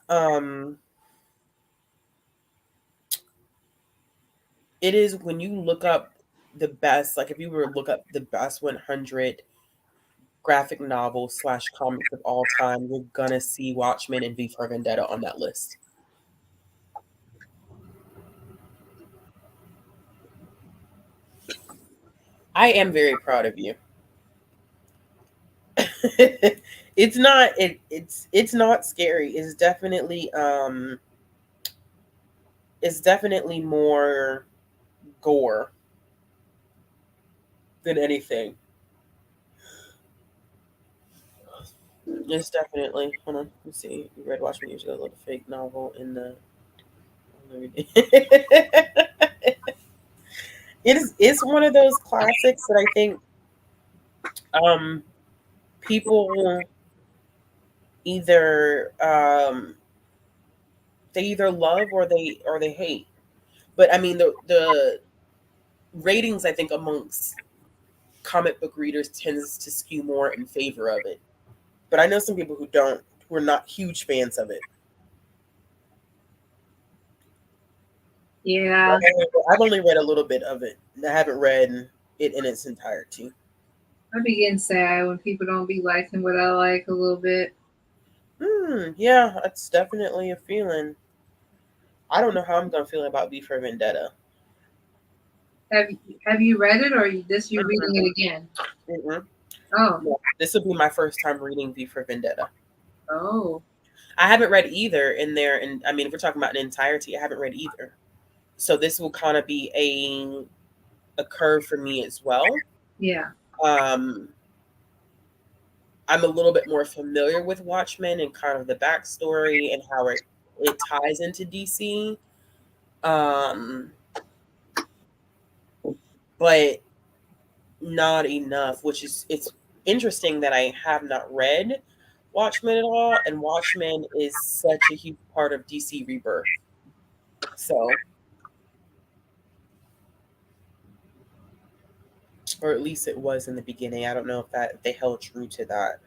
it is when you look up the best, like if you were to look up the best 100 graphic novels slash comics of all time, you're gonna see Watchmen and V for Vendetta on that list. I am very proud of you. It's not it's not scary. It's definitely more gore than anything. It's definitely hold on, let's see. You read Watchmen years ago, a little fake novel in the it's one of those classics that I think um people either they either love or they hate. But I mean the ratings I think amongst comic book readers tends to skew more in favor of it. But I know some people who are not huge fans of it. Yeah, I've only read a little bit of it. I haven't read it in its entirety. I be getting sad when people don't be liking what I like a little bit. Yeah, that's definitely a feeling. I don't know how I'm gonna feel about V for Vendetta. Have Have you read it, or this you reading Mm-mm, it again? mm-mm. Oh, No, this will be my first time reading V for Vendetta. oh, I haven't read either in there, and I mean, if we're talking about an entirety, I haven't read either. So this will kind of be a curve for me as well. yeah. Um, I'm a little bit more familiar with Watchmen and kind of the backstory and how it ties into DC. Um, but not enough, which is it's interesting that I have not read Watchmen at all, and Watchmen is such a huge part of DC Rebirth. So, or at least it was in the beginning. I don't know if they held true to that,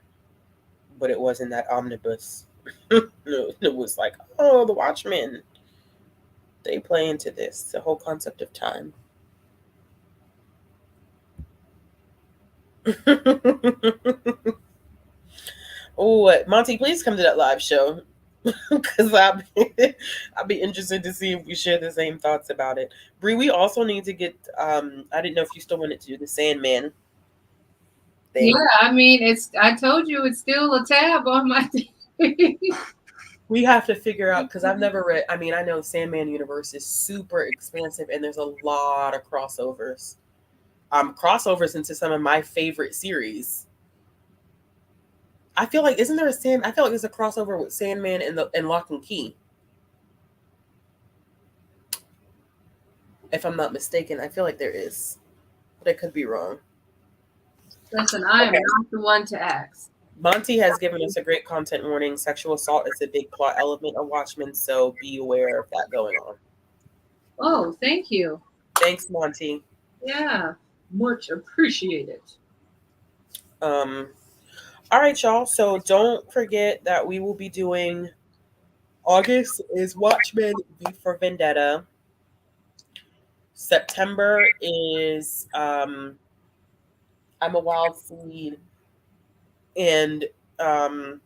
but it was in that omnibus. It was like, oh, the Watchmen. They play into this, the whole concept of time. Oh, Monty, please come to that live show because I'll be interested to see if we share the same thoughts about it. Bree, we also need to get. I didn't know if you still wanted to do the Sandman Yeah, thing. I mean, it's. I told you it's still a tab on my thing. We have to figure out because I've never read. I mean, I know Sandman universe is super expansive and there's a lot of crossovers. Crossovers into some of my favorite series. I feel like isn't there a Sand? I feel like there's a crossover with Sandman and Lock and Key. If I'm not mistaken, I feel like there is, but I could be wrong. Listen, I am Okay. not the one to ask. Monty has given us a great content warning. Sexual assault is a big plot element of Watchmen, so be aware of that going on. Oh, thank you. Thanks, Monty. Yeah, much appreciated. Um, all right, y'all. So don't forget that we will be doing August is Watchmen V for Vendetta. September is I'm a Wild Seed and the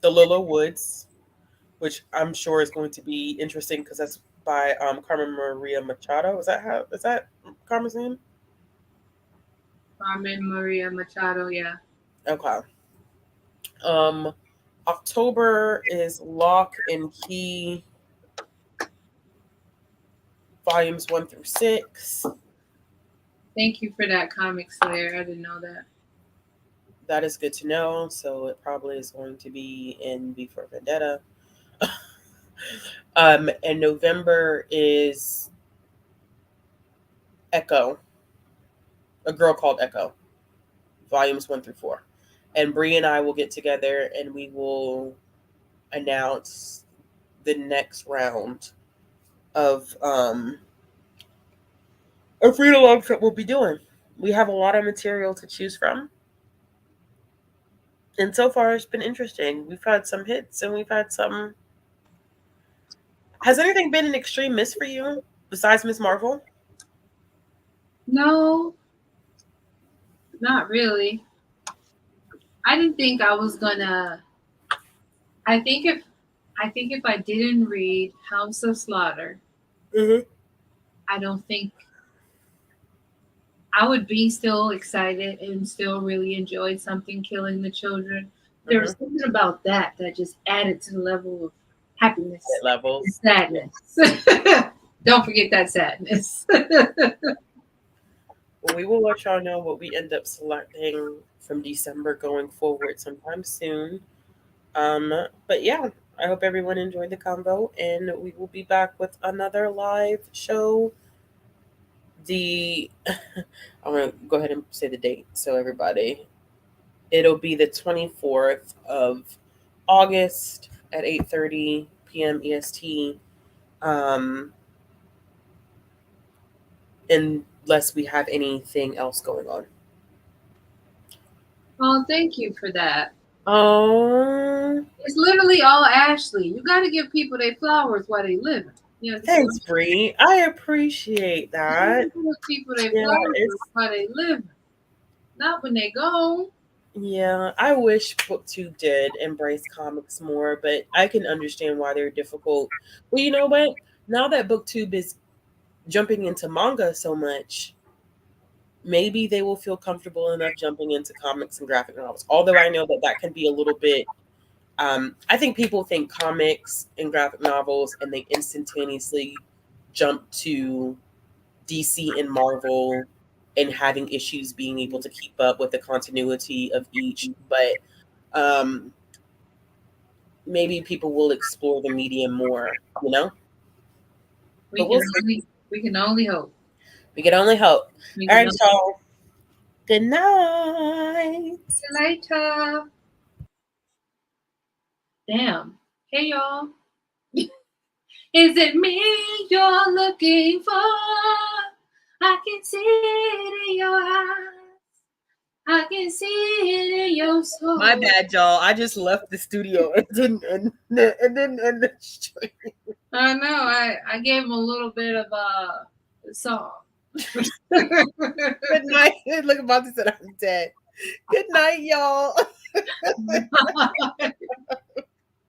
Lilo Woods, which I'm sure is going to be interesting because that's by Carmen Maria Machado. Is that Carmen's name? Carmen Maria Machado. Yeah. Okay. Um, October is Lock and Key. volumes 1 through 6. Thank you for that comic Slayer. I didn't know that. That is good to know. So it probably is going to be in V for Vendetta. And November is Echo, A Girl Called Echo, volumes 1 through 4. And Bree and I will get together and we will announce the next round of read alongs that we'll be doing. We have a lot of material to choose from. And so far it's been interesting. We've had some hits and we've had some. Has anything been an extreme miss for you besides Miss Marvel? No, not really. I didn't think I was gonna. I think if I didn't read House of Slaughter, Mm-hmm. I don't think I would be still excited and still really enjoyed something killing the children. There Mm-hmm. was something about that that just added to the level of happiness and Levels. sadness. Don't forget that sadness. Well, we will let y'all know what we end up selecting from December going forward sometime soon. But yeah, I hope everyone enjoyed the convo, and we will be back with another live show. I'm gonna go ahead and say the date so everybody. It'll be the 24th of August at 8:30 p.m. EST. Um, unless we have anything else going on. Oh, thank you for that. Oh, It's literally all Ashley. You got to give people their flowers while they living. You understand? thanks, Bree. I appreciate that. You give people their Yeah, flowers it's while they living, not when they gone. yeah. I wish BookTube did embrace comics more, but I can understand why they're difficult. Well, you know what? Now that BookTube is jumping into manga so much, maybe they will feel comfortable enough jumping into comics and graphic novels. Although I know that that can be a little bit. I think people think comics and graphic novels, and they instantaneously jump to DC and Marvel and having issues being able to keep up with the continuity of each. But um, maybe people will explore the medium more, you know? We But can we'll see. only hope. We can only hope. We All can right, only y'all. Good night. see you later. Damn. Hey y'all. Is it me you're looking for? I can see it in your eyes. I can see it in your soul. My bad, y'all. I just left the studio and didn't end the stream. I know. I gave him a little bit of a song. Good night. Look, about to say I'm dead. Good night, y'all.